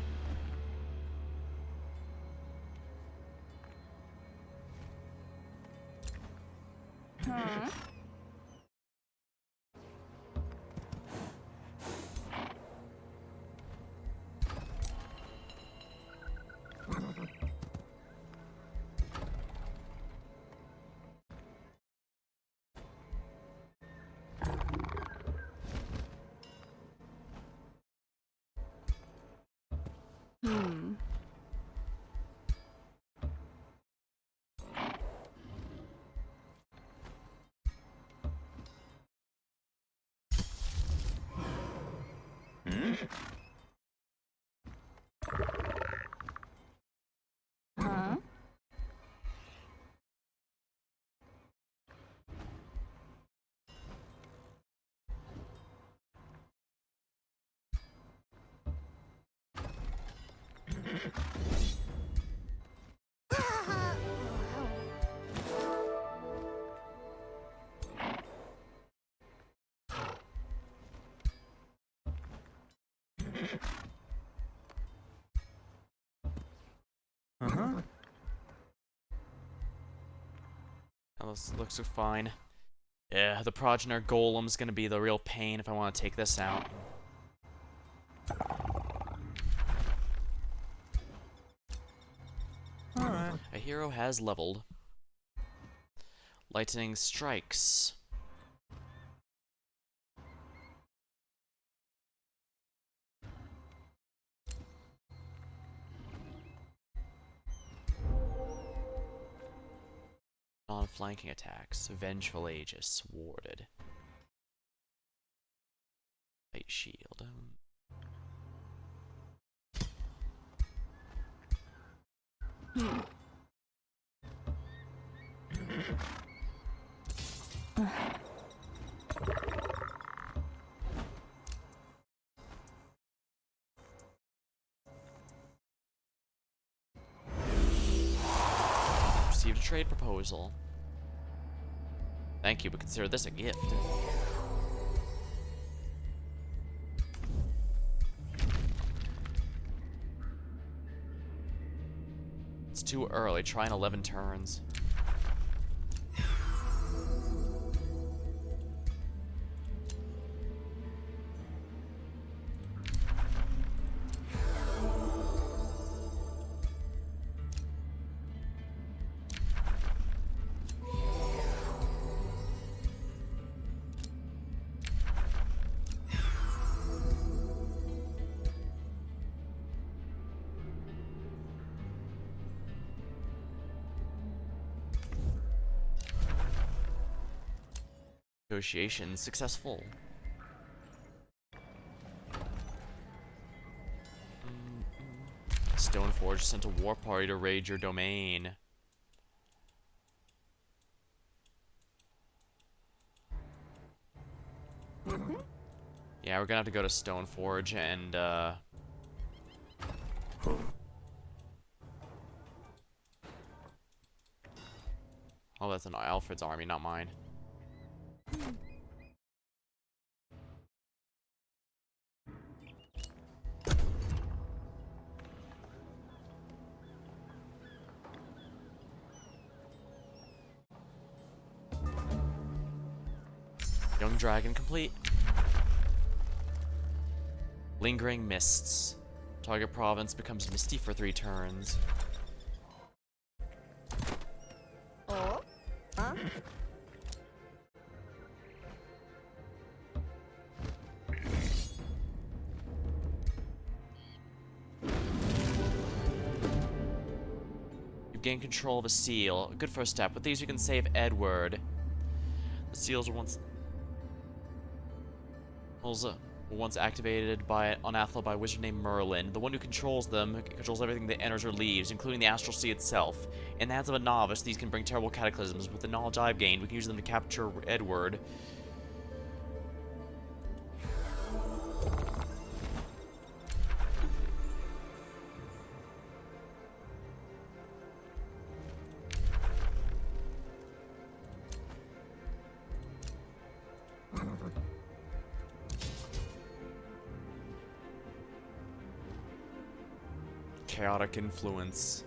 Oh, this looks fine. Yeah, the Progenitor Golem's gonna be the real pain if I want to take this out. Alright. A hero has leveled. Lightning Strikes. Non-flanking attacks. Vengeful Aegis. Warded. Light Shield. Received a trade proposal. Thank you, but consider this a gift. It's too early. Try in 11 turns. Negotiation successful. Stoneforge sent a war party to raid your domain. Yeah, we're gonna have to go to Stoneforge and, oh, that's an Alfred's army, not mine. Young dragon complete. Lingering mists. Target province becomes misty for 3 turns. Oh? Huh? You gain control of a seal. A good first step. With these, you can save Edward. The seals were once activated by Unathel by a wizard named Merlin. The one who controls them controls everything that enters or leaves, including the astral sea itself. In the hands of a novice, these can bring terrible cataclysms. With the knowledge I've gained, we can use them to capture Edward. Chaotic influence.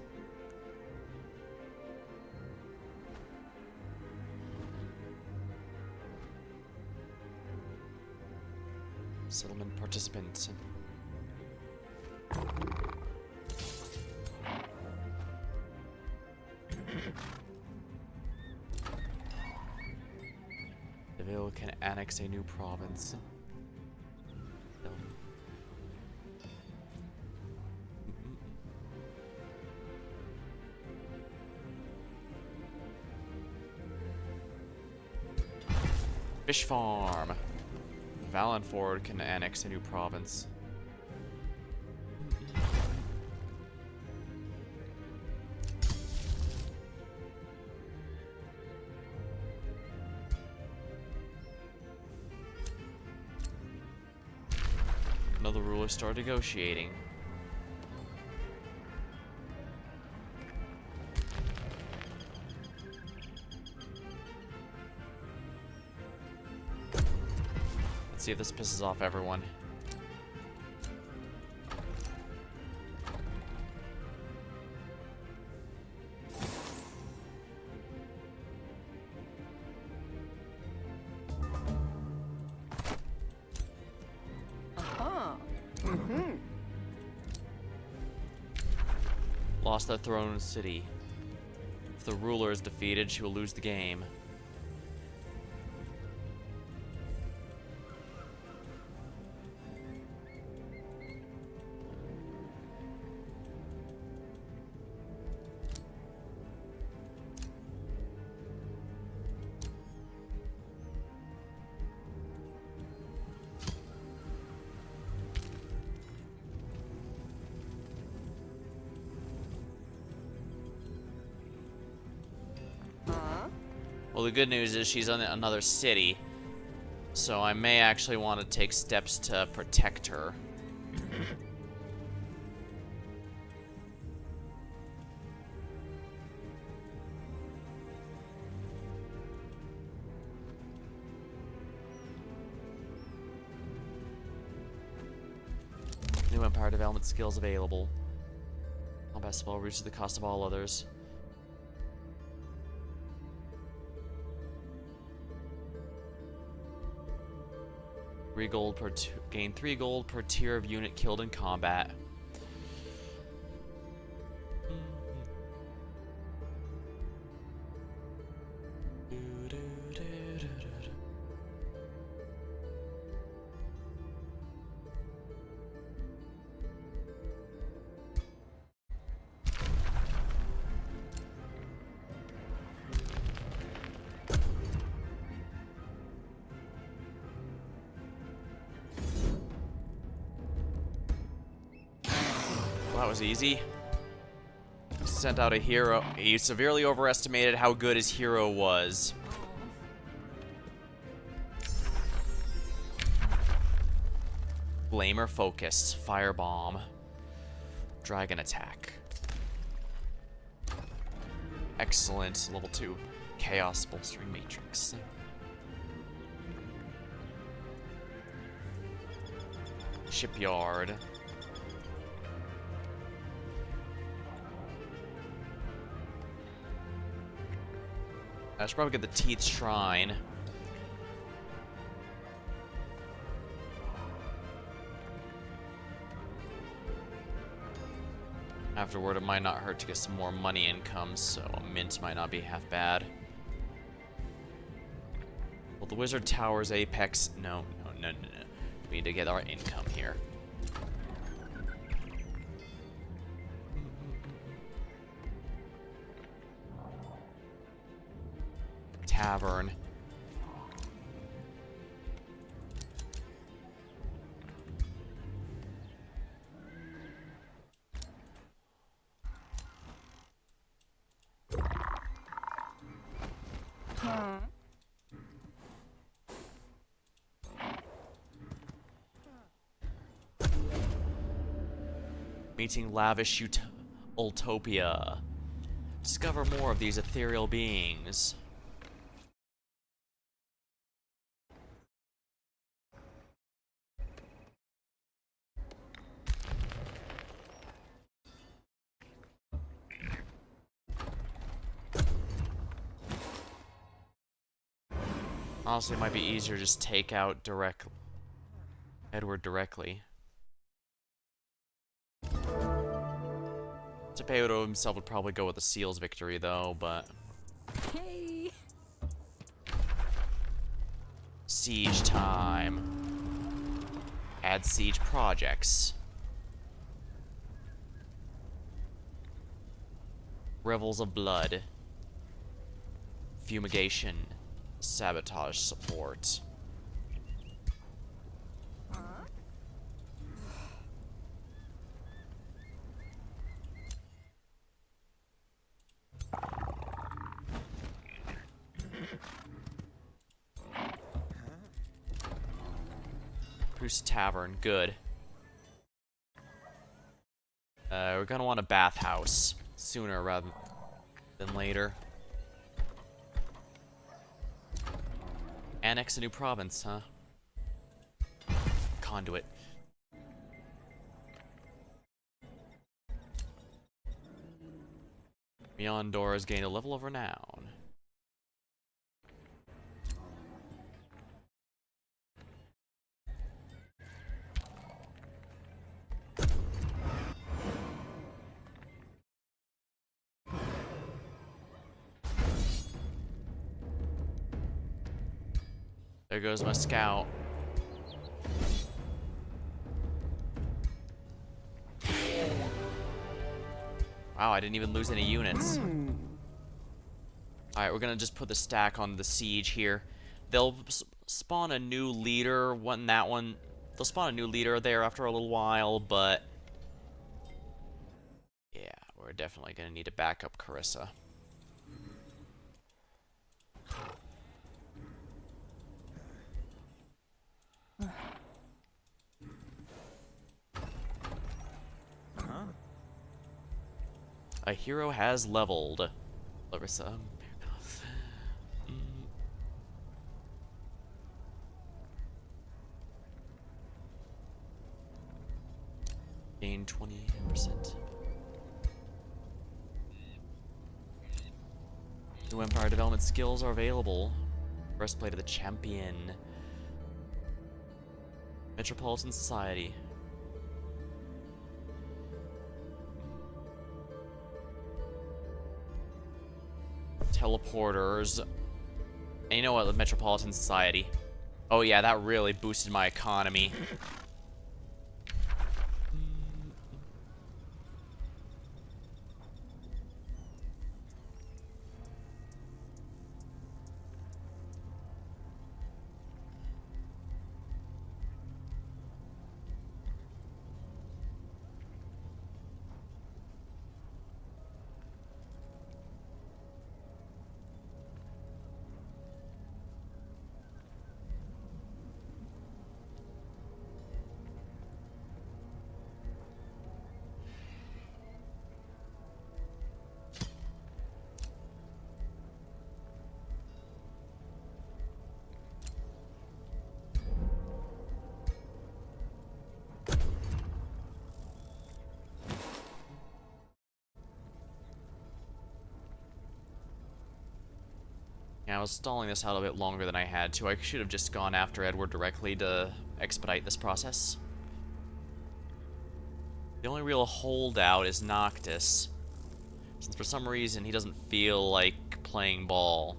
Settlement participant. Deville can annex a new province. Fish farm. Valenford can annex a new province. Another ruler started negotiating. Let's see if this pisses off everyone. Lost their throne in city. If the ruler is defeated, she will lose the game. Well, the good news is she's in another city, so I may actually want to take steps to protect her. New Empire development skills available. Combat spell reduces the cost of all others. Gain 3 gold per tier of unit killed in combat. That was easy. Sent out a hero. He severely overestimated how good his hero was. Flamer focus. Firebomb. Dragon attack. Excellent. Level 2. Chaos bolstering matrix. Shipyard. I should probably get the Teeth Shrine. Afterward, it might not hurt to get some more money income, so a mint might not be half bad. Well, the Wizard Tower's apex... No. We need to get our income here. Tavern. Meeting lavish utopia. Discover more of these ethereal beings. Honestly, it might be easier to just take out Edward directly. Geppetto himself would probably go with the Seal's victory, though, but... Hey! Siege time. Add siege projects. Revels of blood. Fumigation. Sabotage support. Produce tavern, good. We're gonna want a bathhouse sooner rather than later. Annex a new province, huh? Conduit. Beyond Doors gained a level of renown. There goes my scout. Wow, I didn't even lose any units. Alright, we're gonna just put the stack on the siege here. They'll spawn a new leader, they'll spawn a new leader there after a little while, but... yeah, we're definitely gonna need to back up Carissa. A hero has leveled. Larissa. Gain 20%. New Empire development skills are available. Breastplate of the Champion. Metropolitan Society. Teleporters. And you know what? The Metropolitan Society. Oh yeah, that really boosted my economy. I was stalling this out a bit longer than I had to. I should have just gone after Edward directly to expedite this process. The only real holdout is Noctis, since for some reason he doesn't feel like playing ball.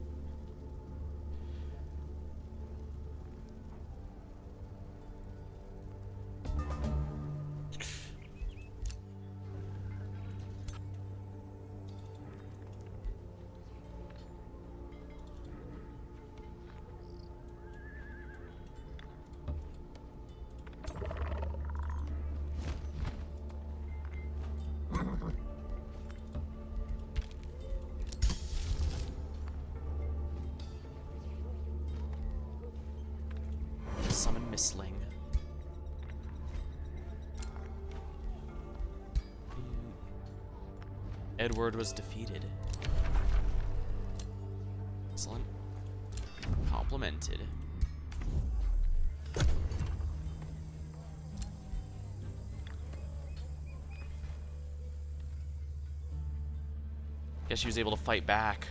Summon Mistling. Edward was defeated. Excellent. Complimented. Guess she was able to fight back.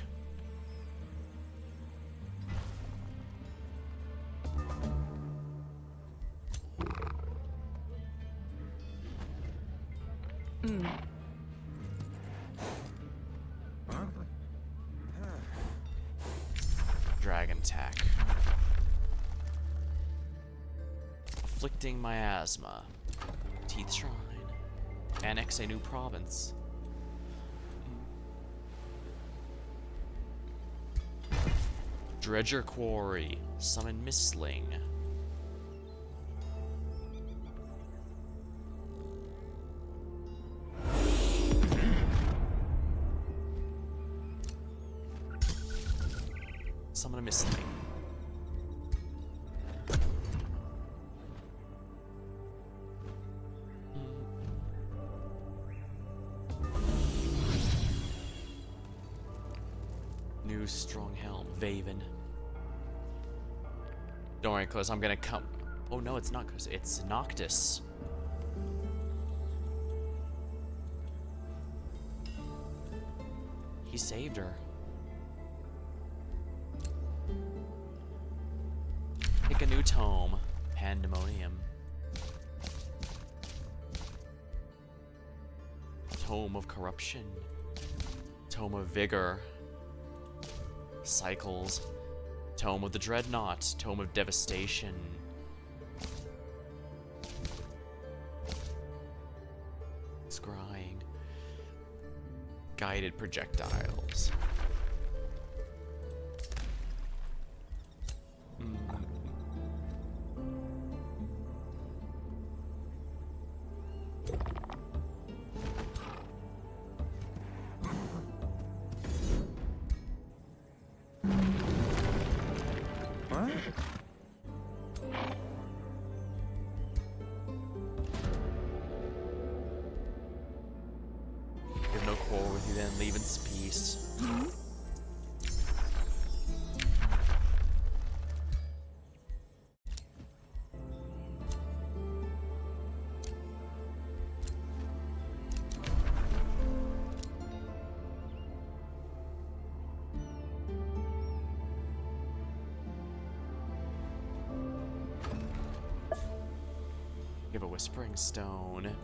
Dragon attack. Afflicting miasma. Teeth Shrine. Annex a new province. Dredger Quarry. Summon Mistling. Summon a Mistling. New Strong Helm. Vaven. Don't worry, cause I'm gonna come. Oh no, it's not, cause it's Noctis. He saved her. Pick a new tome. Pandemonium. Tome of Corruption. Tome of Vigor. Cycles. Tome of the Dreadnought. Tome of Devastation. Scrying. Guided Projectiles. Give no quarrel with you then, leave in peace. Give a Whispering Stone.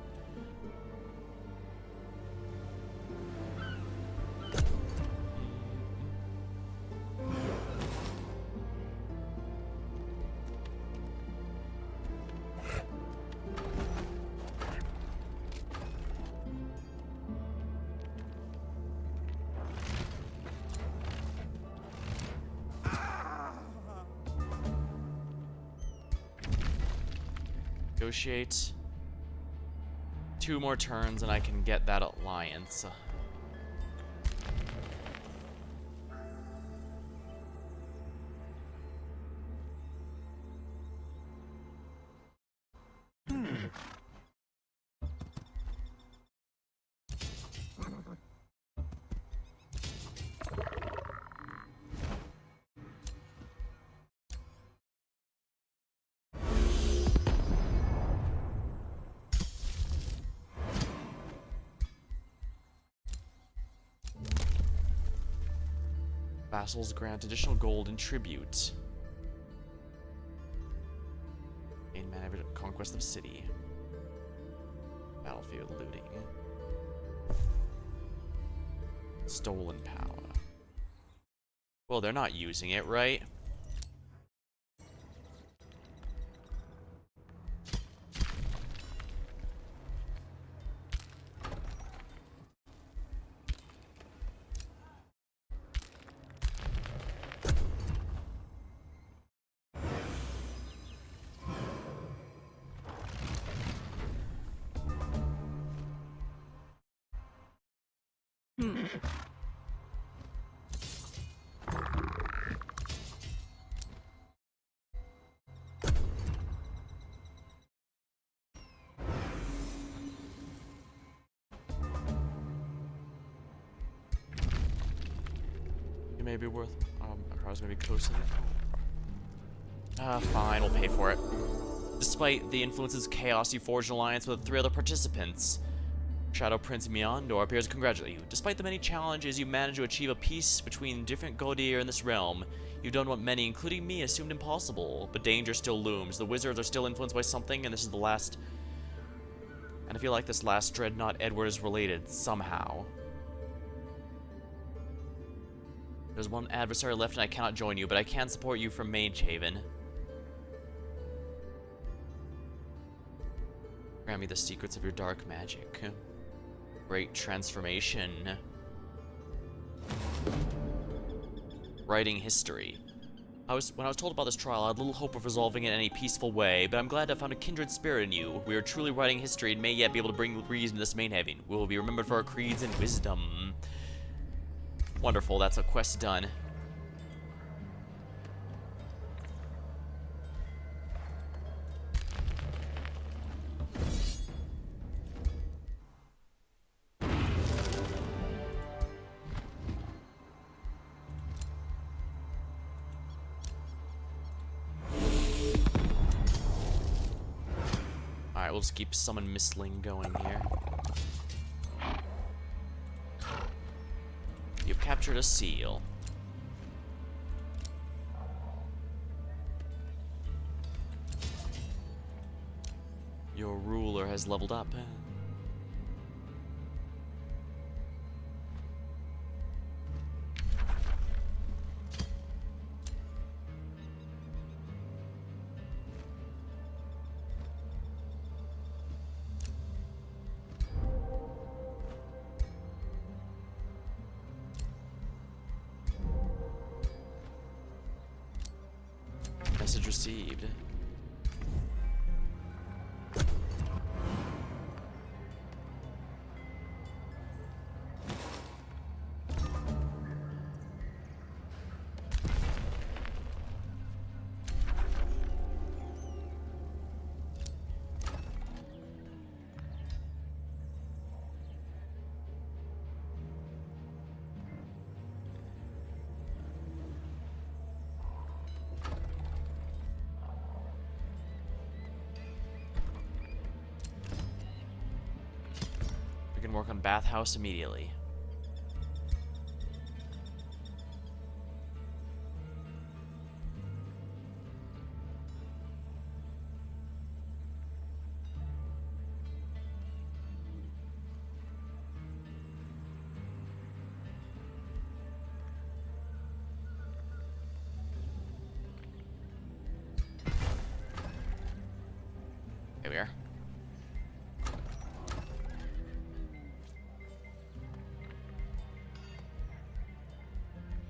Negotiate. 2 more turns and I can get that alliance. Vassals grant additional gold in tribute. Gain mana every conquest of city. Battlefield looting. Stolen power. Well, they're not using it, right? It may be worth, ours may be close to it. Fine, we'll pay for it. Despite the influences of chaos, you forged an alliance with 3 other participants. Shadow Prince Mjolnir appears to congratulate you. Despite the many challenges, you managed to achieve a peace between different Godir in this realm. You've done what many, including me, assumed impossible, but danger still looms. The wizards are still influenced by something, and this is the last... And I feel like this last Dreadnought Edward is related, somehow. There's one adversary left and I cannot join you, but I can support you from Magehaven. Grant me the secrets of your dark magic. Great transformation. Writing history. When I was told about this trial, I had little hope of resolving it in any peaceful way, but I'm glad I found a kindred spirit in you. We are truly writing history and may yet be able to bring reason to this Magehaven. We will be remembered for our creeds and wisdom. Wonderful, that's a quest done. Alright, we'll just keep Summon Mistling going here. You've captured a seal. Your ruler has leveled up. Message received. We can work on Bathhouse immediately. There we are.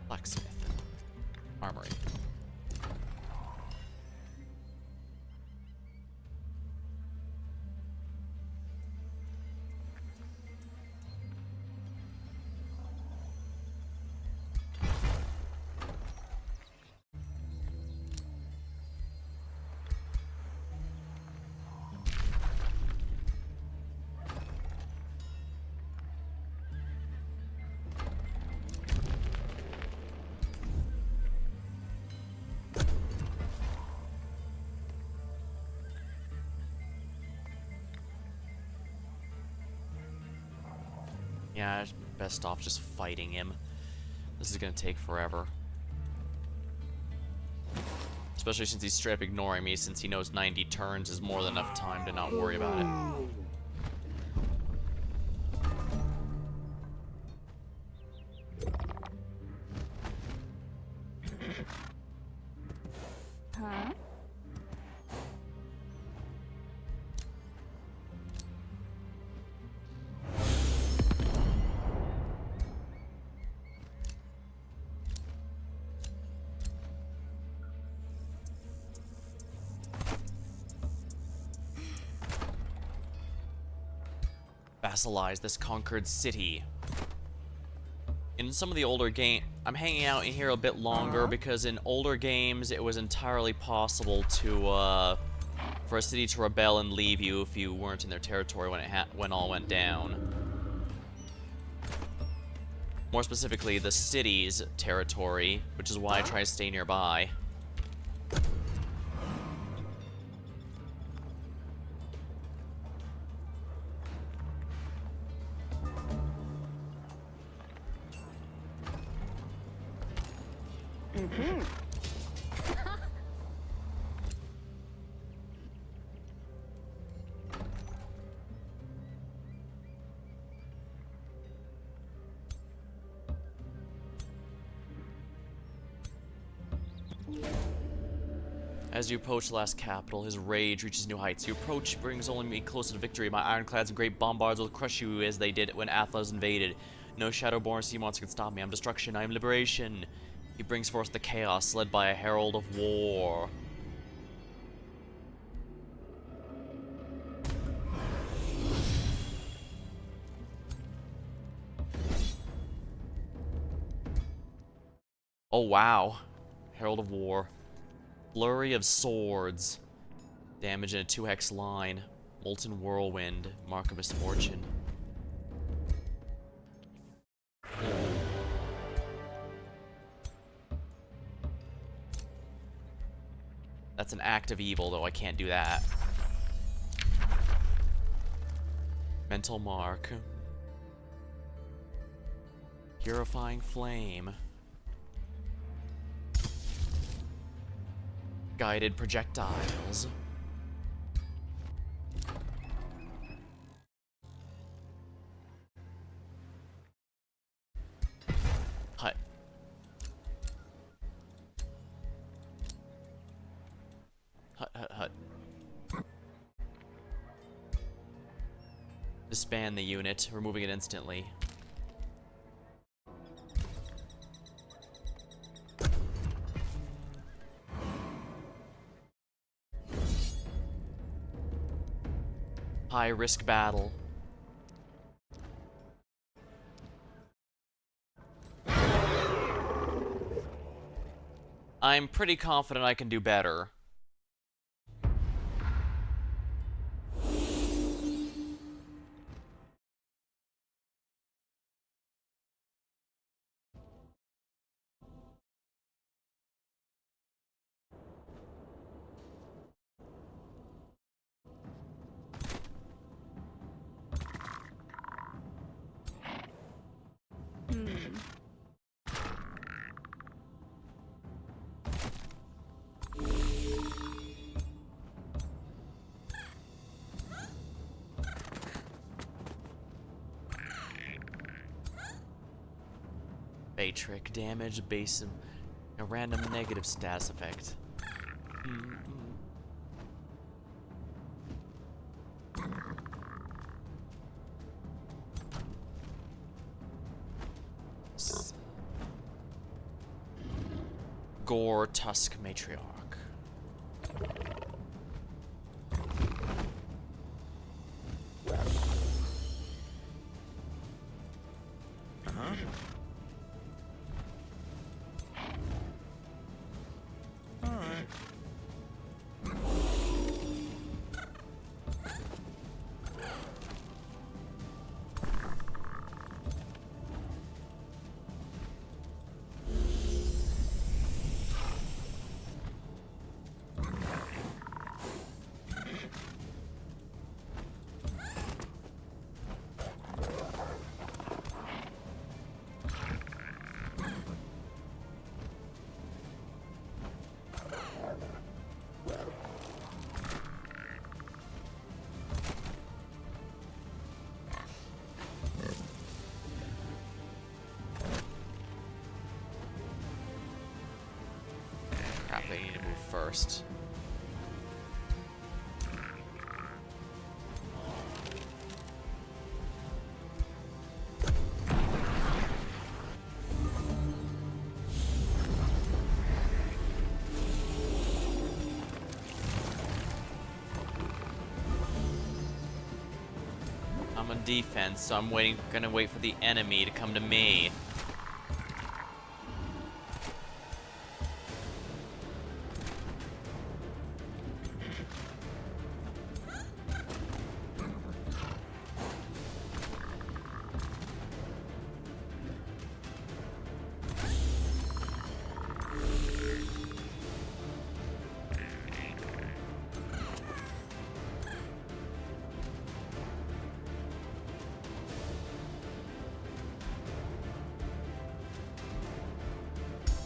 Blacksmith. Armory. Yeah, best off just fighting him. This is gonna take forever. Especially since he's straight up ignoring me, since he knows 90 turns is more than enough time to not worry about it. Huh? Vassalize this conquered city. In some of the older I'm hanging out in here a bit longer because in older games it was entirely possible to for a city to rebel and leave you if you weren't in their territory when all went down. More specifically, the city's territory, which is why I try to stay nearby. As you approach the last capital, his rage reaches new heights. Your approach brings only me closer to victory. My ironclads and great bombards will crush you as they did when Athos invaded. No Shadowborn sea monster can stop me. I am destruction. I am liberation. He brings forth the chaos, led by a herald of war. Oh wow. Herald of War. Flurry of Swords. Damage in a 2-hex line. Molten Whirlwind. Mark of Misfortune. That's an act of evil, though I can't do that. Mental Mark. Purifying Flame. Guided projectiles. Hut. Hut. Disband the unit, removing it instantly. High-risk battle. I'm pretty confident I can do better. Trick damage based on a random negative status effect. Gore Tusk Matriarch. first. I'm on defense, so I'm gonna wait for the enemy to come to me.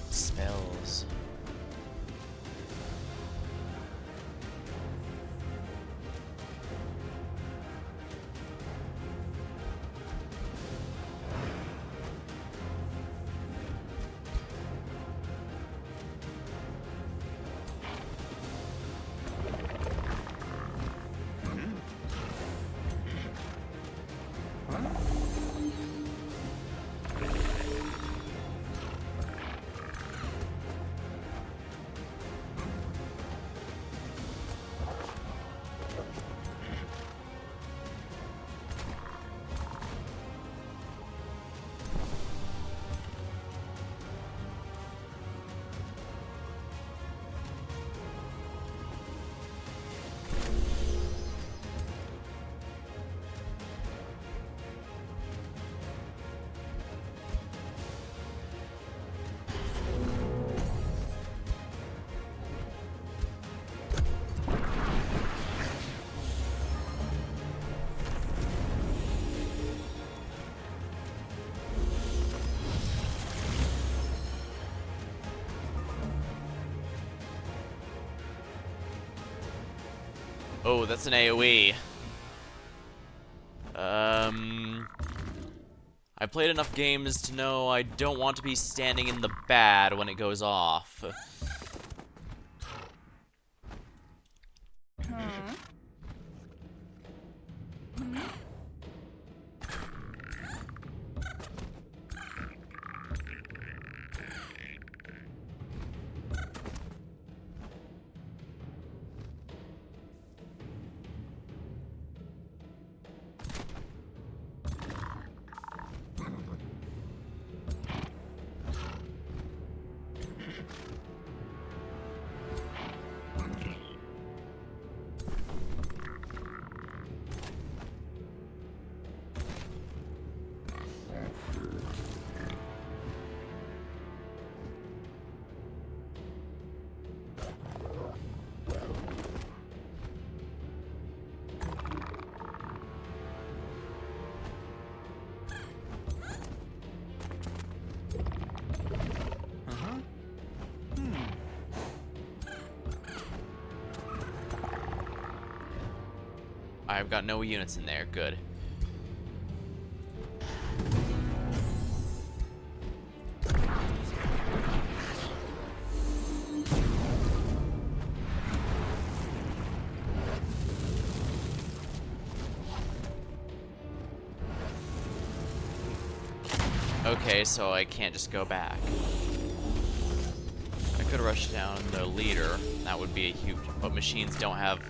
Spells. Oh, that's an AoE. I played enough games to know I don't want to be standing in the bad when it goes off. I've got no units in there. Good. Okay, so I can't just go back. I could rush down the leader. That would be a huge... But machines don't have...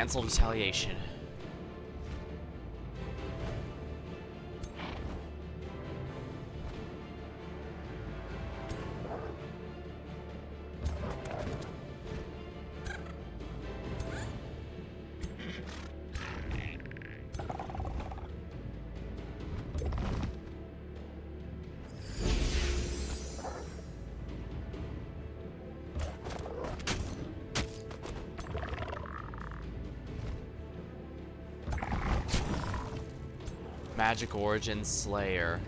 Cancelled retaliation. Magic Origin Slayer.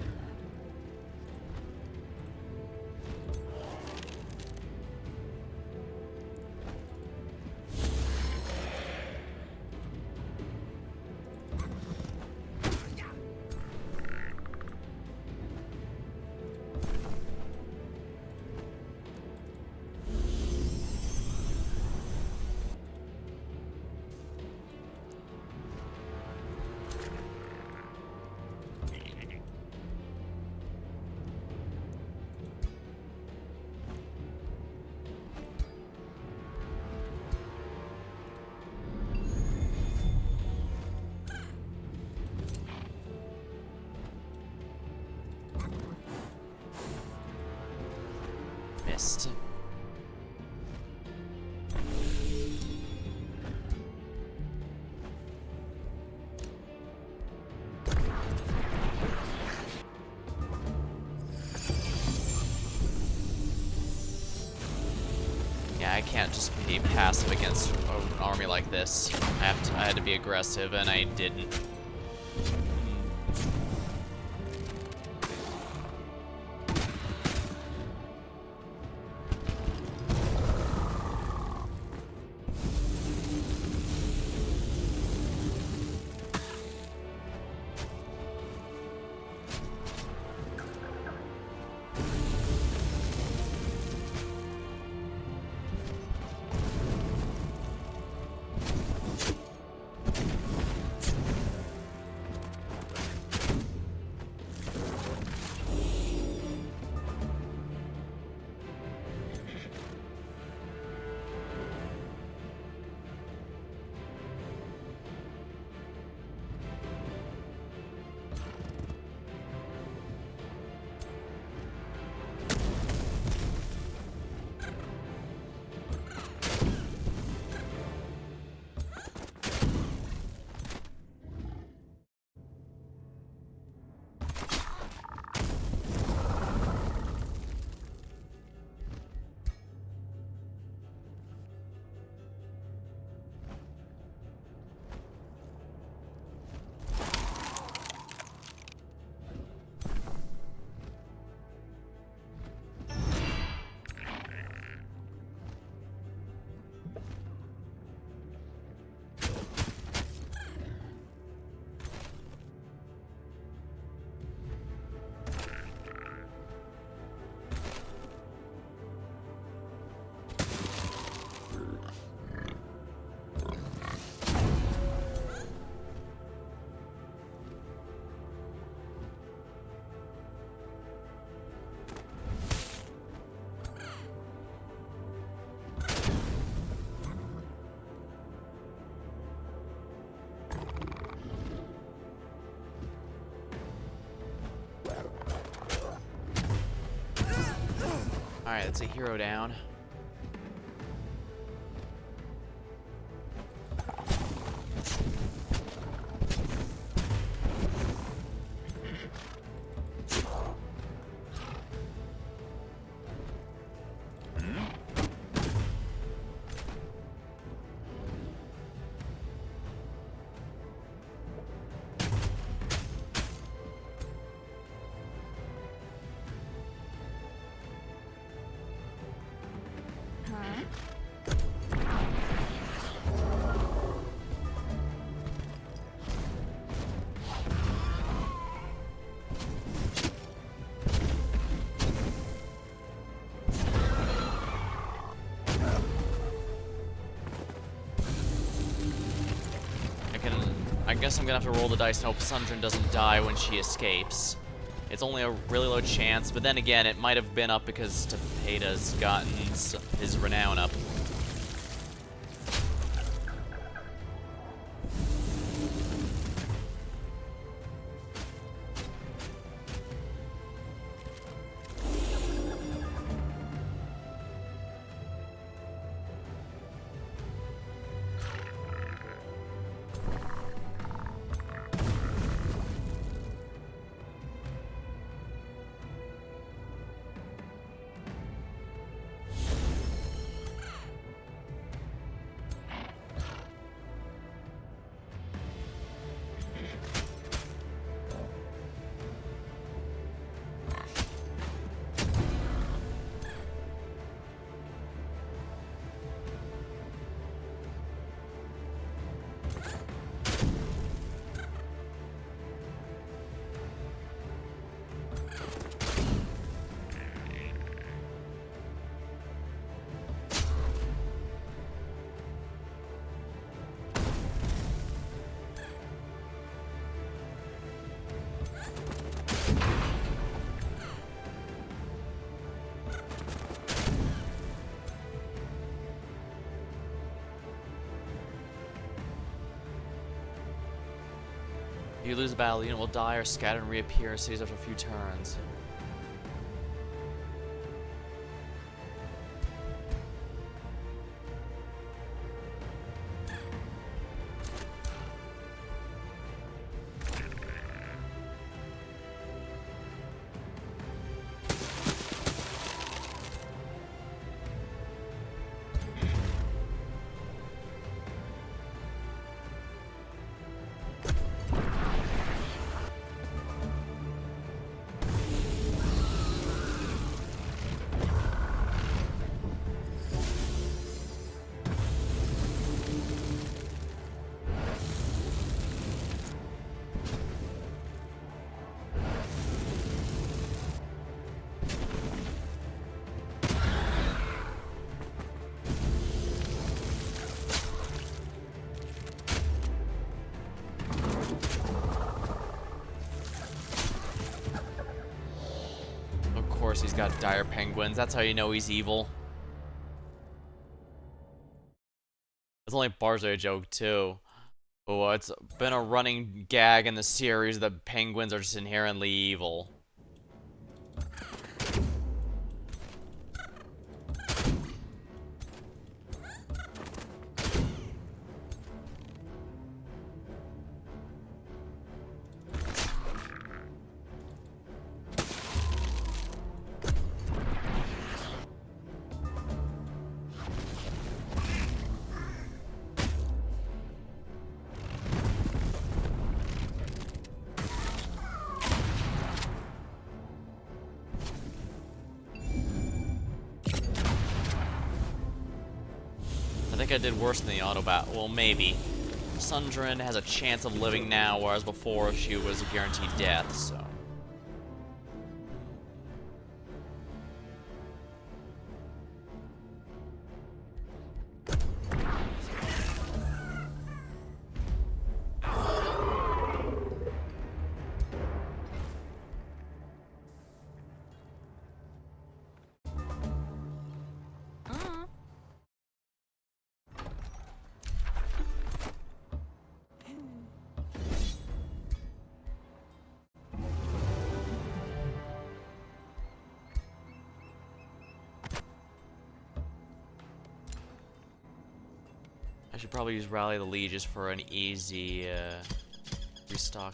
Missed. Yeah, I can't just be passive against an army like this. I had to be aggressive, and I didn't. Alright, that's a hero down. I guess I'm gonna have to roll the dice and hope Sundrin doesn't die when she escapes. It's only a really low chance, but then again, it might have been up because Tepeda's gotten his renown up. You lose a battle, the unit will die or scatter and reappear in cities after a few turns. Of course he's got dire penguins. That's how you know he's evil. It's only partially a joke too. Oh, it's been a running gag in the series that penguins are just inherently evil. I think I did worse than the auto bat. Well, maybe. Sundrin has a chance of living now, whereas before she was a guaranteed death, so. I should probably use Rally the Lieges for an easy restock.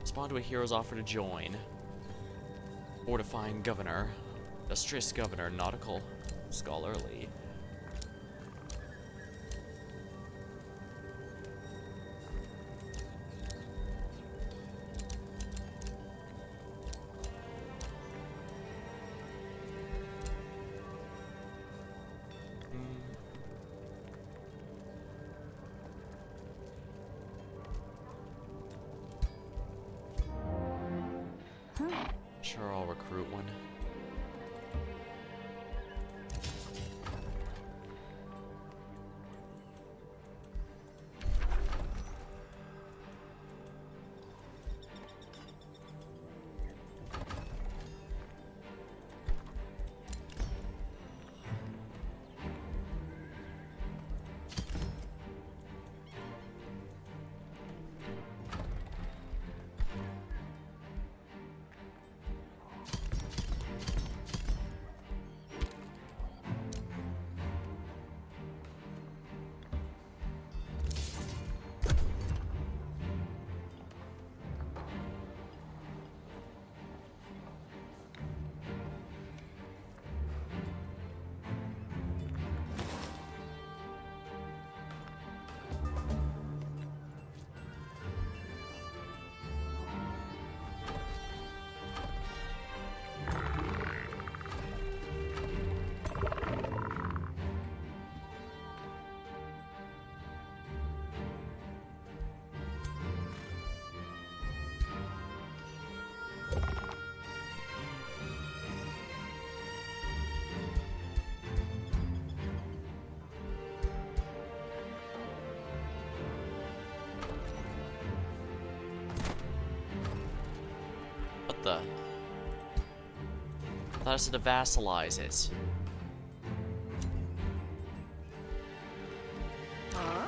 Respond to a hero's offer to join. Fortifying Governor. Illustrious Governor, Nautical. Scholarly. Sure, I'll recruit one. What the? I thought I said to vassalize it. Huh?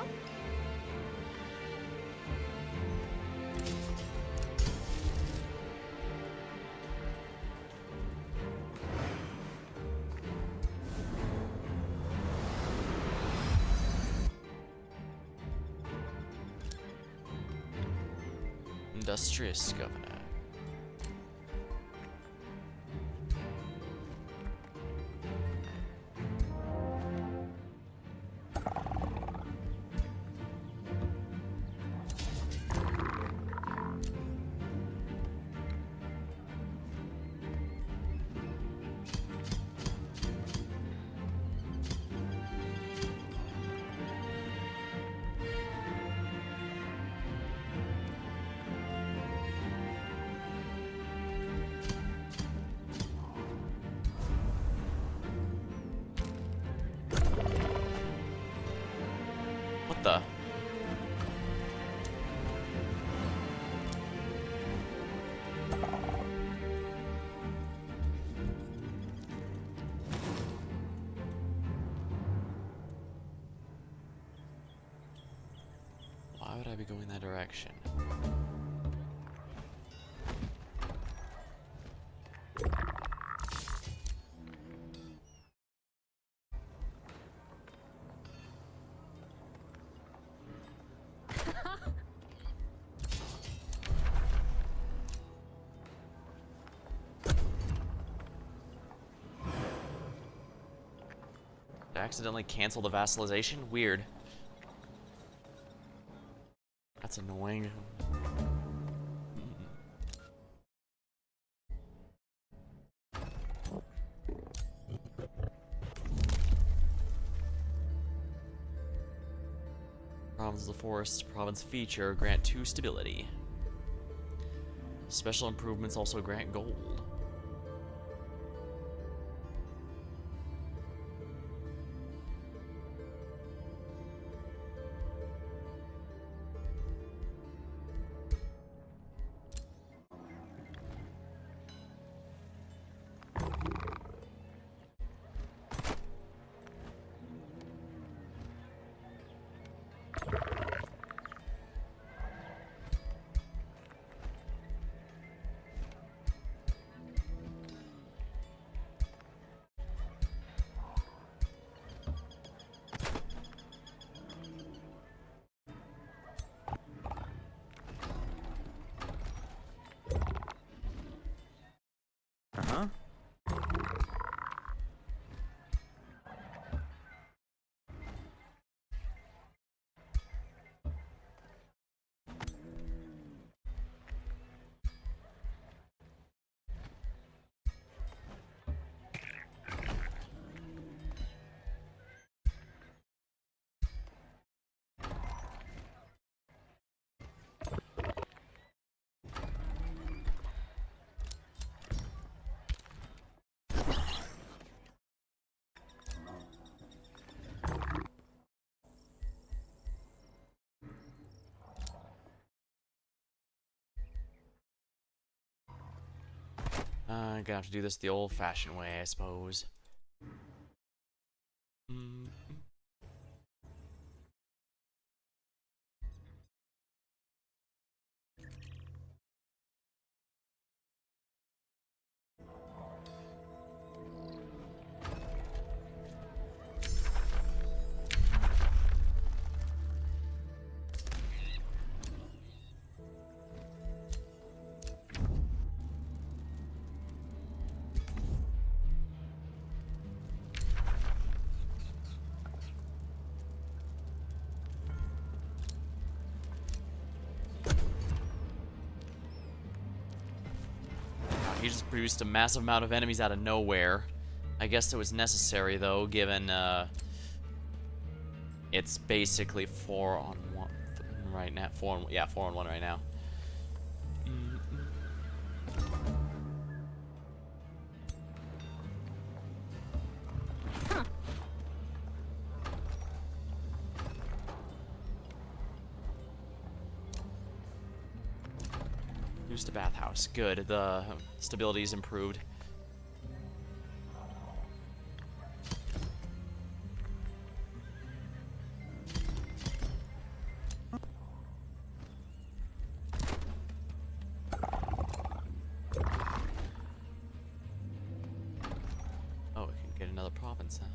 Industrious governor. What the? Why would I be going that direction? Did I accidentally cancel the vassalization? Weird. That's annoying. Province of the Forest, province feature, grant 2 stability. Special improvements also grant gold. Uh-huh. Gonna have to do this the old-fashioned way, I suppose. He just produced a massive amount of enemies out of nowhere. I guess it was necessary, though, given, it's basically 4 on 1 right now. 4 on 1 right now. Do Just a bathhouse. Good. The stability's improved. Oh, we can get another province, huh?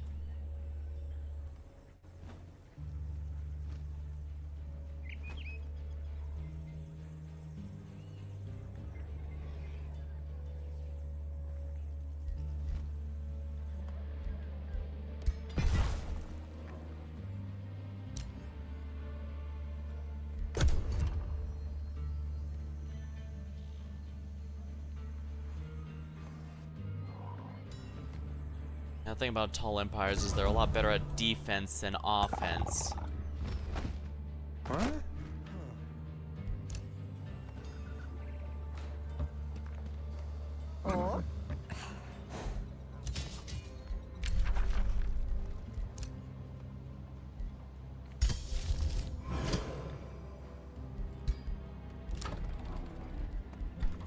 The thing about tall empires is they're a lot better at defense than offense. What? Oh.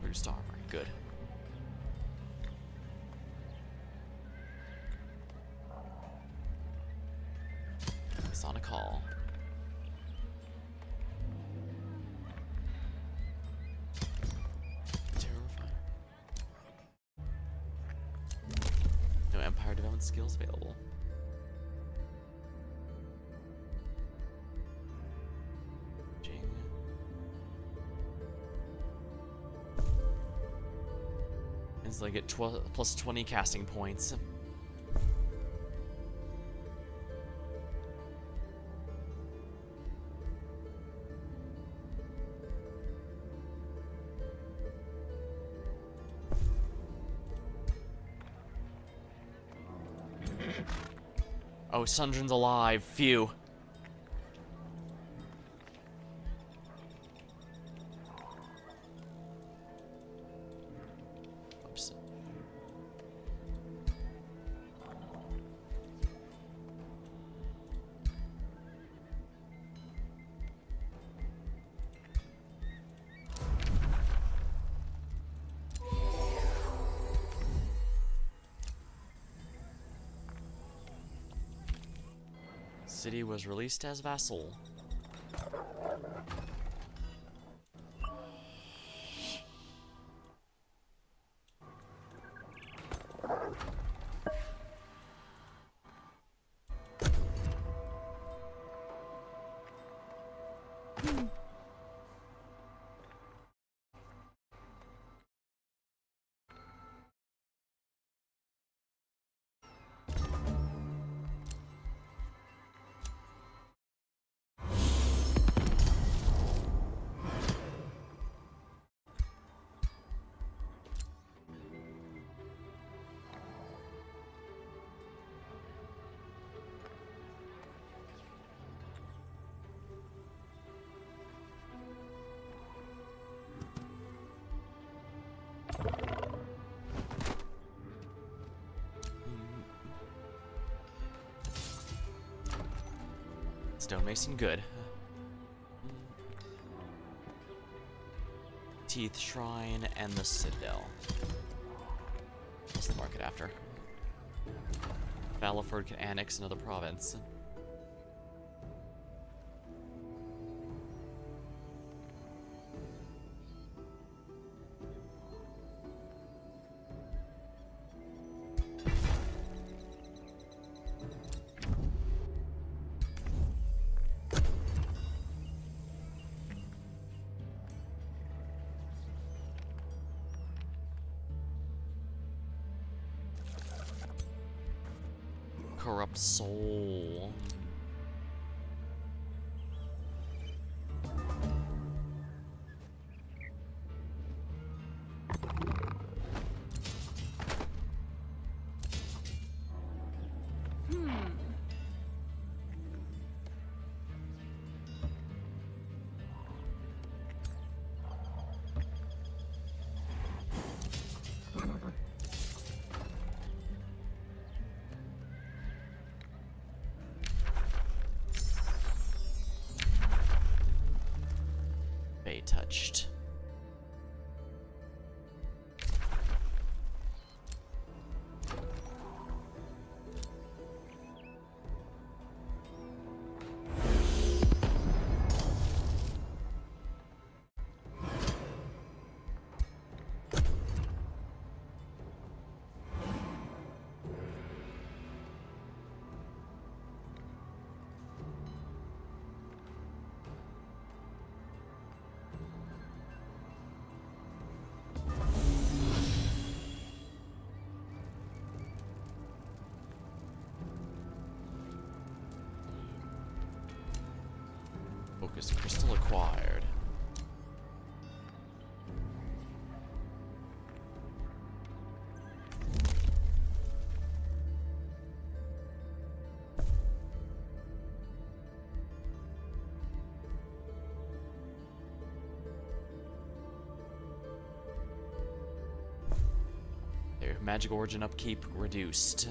Reduced armor. Good. It's on a call. Terrifying. No empire development skills available. Jing. It's like at plus 20 casting points. Oh, Sundrin's alive. Phew. Oops. City was released as vassal. Stonemason, good. Teeth Shrine and the Citadel. What's the market after? Valaford can annex another province. Corrupt soul. Bay touched. Magic origin upkeep reduced.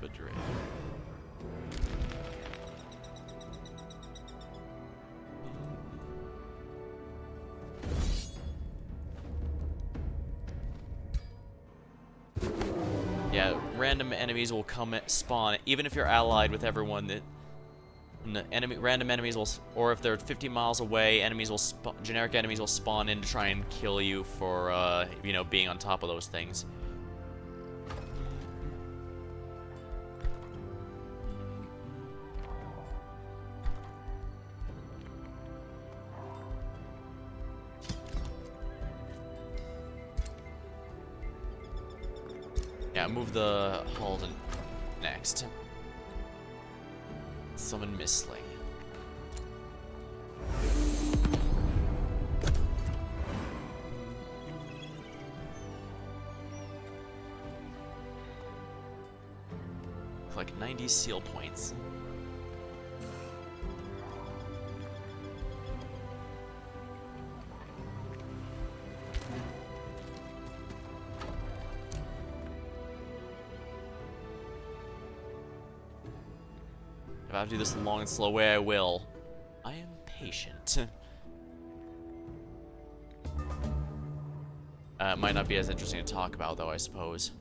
Madrid. Yeah, random enemies will come spawn, even if you're allied with everyone. That random enemies will, or if they're 50 miles away, enemies will generic enemies will spawn in to try and kill you for, you know, being on top of those things. Yeah, move the Halden next. Summon Mistling. Collect 90 seal points. If I have to do this the long and slow way, I will. I am patient. It might not be as interesting to talk about, though, I suppose.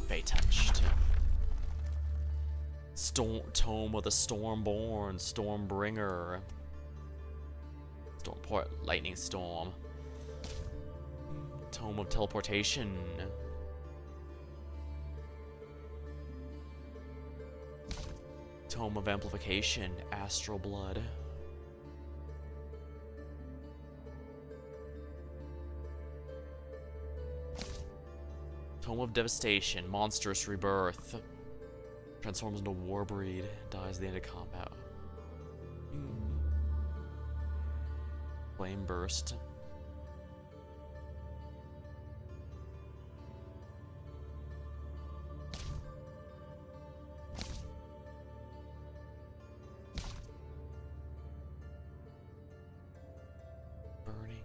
Fey touched. Tome of the Stormborn, Stormbringer. Stormport, Lightning Storm. Tome of Teleportation. Tome of Amplification, Astral Blood. Tome of Devastation, Monstrous Rebirth. Transforms into Warbreed, dies at the end of combat. Flame Burst. Burning.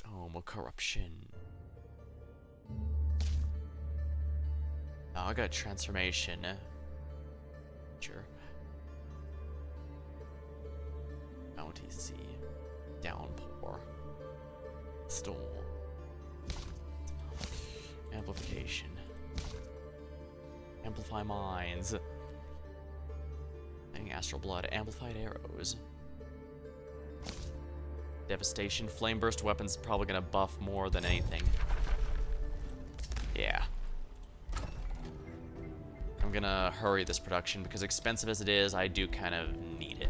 Tome of Corruption. Oh, I got Transformation. Sure. Bounty Sea. Downpour. Storm. Amplification. Amplify Minds. Astral Blood. Amplified Arrows. Devastation. Flame Burst weapons probably gonna buff more than anything. Yeah. I'm gonna hurry this production because expensive as it is, I do kind of need it.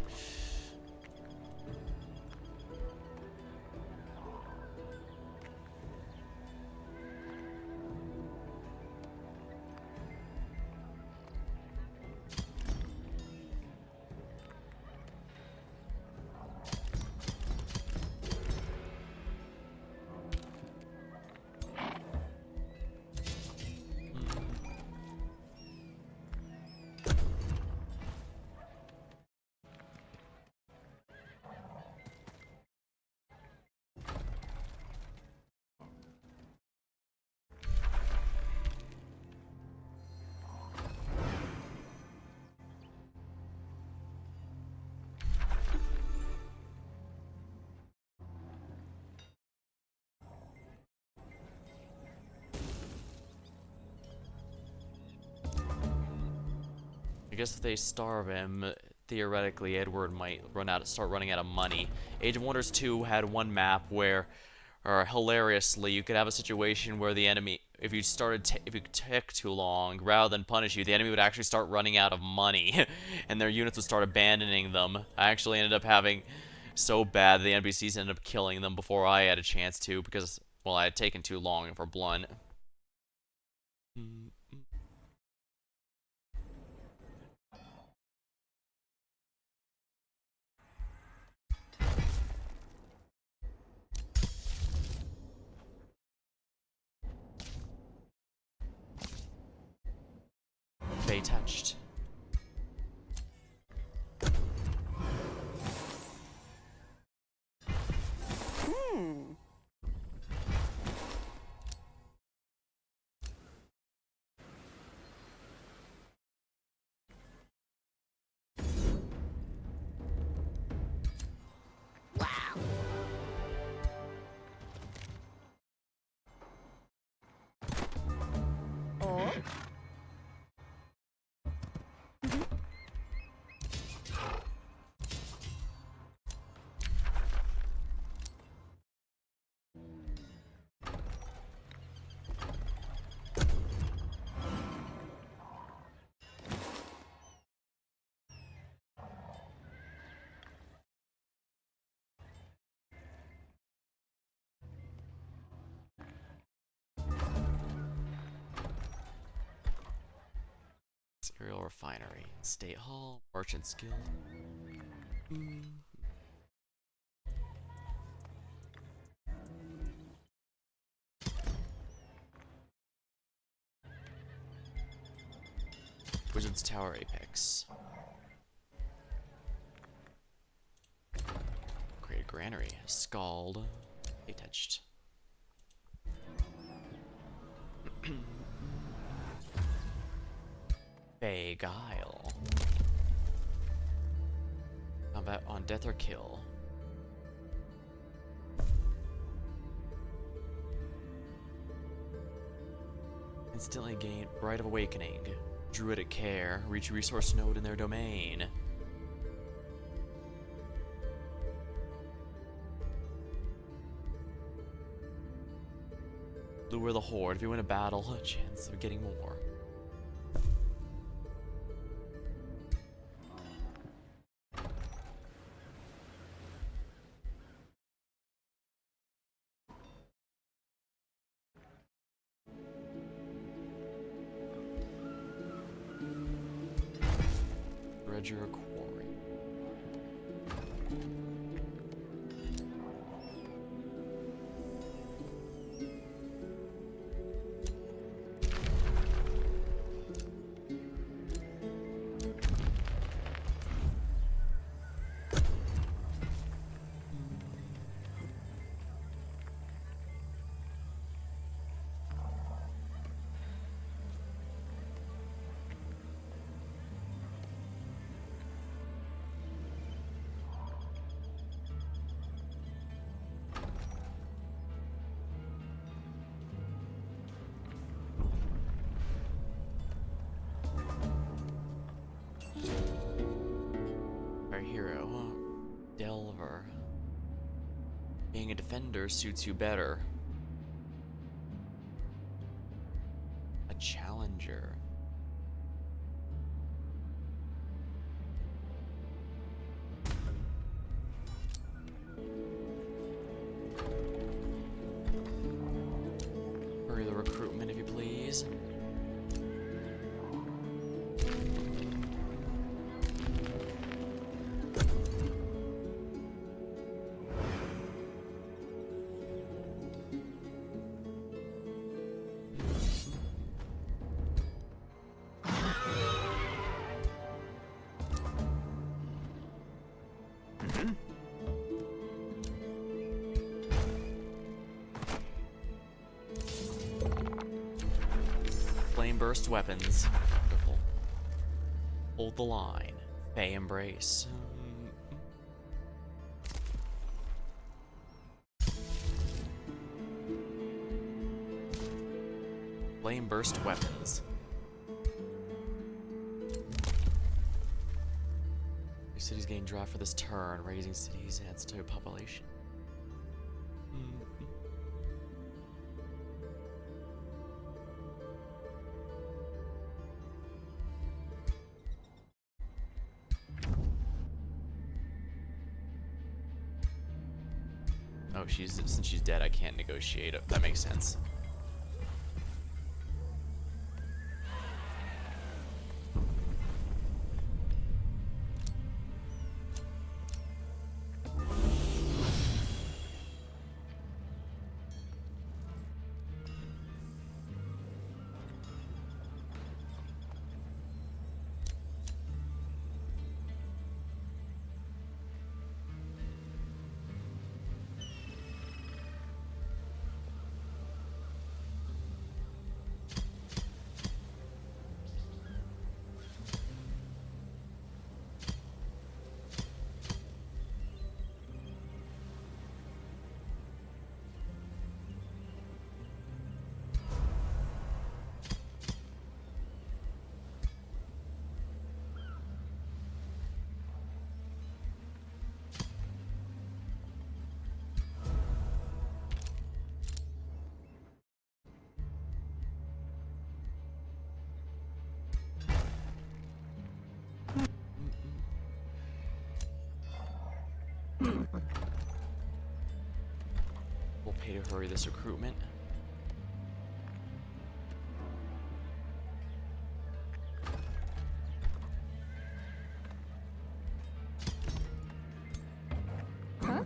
I guess if they starve him, theoretically Edward might start running out of money. Age of Wonders 2 had one map where Or hilariously, you could have a situation where the enemy, if you took too long, rather than punish you, the enemy would actually start running out of money, and their units would start abandoning them. I actually ended up having so bad the NPCs ended up killing them before I had a chance to, because, well, I had taken too long for blunt. They touched. Oh. Cereal refinery, state hall, merchant's guild. Wizard's Tower Apex. Create a granary. Scald. They touched. Beguile. Combat on death or kill. Instantly gain Rite of Awakening. Druidic Care. Reach resource node in their domain. Lure the Horde. If you win a battle, a chance of getting more. Dredger Quarry. Our hero, Delver. Being a defender suits you better. A challenger. Hurry the recruitment if you please. Flame burst weapons. Wonderful. Hold the line. Fey embrace. Flame burst weapons. Your cities gain draft for this turn, raising cities adds to population. Oh, since she's dead, I can't negotiate. That makes sense. We'll pay to hurry this recruitment. Huh?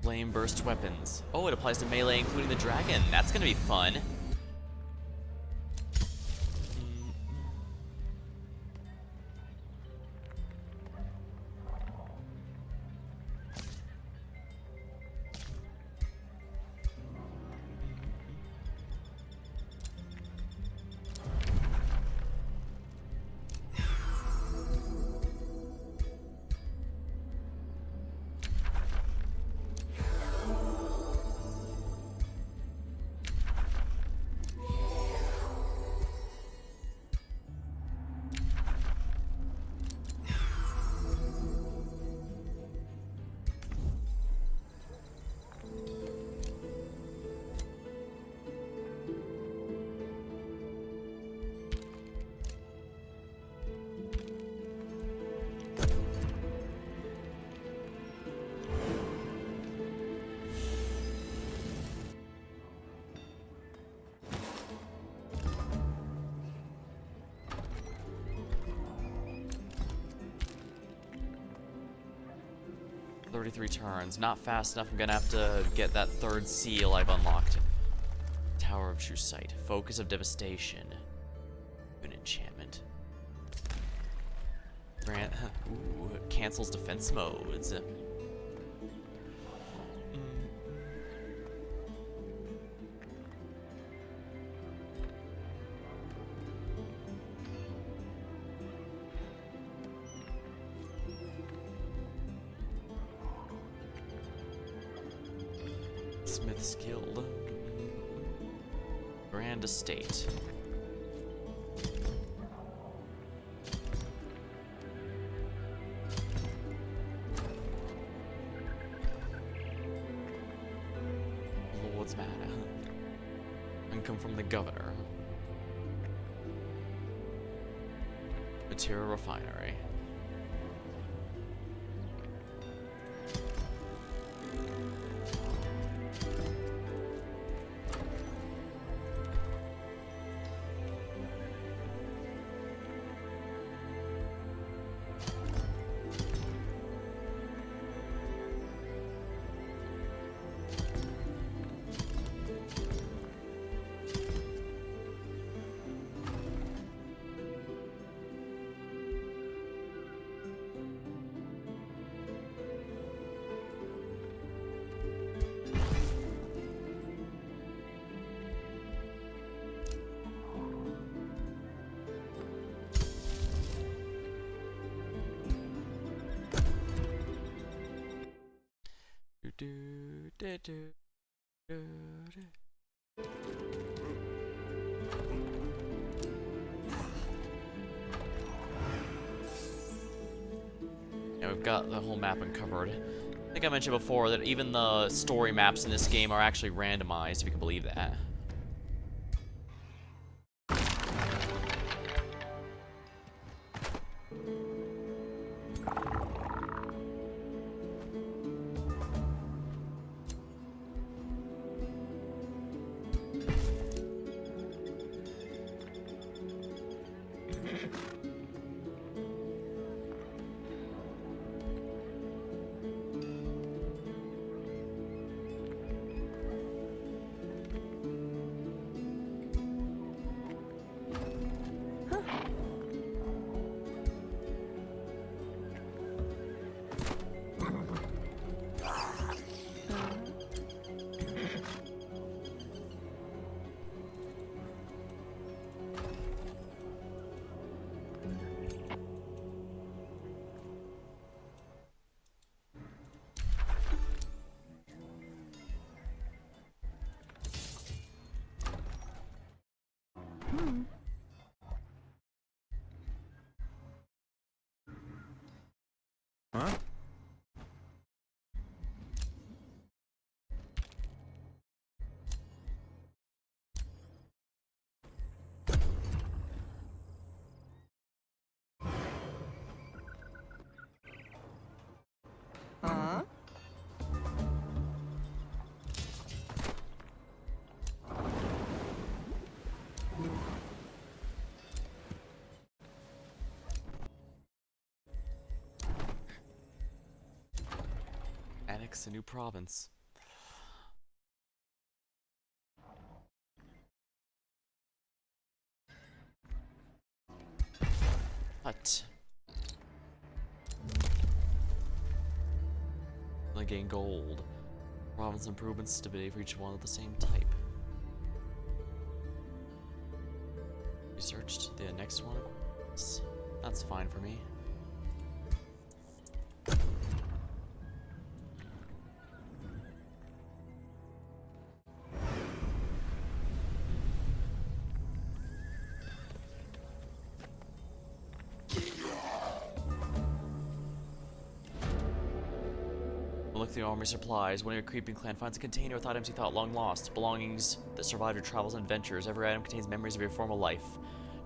Flame burst weapons. Oh, it applies to melee, including the dragon. That's gonna be fun. Three turns. Not fast enough. I'm gonna have to get that third seal I've unlocked. Tower of True Sight. Focus of Devastation. An enchantment. Grant. Ooh, cancels defense modes. Smith's Guild. Grand Estate. Lord's Manor. Income from the Governor. Material Refinery. Yeah, we've got the whole map uncovered. I think I mentioned before that even the story maps in this game are actually randomized, if you can believe that. Annex a new province. What? Only gain gold. Province improvements, stability for each one of the same type. Researched the next one. That's fine for me. Look through armory supplies. When your creeping clan finds a container with items you thought long lost, belongings that survived your travels and adventures. Every item contains memories of your former life.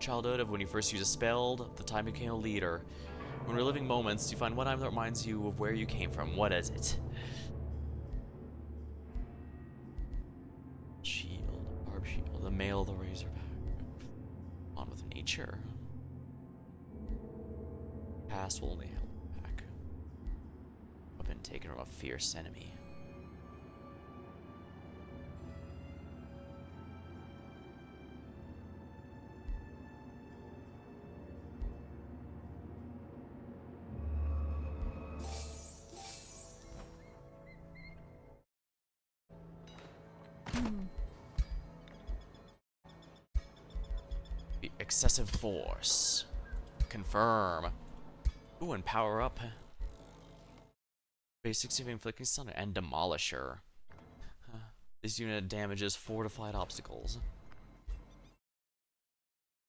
Childhood, of when you first used a spell, the time you became a leader. When reliving moments, you find one item that reminds you of where you came from. What is it? Shield, barb shield, the mail, the razorback. On with nature. Past will only help back. Weapon taken from a fierce enemy. Excessive force. Confirm. Ooh, and power up. Basics of inflicting stun and demolisher. This unit damages fortified obstacles.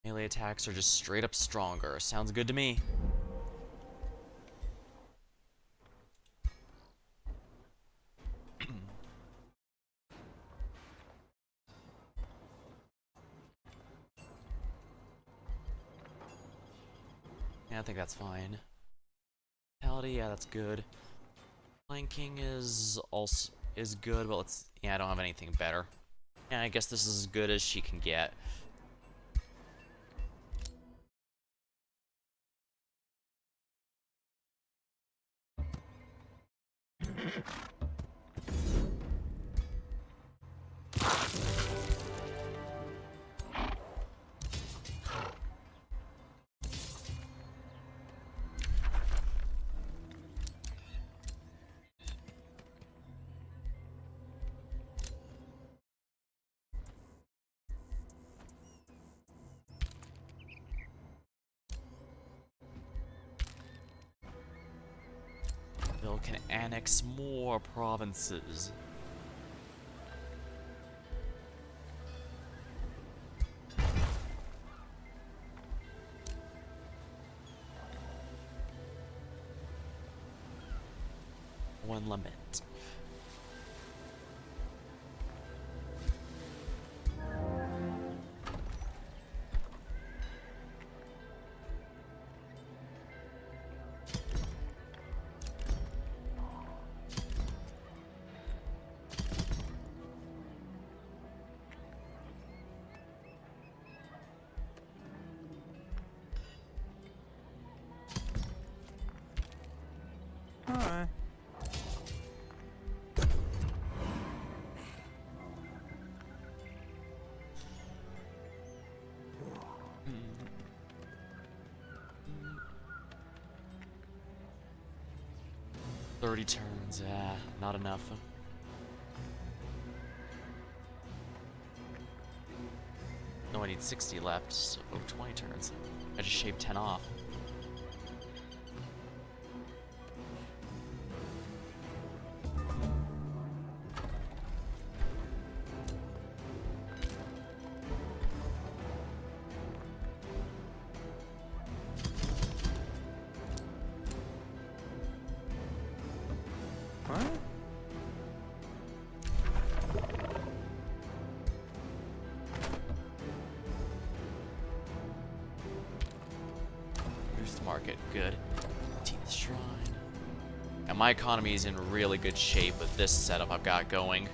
Melee attacks are just straight up stronger. Sounds good to me. Yeah, I think that's fine. Vitality, yeah, that's good. Flanking is also good, but I don't have anything better. Yeah, I guess this is as good as she can get. Bill can annex more provinces. One limit. Hi. 30 turns, not enough. No, I need 60 left, so 20 turns. I just shaved 10 off. What? Boost market, good. 18th shrine. And my economy is in really good shape with this setup I've got going.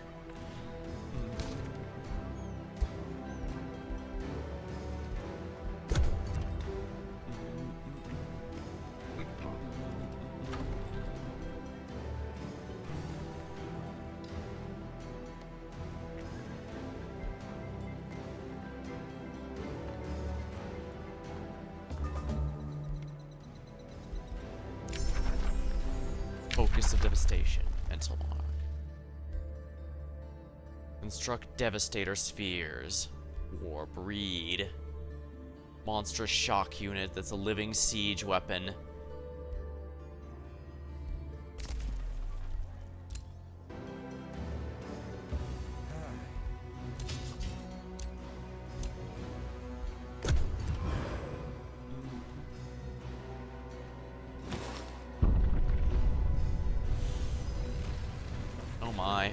Devastation. Mental mark. Construct Devastator spheres. Warp Reed. Monstrous shock unit that's a living siege weapon. Oh my.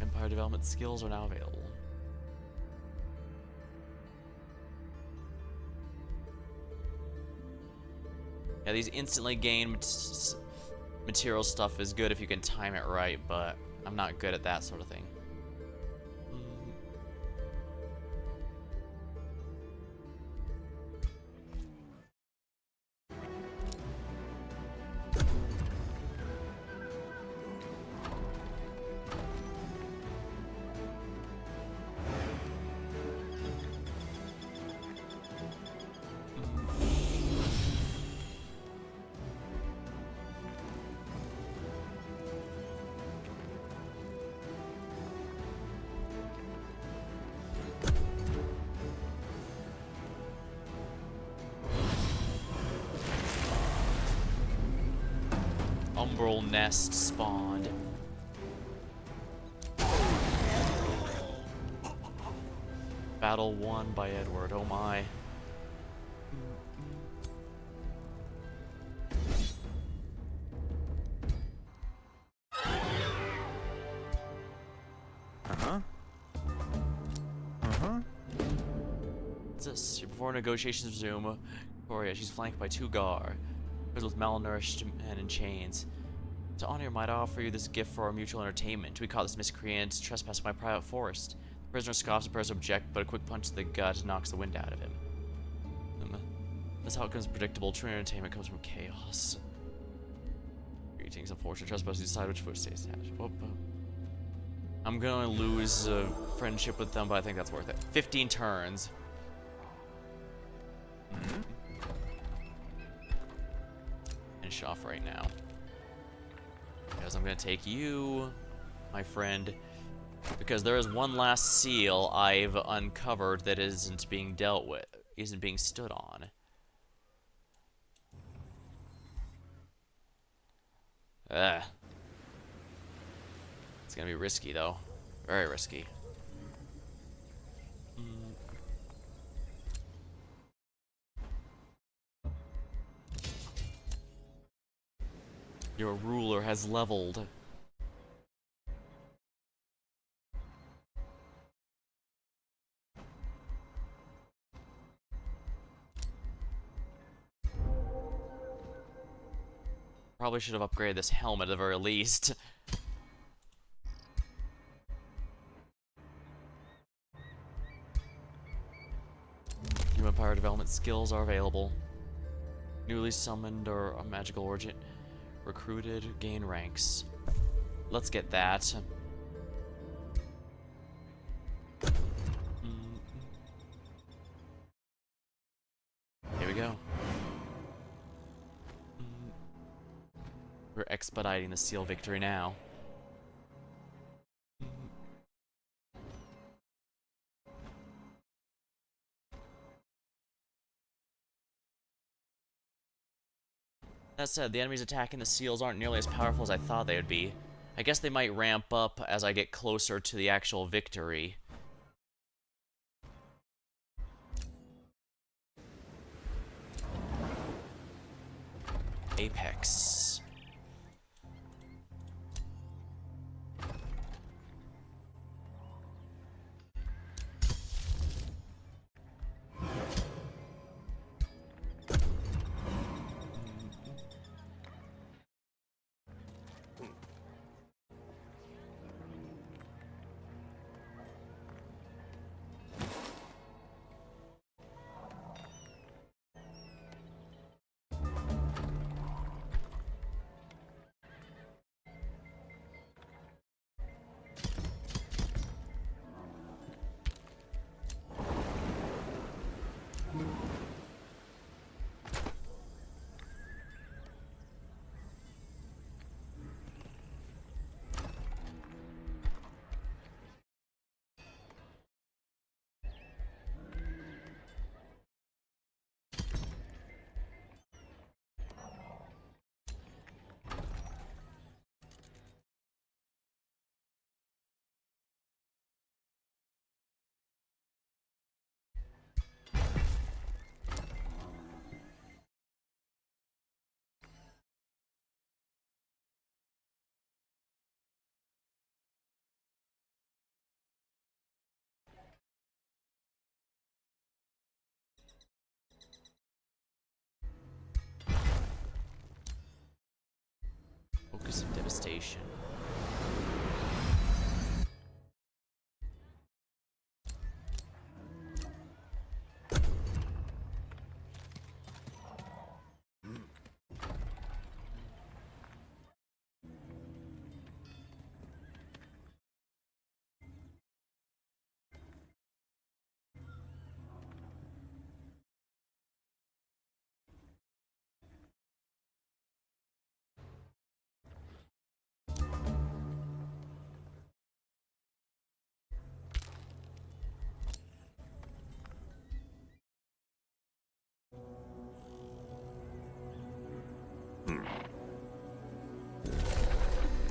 Empire development skills are now available. Yeah, these instantly gain material stuff is good if you can time it right, but I'm not good at that sort of thing. Umbral nest spawned. Battle won by Edward, oh my. Uh-huh. Uh-huh. What's this? Before negotiations resume, Victoria, she's flanked by 2 Gar, with malnourished men in chains. To honor your might, I offer you this gift for our mutual entertainment. We caught this miscreant trespassing my private forest. The prisoner scoffs, the prisoner object, but a quick punch to the gut knocks the wind out of him. This outcome is predictable. True entertainment comes from chaos. Greetings, unfortunate trespassers. Decide which foot stays attached. I'm gonna lose friendship with them, but I think that's worth it. 15 turns. Finish off right now. Because I'm gonna take you, my friend, because there is one last seal I've uncovered that isn't being dealt with, isn't being stood on. Ugh. It's gonna be risky though. Very risky. Your ruler has leveled. Probably should have upgraded this helmet at the very least. New Empire development skills are available. Newly summoned or a magical origin. Recruited, gain ranks. Let's get that. Here we go. We're expediting the seal victory now. That said, the enemies attacking the seals aren't nearly as powerful as I thought they would be. I guess they might ramp up as I get closer to the actual victory. Apex. Waves of devastation.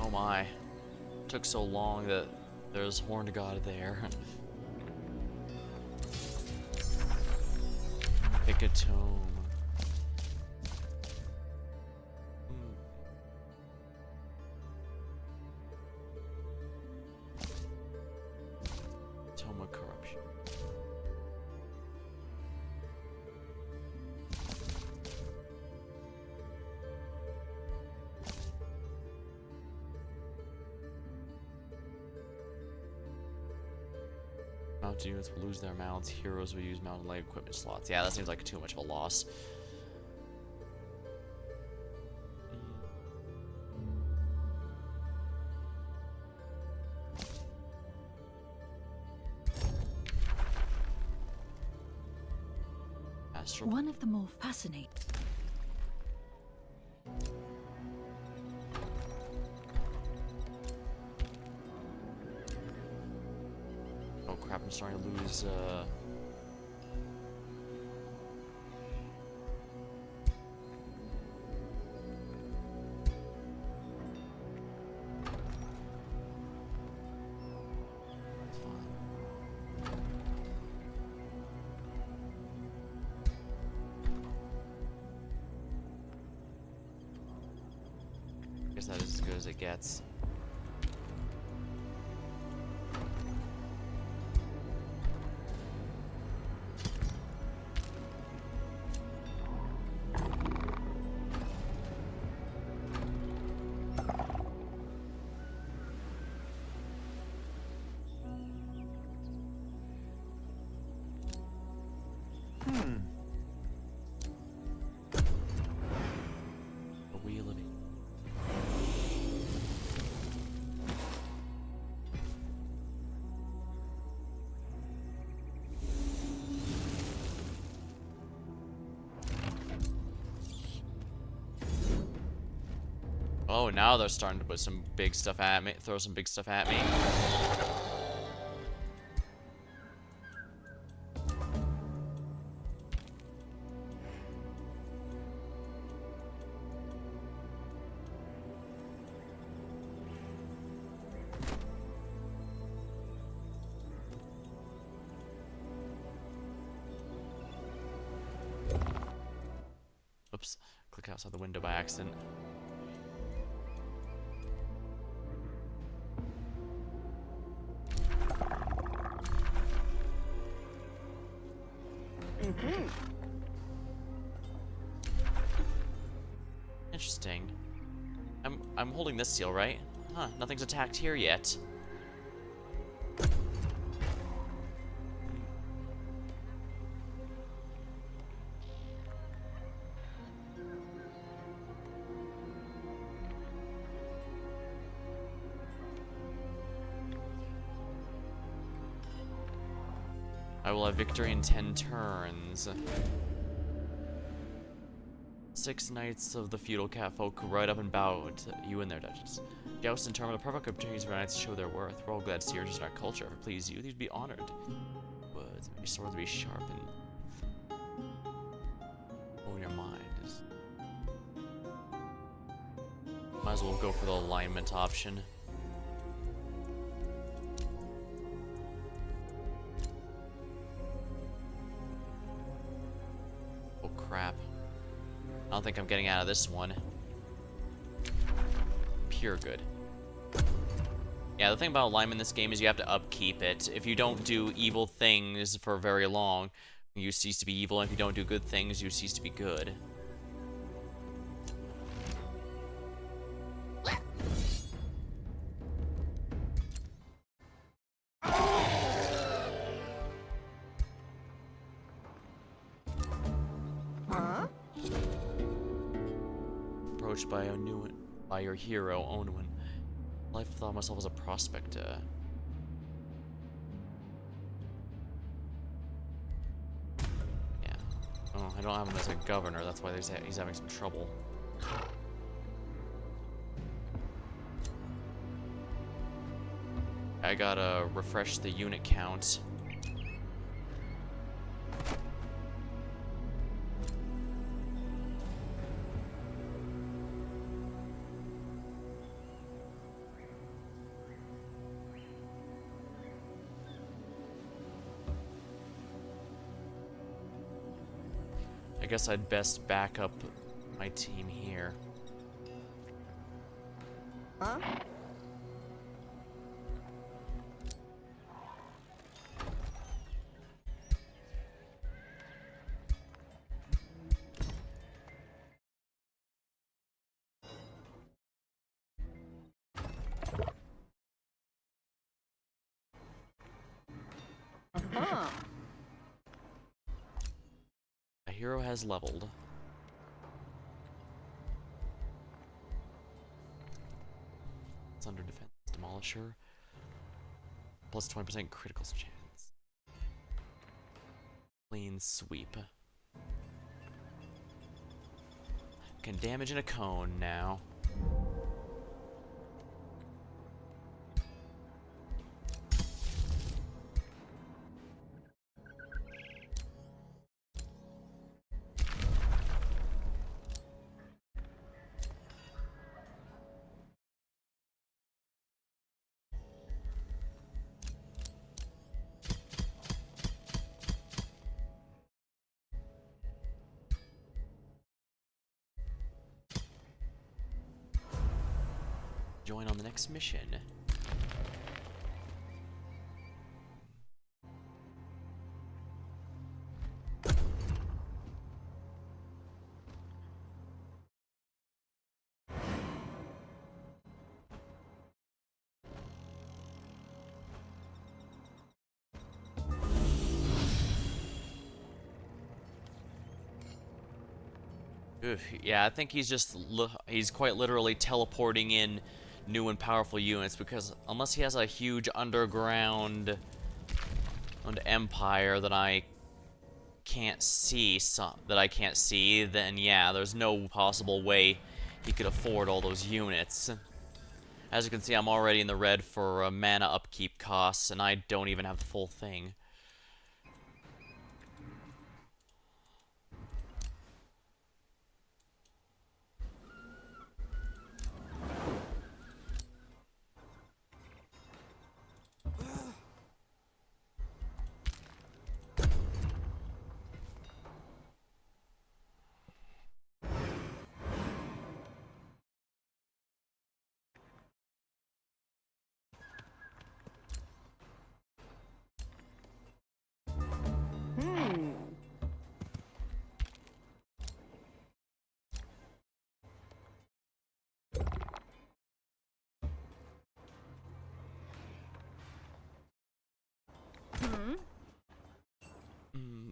Oh my. Took so long that there's Horned God there. Pick a tome. Tome of Corruption. Mounted units will lose their mounts. Heroes will use mounted light equipment slots. Yeah, that seems like too much of a loss. Astral. One of the more fascinating. Oh crap, I'm starting to lose, It's fine. Guess that is as good as it gets. A wheel of it. Oh, now they're starting to put some big stuff at me. Throw some big stuff at me. Oops, click outside the window by accident. Interesting. I'm holding this seal, right? Huh, nothing's attacked here yet. I will have victory in 10 turns. 6 knights of the feudal catfolk who ride up and bow to you and their duchess. Joust and tournament are perfect opportunities for knights to show their worth. We're all glad to see your interest in our culture. If it please you, these would be honored. Words, your swords would be sharpened. Oh, your mind is... Might as well go for the alignment option. Oh crap. I don't think I'm getting out of this one. Pure good. Yeah, the thing about alignment in this game is you have to upkeep it. If you don't do evil things for very long, you cease to be evil, and if you don't do good things, you cease to be good. approached by your hero, Onwin. Life thought myself as a prospector. Yeah. Oh, I don't have him as a governor, that's why he's having some trouble. I gotta refresh the unit count. I guess I'd best back up my team here. Huh? Huh. A hero has leveled. It's under defense. Demolisher. Plus 20% critical chance. Clean sweep. Can damage in a cone now. Join on the next mission. Oof, yeah, I think he's just he's quite literally teleporting in new and powerful units, because unless he has a huge underground empire that I can't see, then yeah, there's no possible way he could afford all those units. As you can see, I'm already in the red for mana upkeep costs, and I don't even have the full thing. Hmm. Hmm.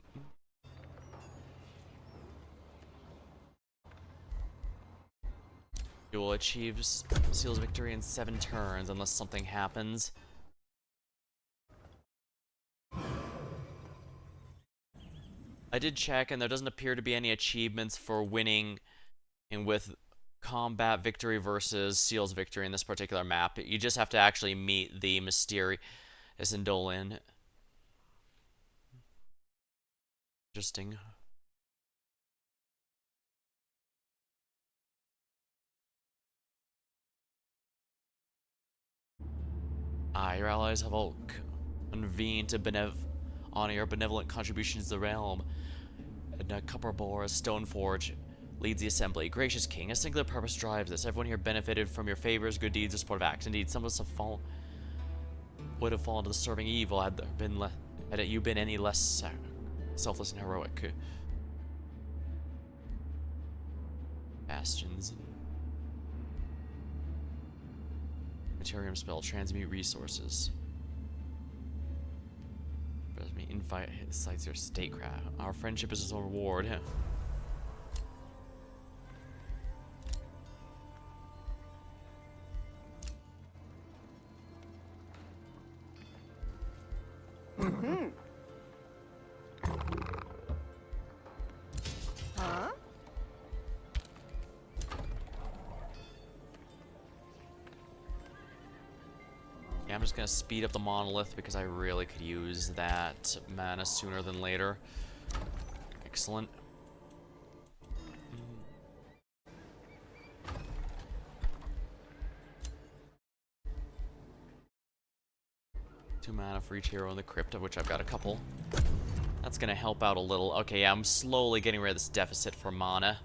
You will achieve Seal's victory in 7 turns unless something happens. I did check, and there doesn't appear to be any achievements for winning and with combat victory versus Seal's victory in this particular map. You just have to actually meet the Mysterious Indolin. Interesting. Your allies have all convened to honor your benevolent contributions to the realm. And Copperbore, Stoneforge, leads the assembly. Gracious King, a singular purpose drives us. Everyone here benefited from your favors, good deeds, or supportive acts. Indeed, some of us would have fallen to the serving evil had you been any less selfless and heroic. Bastions. Materium spell, transmute resources. Invite cites your statecraft. Our friendship is a reward. Huh? Yeah, I'm just gonna speed up the monolith because I really could use that mana sooner than later. Excellent. 2 mana for each hero in the crypt, of which I've got a couple. That's gonna help out a little. Okay, yeah, I'm slowly getting rid of this deficit for mana.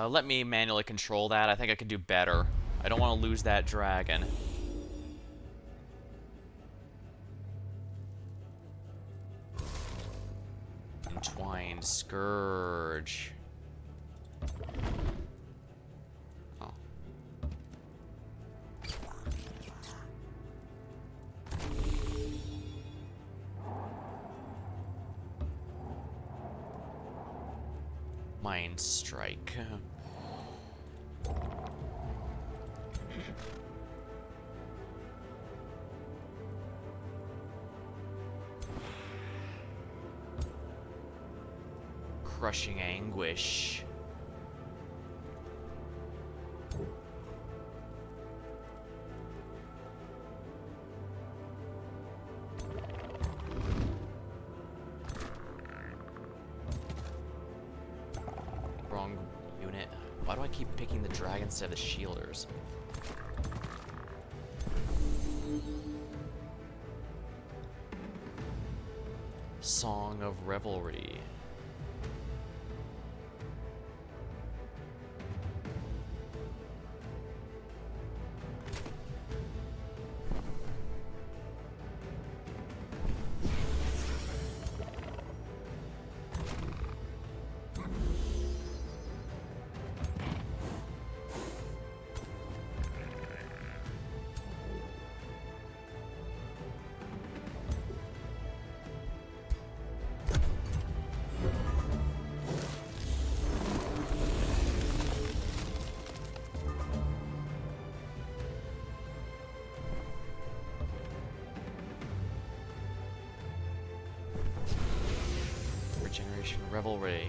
Let me manually control that. I think I can do better. I don't want to lose that dragon. Entwined Scourge. Oh. Mind Strike. Crushing Anguish. Wrong unit. Why do I keep picking the dragon instead of the shielders? Song of Revelry. Regeneration Revelry.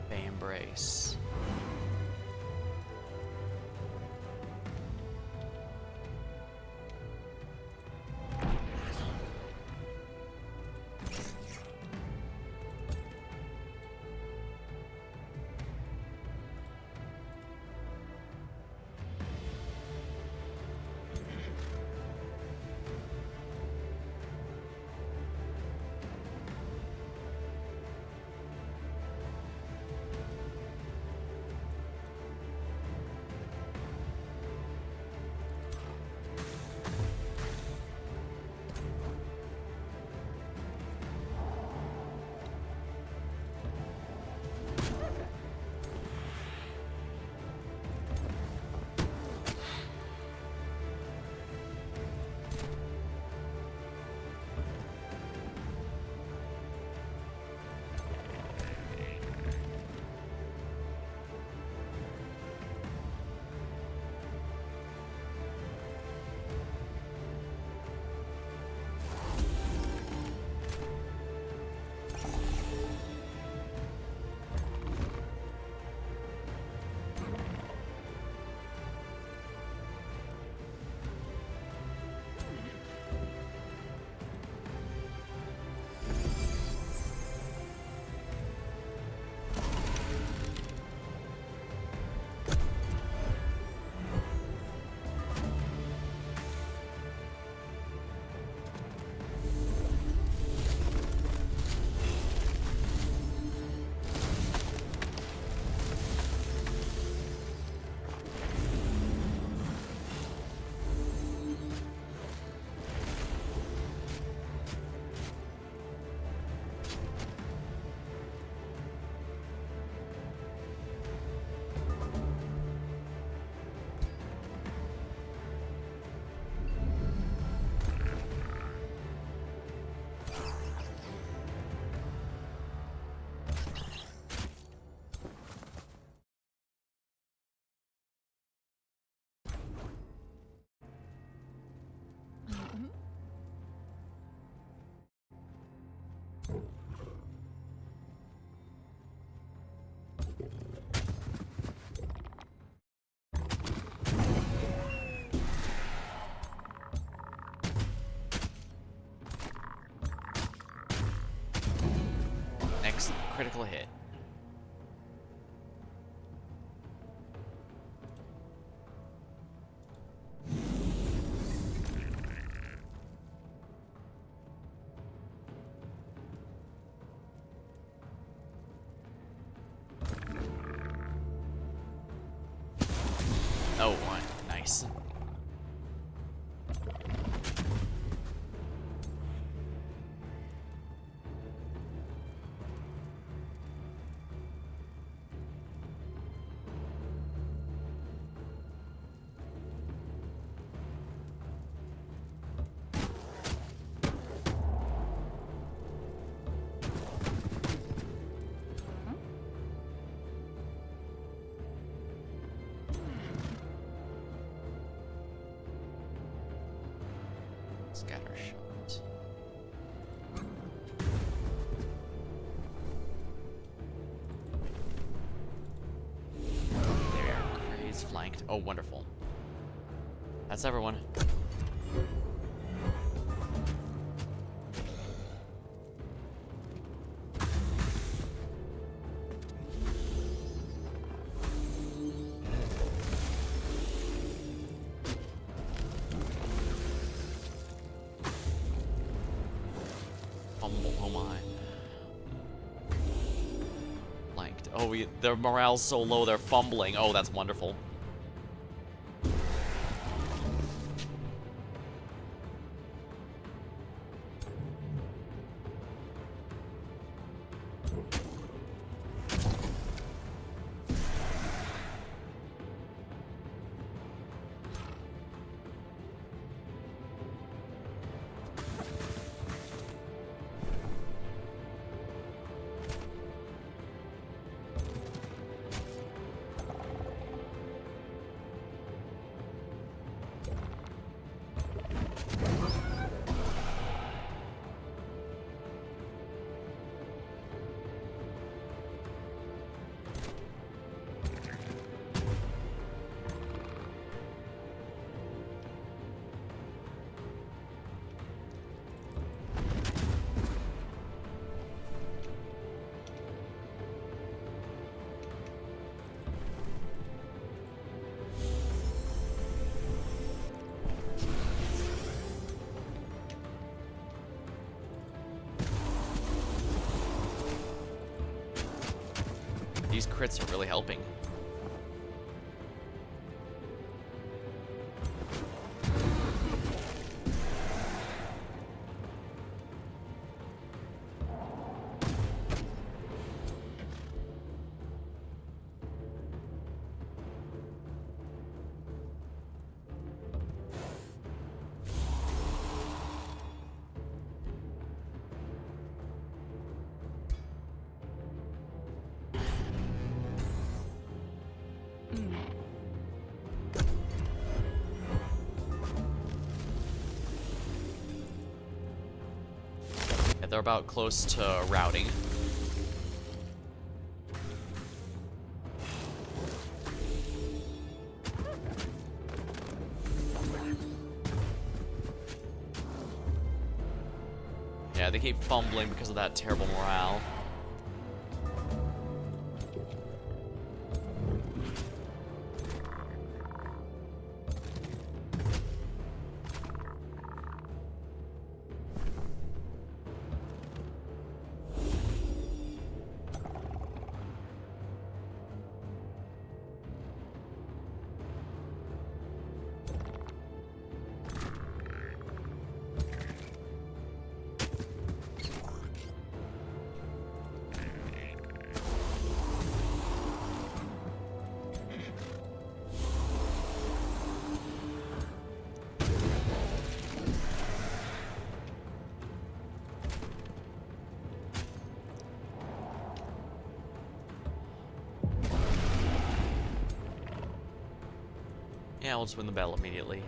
Bay Embrace. critical hit. Oh, nice. Scatter shot. There we are. Craze flanked. Oh, wonderful. That's everyone. Oh my. Flanked. Oh, their morale's so low, they're fumbling. Oh, that's wonderful. These crits are really helping. Yeah, they're about close to routing. Yeah, they keep fumbling because of that terrible morale. Yeah, we'll just win the battle immediately.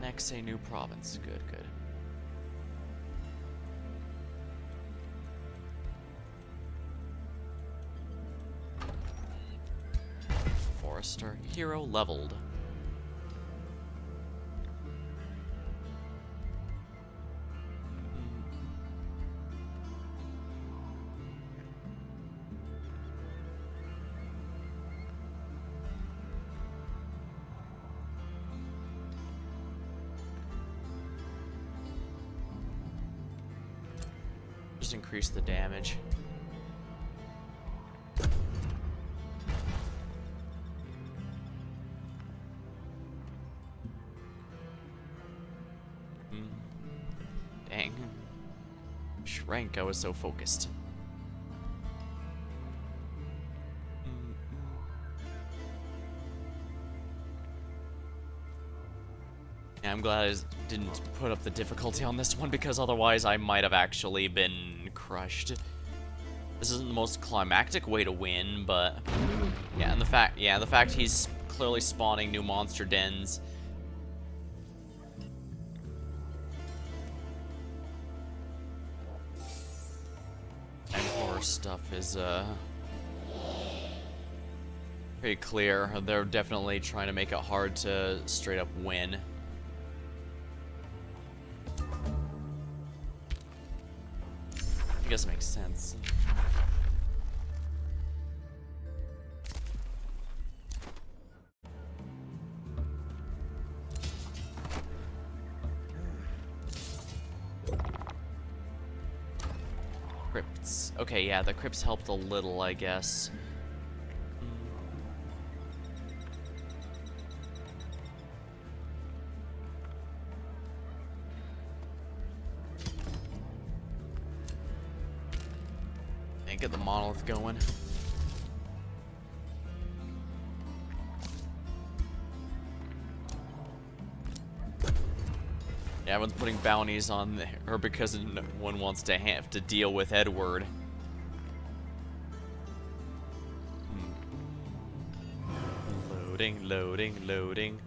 Annex a new province. Good, good. Forester hero leveled. Just increase the damage. Dang. Shrank, I was so focused. Yeah, I'm glad I didn't put up the difficulty on this one, because otherwise I might have actually been crushed. This isn't the most climactic way to win, but yeah, and the fact he's clearly spawning new monster dens. And horror stuff is pretty clear. They're definitely trying to make it hard to straight up win. I guess it makes sense. Crypts. Okay, yeah, the crypts helped a little, I guess. And get the monolith going. Yeah, everyone's putting bounties on her because no one wants to have to deal with Edward. Loading, loading, loading.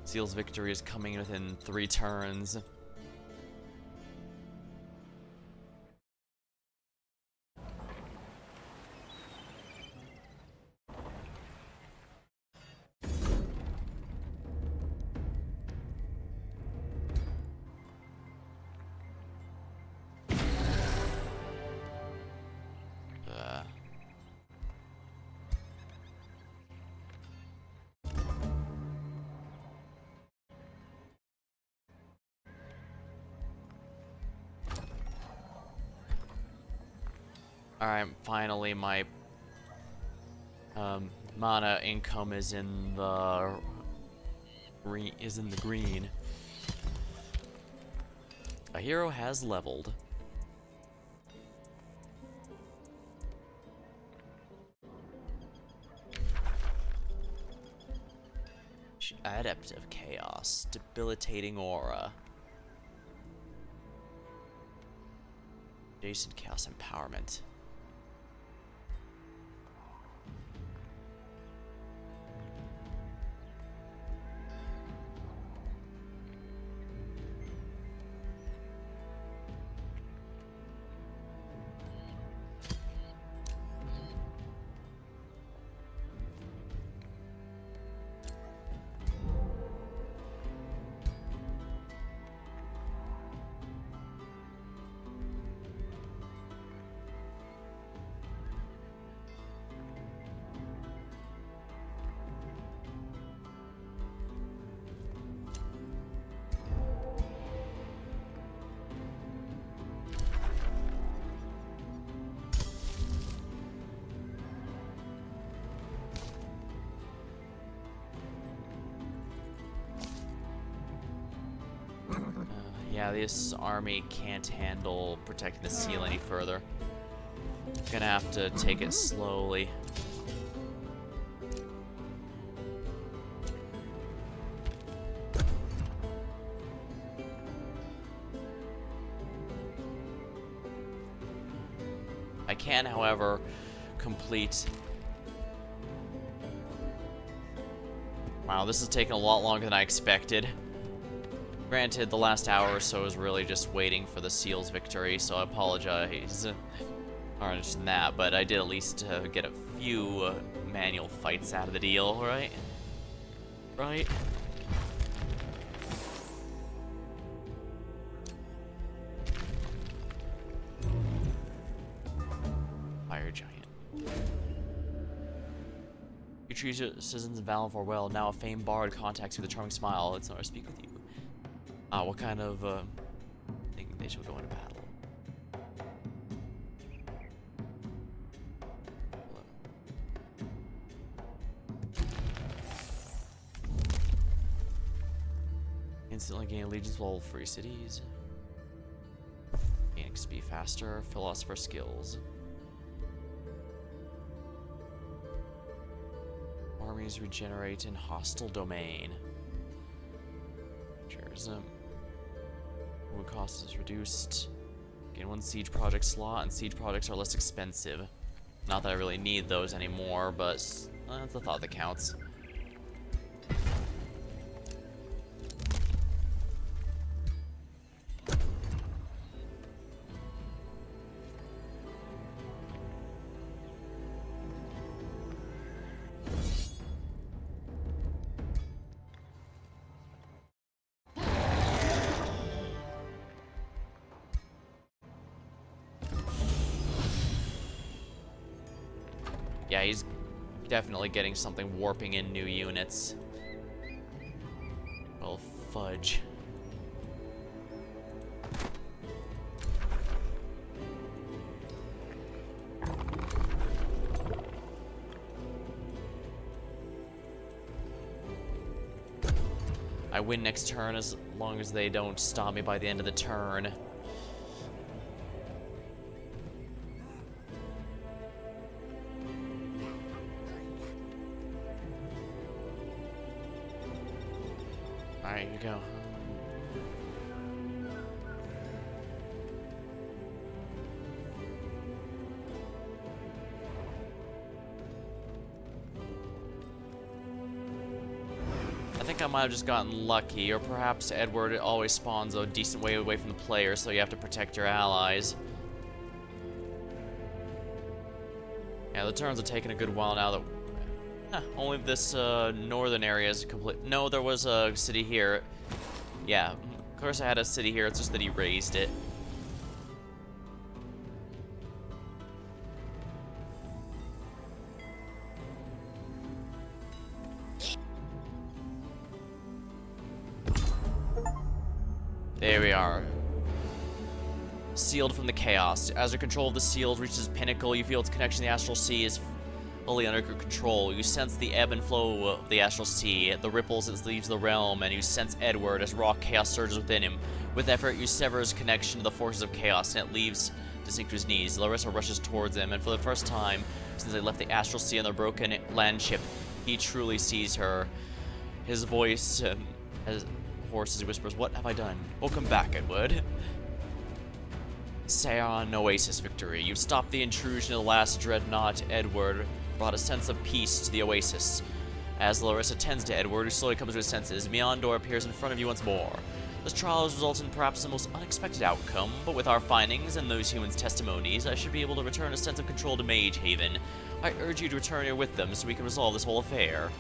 Seal's victory is coming within 3 turns. Alright, finally my mana income is in the green. A hero has leveled. Adept of Chaos, debilitating aura. Jason Chaos Empowerment. Yeah, this army can't handle protecting the seal any further. Gonna have to take it slowly. I can, however, complete... Wow, this is taking a lot longer than I expected. Granted, the last hour or so is really just waiting for the seal's victory, so I apologize. Not interested in that, but I did at least get a few manual fights out of the deal, right? Right? Fire giant. You treat your citizens in Valinor well. Now a famed bard contacts you with a charming smile. It's an honor to speak with you. What kind of thing they shall go into battle? Instantly gain allegiance to all free cities. Gain XP faster. Philosopher skills. Armies regenerate in hostile domain. Tourism. Wood cost is reduced. Gain 1 siege project slot, and siege projects are less expensive. Not that I really need those anymore, but that's the thought that counts. Yeah, he's definitely getting something warping in new units. Well, fudge. I win next turn as long as they don't stop me by the end of the turn. Alright, here you go. I think I might have just gotten lucky, or perhaps Edward always spawns a decent way away from the player, so you have to protect your allies. Yeah, the turns are taking a good while now that... only this northern area is complete. No, there was a city here. Yeah, of course I had a city here, it's just that he raised it. There we are. Sealed from the chaos. As your control of the seals reaches pinnacle, you feel its connection to the astral sea is fully under your control. You sense the ebb and flow of the astral sea, the ripples as it leaves the realm, and you sense Edward as raw chaos surges within him. With effort, you sever his connection to the forces of chaos, and it leaves to sink to his knees. Larissa rushes towards him, and for the first time since they left the astral sea on their broken land ship, he truly sees her. His voice as hoarse as he whispers, "What have I done? Welcome back, Edward." Sehiran Oasis victory. You've stopped the intrusion of the last dreadnought. Edward brought a sense of peace to the Oasis. As Larissa tends to Edward, who slowly comes to his senses, Meondor appears in front of you once more. This trial has resulted in perhaps the most unexpected outcome, but with our findings and those humans' testimonies, I should be able to return a sense of control to Mage Haven. I urge you to return here with them so we can resolve this whole affair.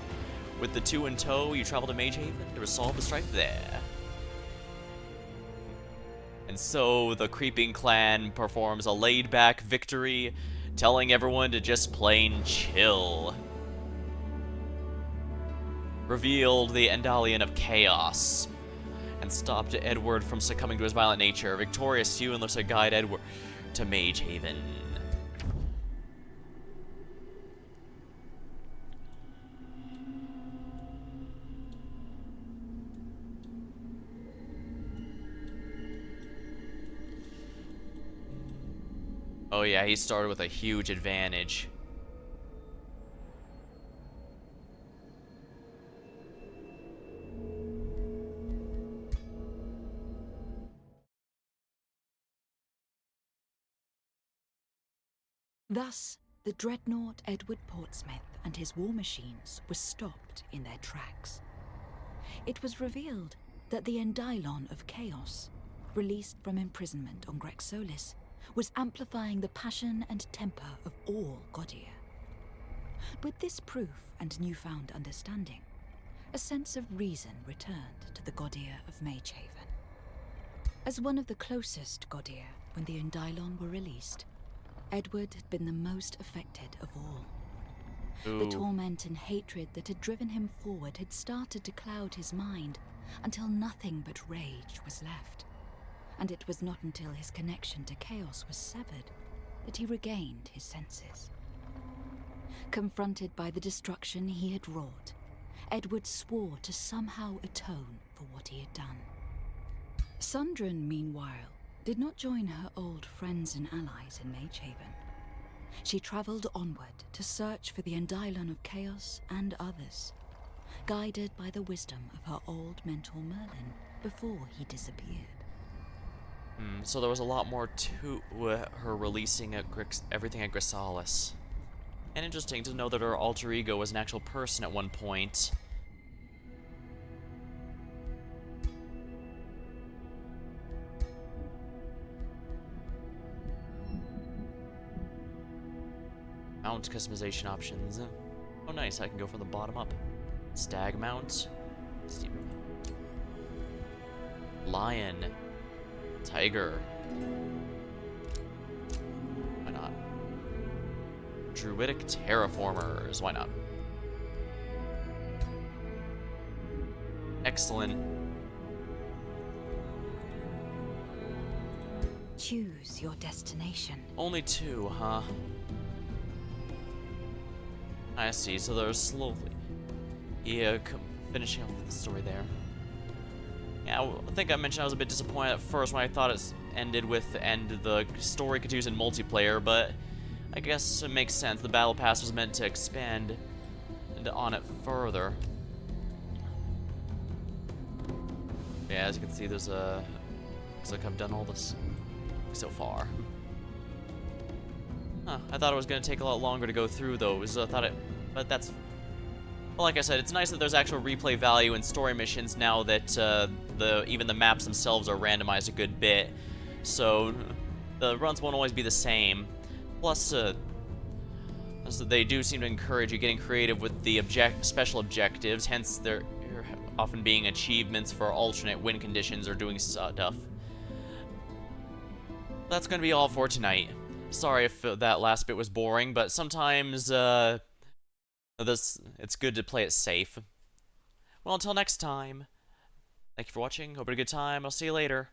With the two in tow, you travel to Mage Haven to resolve the strife there. And so the Creeping Clan performs a laid-back victory, telling everyone to just plain chill. Revealed the Endalian of Chaos, and stopped Edward from succumbing to his violent nature. Victorious, you and Larissa guide Edward to Mage Haven. Oh yeah, he started with a huge advantage. Thus, the dreadnought Edward Portsmouth and his war machines were stopped in their tracks. It was revealed that the Endylon of Chaos, released from imprisonment on Grexolis, was amplifying the passion and temper of all Godir. With this proof and newfound understanding, a sense of reason returned to the Godir of Magehaven. As one of the closest Godir when the Endylon were released, Edward had been the most affected of all. Ooh. The torment and hatred that had driven him forward had started to cloud his mind until nothing but rage was left. And it was not until his connection to chaos was severed that he regained his senses. Confronted by the destruction he had wrought, Edward swore to somehow atone for what he had done. Sundren, meanwhile, did not join her old friends and allies in Magehaven. She travelled onward to search for the Endylon of Chaos and others, guided by the wisdom of her old mentor Merlin before he disappeared. So there was a lot more to her releasing everything at Grisalis. And interesting to know that her alter ego was an actual person at one point. Mount customization options. Oh nice, I can go from the bottom up. Stag mount. Steeper mount. Lion. Tiger. Why not? Druidic terraformers. Why not? Excellent. Choose your destination. Only 2, huh? I see, so they're slowly... Yeah, finishing up the story there. Yeah, I think I mentioned I was a bit disappointed at first when I thought it ended with the story continues in multiplayer, but I guess it makes sense. The Battle Pass was meant to expand on it further. Yeah, as you can see, there's a... Looks like I've done all this so far. Huh, I thought it was going to take a lot longer to go through those. I thought it... But that's... Well, like I said, it's nice that there's actual replay value in story missions now that even the maps themselves are randomized a good bit. So the runs won't always be the same. Plus, they do seem to encourage you getting creative with the special objectives, hence they're often being achievements for alternate win conditions or doing stuff. That's going to be all for tonight. Sorry if that last bit was boring, but sometimes it's good to play it safe. Well, until next time, thank you for watching. Hope you had a good time. I'll see you later.